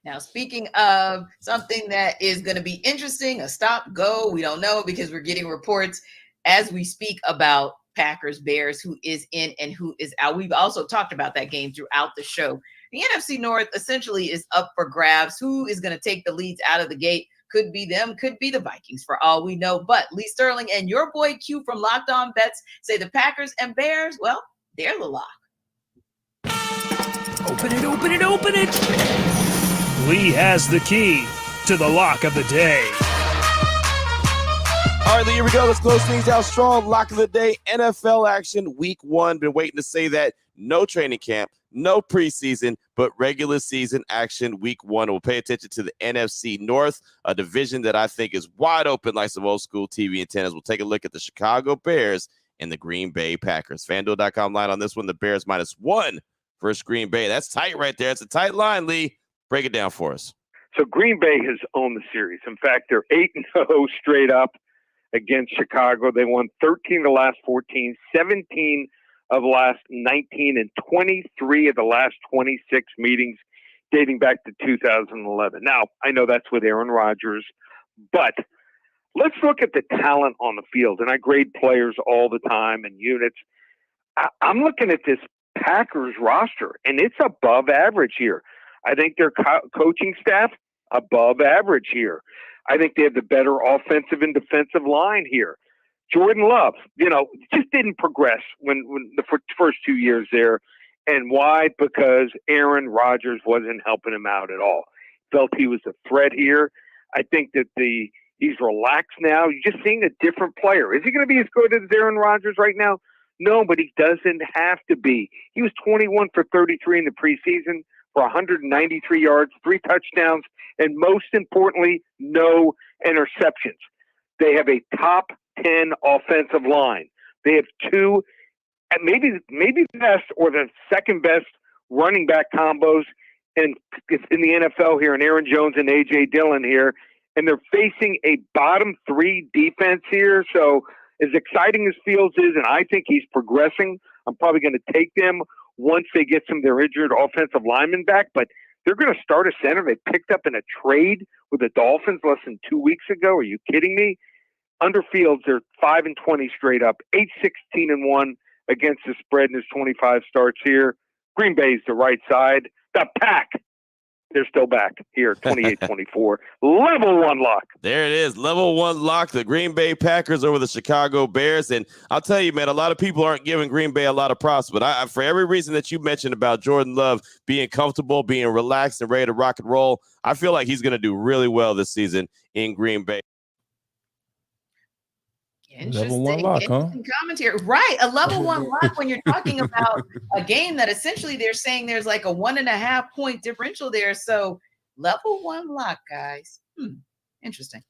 Now, speaking of something that is going to be interesting, a stop, go, we don't know because we're getting reports as we speak about Packers, Bears, who is in and who is out. We've also talked about that game throughout the show. The NFC North essentially is up for grabs. Who is going to take the leads out of the gate? Could be them, could be the Vikings for all we know. But Lee Sterling and your boy Q from Locked On Bets say the Packers and Bears, well, they're the lock. Open it, open it, open it. Lee has the key to the lock of the day. All right, Lee, here we go. Let's close things out strong. Lock of the day, NFL action, week 1. Been waiting to say that. No training camp, no preseason, but regular season action week 1. We'll pay attention to the NFC North, a division that I think is wide open like some old school TV antennas. We'll take a look at the Chicago Bears and the Green Bay Packers. FanDuel.com line on this one, the Bears -1 versus Green Bay. That's tight right there. It's a tight line, Lee. Break it down for us. So Green Bay has owned the series. In fact, they're 8-0 straight up against Chicago. They won 13 of the last 14, 17 of the last 19, and 23 of the last 26 meetings dating back to 2011. Now, I know that's with Aaron Rodgers, but let's look at the talent on the field. And I grade players all the time and units. I'm looking at this Packers roster, and it's above average here. I think their coaching staff, above average here. I think they have the better offensive and defensive line here. Jordan Love, just didn't progress when the first 2 years there. And why? Because Aaron Rodgers wasn't helping him out at all. Felt he was a threat here. I think that he's relaxed now. You're just seeing a different player. Is he going to be as good as Aaron Rodgers right now? No, but he doesn't have to be. He was 21 for 33 in the preseason for 193 yards, 3 touchdowns, and most importantly, no interceptions. They have a top 10 offensive line. They have 2, and maybe the best or the second best running back combos in the NFL here, and Aaron Jones and A.J. Dillon here, and they're facing a bottom 3 defense here. So as exciting as Fields is, and I think he's progressing, I'm probably going to take them once they get some of their injured offensive linemen back, but they're going to start a center they picked up in a trade with the Dolphins less than 2 weeks ago. Are you kidding me? Under Fields, they're 5-20 straight up, 8-16-1 against the spread in his 25 starts here. Green Bay's the right side. The Pack, they're still back here, 28-24. Level 1 lock. There it is. Level 1 lock. The Green Bay Packers over the Chicago Bears. And I'll tell you, man, a lot of people aren't giving Green Bay a lot of props. But for every reason that you mentioned about Jordan Love being comfortable, being relaxed, and ready to rock and roll, I feel like he's going to do really well this season in Green Bay. Level 1 lock, huh? Commentary. Right. A level 1 lock when you're talking about a game that essentially they're saying there's like a 1.5 point differential there. So level 1 lock, guys. Interesting.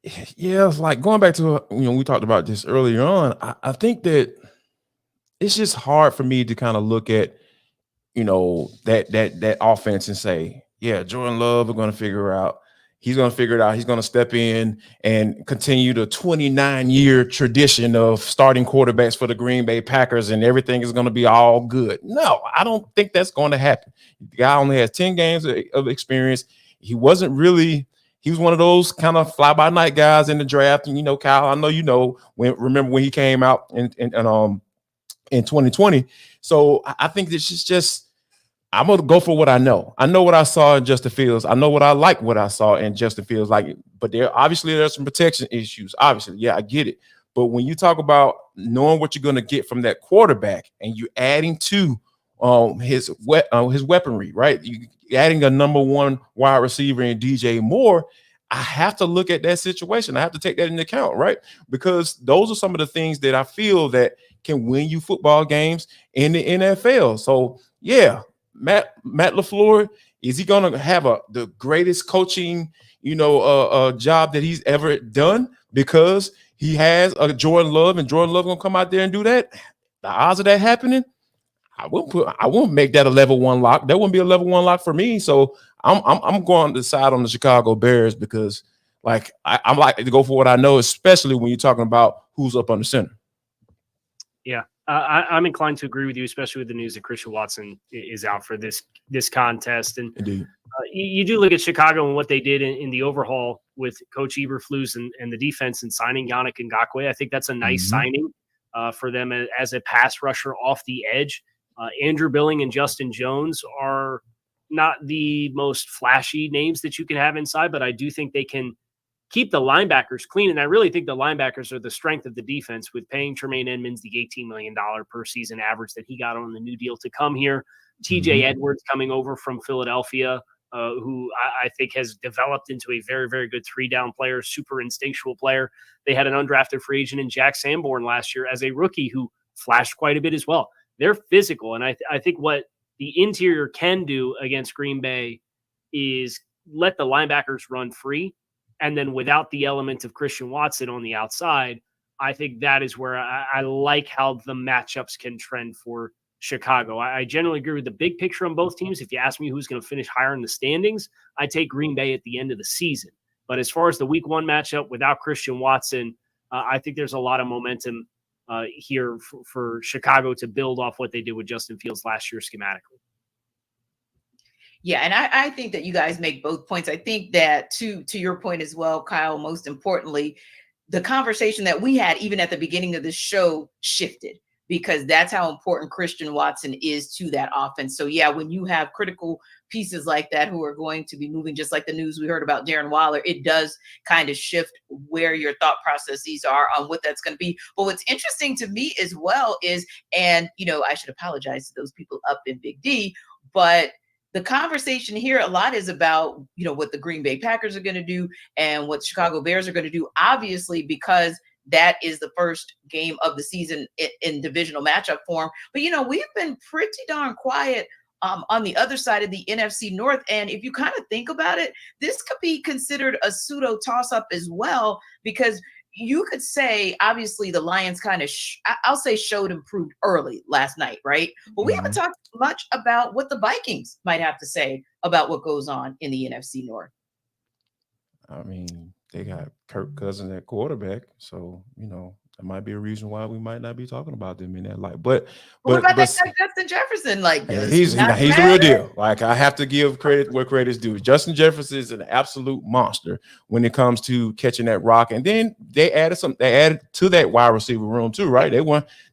Yeah, it's like going back to, we talked about this earlier on. I think that it's just hard for me to kind of look at, that offense and say, yeah, Jordan Love, we're going to figure out. He's going to figure it out. He's going to step in and continue the 29-year tradition of starting quarterbacks for the Green Bay Packers, and everything is going to be all good. No, I don't think that's going to happen. The guy only has 10 games of experience. He was one of those kind of fly-by-night guys in the draft. And, Kyle, I know remember when he came out in 2020. So I think this is just, I'm going to go for what I know. I know what I saw in Justin Fields. I know what I saw in Justin Fields. But there's some protection issues. Obviously, yeah, I get it. But when you talk about knowing what you're going to get from that quarterback, and you're adding to his weaponry, right? You adding a number 1 wide receiver in DJ Moore. I have to look at that situation. I have to take that into account, right? Because those are some of the things that I feel that can win you football games in the NFL. So yeah. Matt LaFleur, is he going to have the greatest coaching, job that he's ever done because he has a Jordan Love, and Jordan Love going to come out there and do that? The odds of that happening, I won't make that a level 1 lock. That wouldn't be a level 1 lock for me. So I'm going to decide on the Chicago Bears because I'm like to go for what I know, especially when you're talking about who's up on the center. Yeah. I'm inclined to agree with you, especially with the news that Christian Watson is out for this contest. And you do look at Chicago and what they did in the overhaul with Coach Eberflus and the defense and signing Yannick Ngakoue. I think that's a nice signing for them as a pass rusher off the edge. Andrew Billing and Justin Jones are not the most flashy names that you can have inside, but I do think they can keep the linebackers clean. And I really think the linebackers are the strength of the defense, with paying Tremaine Edmonds the $18 million per season average that he got on the new deal to come here. TJ Edwards coming over from Philadelphia, who I think has developed into a very, very good 3-down player, super instinctual player. They had an undrafted free agent in Jack Sanborn last year as a rookie who flashed quite a bit as well. They're physical. And I think what the interior can do against Green Bay is let the linebackers run free. And then without the element of Christian Watson on the outside, I think that is where I like how the matchups can trend for Chicago. I generally agree with the big picture on both teams. If you ask me who's going to finish higher in the standings, I take Green Bay at the end of the season. But as far as the week 1 matchup without Christian Watson, I think there's a lot of momentum here for Chicago to build off what they did with Justin Fields last year schematically. Yeah, and I think that you guys make both points. I think that to your point as well, Kyle, most importantly, the conversation that we had even at the beginning of the show shifted, because that's how important Christian Watson is to that offense. So yeah, when you have critical pieces like that who are going to be moving, just like the news we heard about Darren Waller, it does kind of shift where your thought processes are on what that's going to be. But what's interesting to me as well is, and I should apologize to those people up in Big D, but the conversation here a lot is about, what the Green Bay Packers are going to do and what the Chicago Bears are going to do, obviously, because that is the first game of the season in divisional matchup form. But, we've been pretty darn quiet on the other side of the NFC North. And if you kind of think about it, this could be considered a pseudo toss-up as well, because you could say, obviously, the Lions kind of, I'll say, showed improved early last night, right? But we haven't talked much about what the Vikings might have to say about what goes on in the NFC North. I mean, they got Kirk Cousins at quarterback, so that might be a reason why we might not be talking about them in that light. But what about that guy Justin Jefferson? Like, he's the real deal. Like, I have to give credit where credit is due. Justin Jefferson is an absolute monster when it comes to catching that rock. And then they added to that wide receiver room too, right? They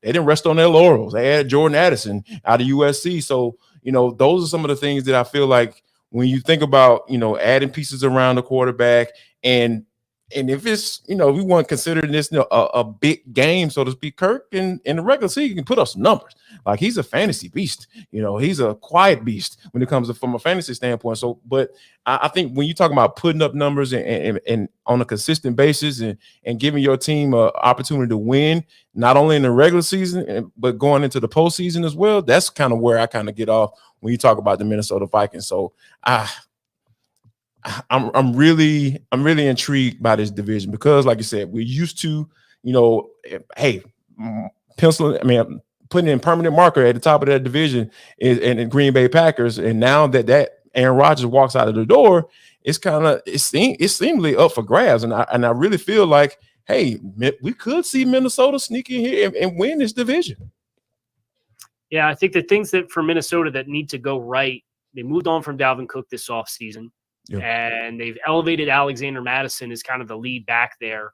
didn't rest on their laurels. They added Jordan Addison out of USC. So those are some of the things that I feel like when you think about adding pieces around the quarterback, and if it's, we weren't considering this a big game, so to speak, Kirk in the regular season can put up some numbers. Like, he's a fantasy beast. He's a quiet beast when it comes to from a fantasy standpoint. So, but I think when you talk about putting up numbers and on a consistent basis and giving your team an opportunity to win, not only in the regular season, but going into the postseason as well, that's kind of where I kind of get off when you talk about the Minnesota Vikings. So I'm really intrigued by this division because, like you said, we're used to, putting in permanent marker at the top of that division in Green Bay Packers, and now that Aaron Rodgers walks out of the door, it's seemingly up for grabs, and I really feel like, hey, we could see Minnesota sneak in here and win this division. Yeah, I think the things that for Minnesota that need to go right, they moved on from Dalvin Cook this offseason. Yep. And they've elevated Alexander Mattison as kind of the lead back there.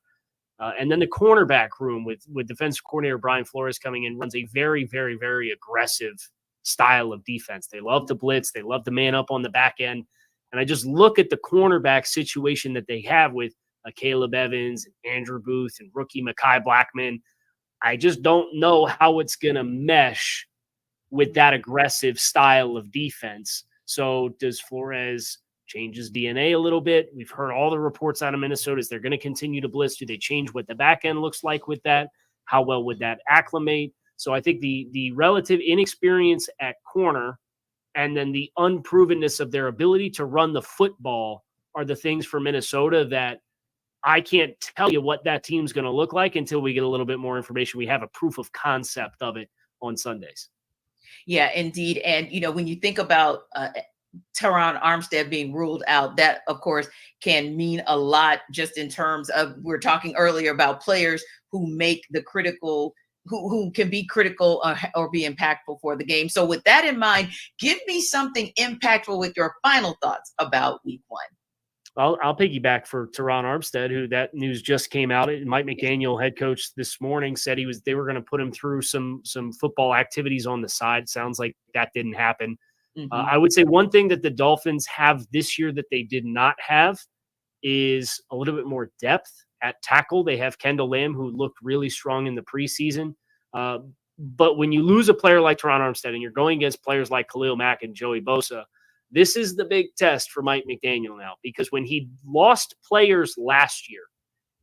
And then the cornerback room with defensive coordinator Brian Flores coming in runs a very, very, very aggressive style of defense. They love to blitz. They love to man up on the back end. And I just look at the cornerback situation that they have with Caleb Evans, Andrew Booth, and rookie Mekhi Blackman. I just don't know how it's going to mesh with that aggressive style of defense. So does Flores change his DNA a little bit? We've heard all the reports out of Minnesota is they're going to continue to blitz. Do they change what the back end looks like with that? How well would that acclimate? So I think the relative inexperience at corner and then the unprovenness of their ability to run the football are the things for Minnesota that I can't tell you what that team's going to look like until we get a little bit more information. We have a proof of concept of it on Sundays. Yeah, indeed. And, when you think about Teron Armstead being ruled out, that of course can mean a lot just in terms of, we're talking earlier about players who make the critical, who can be critical or be impactful for the game. So with that in mind, give me something impactful with your final thoughts about week 1. I'll piggyback for Teron Armstead, who that news just came out. Mike McDaniel, head coach, this morning said they were going to put him through some football activities on the side. Sounds like that didn't happen. Mm-hmm. I would say one thing that the Dolphins have this year that they did not have is a little bit more depth at tackle. They have Kendall Lamb, who looked really strong in the preseason. But when you lose a player like Teron Armstead and you're going against players like Khalil Mack and Joey Bosa, this is the big test for Mike McDaniel now, because when he lost players last year,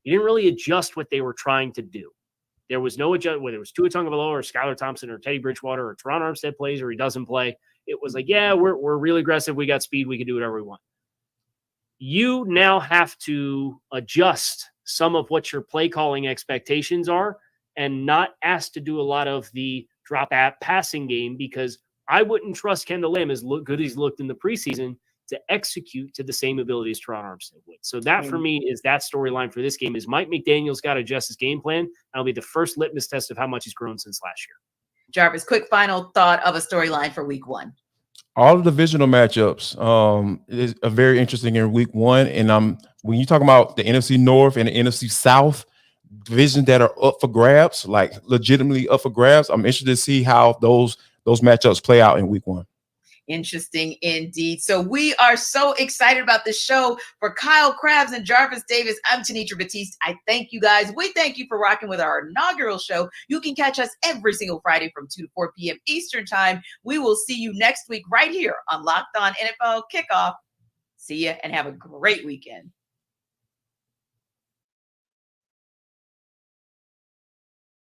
he didn't really adjust what they were trying to do. There was no adjustment, whether it was Tua Tagovailoa or Skylar Thompson or Teddy Bridgewater or Teron Armstead plays or he doesn't play. It was like, yeah, we're really aggressive. We got speed. We can do whatever we want. You now have to adjust some of what your play calling expectations are and not asked to do a lot of the drop at passing game, because I wouldn't trust Kendall Lamb, as good as he's looked in the preseason, to execute to the same abilities Teron Armstead would. So that for me is that storyline for this game is Mike McDaniel's got to adjust his game plan. That'll be the first litmus test of how much he's grown since last year. Jarvis, quick final thought of a storyline for week 1. All the divisional matchups is very interesting in week 1. And when you talk about the NFC North and the NFC South, divisions that are up for grabs, like legitimately up for grabs, I'm interested to see how those matchups play out in week 1. Interesting indeed. So we are so excited about this show. For Kyle Krabs and Jarvis Davis, I'm Tanitra Batiste. I thank you guys. We thank you for rocking with our inaugural show. You can catch us every single Friday from 2 to 4 p.m. Eastern time. We will see you next week right here on Locked On NFL Kickoff. See ya and have a great weekend.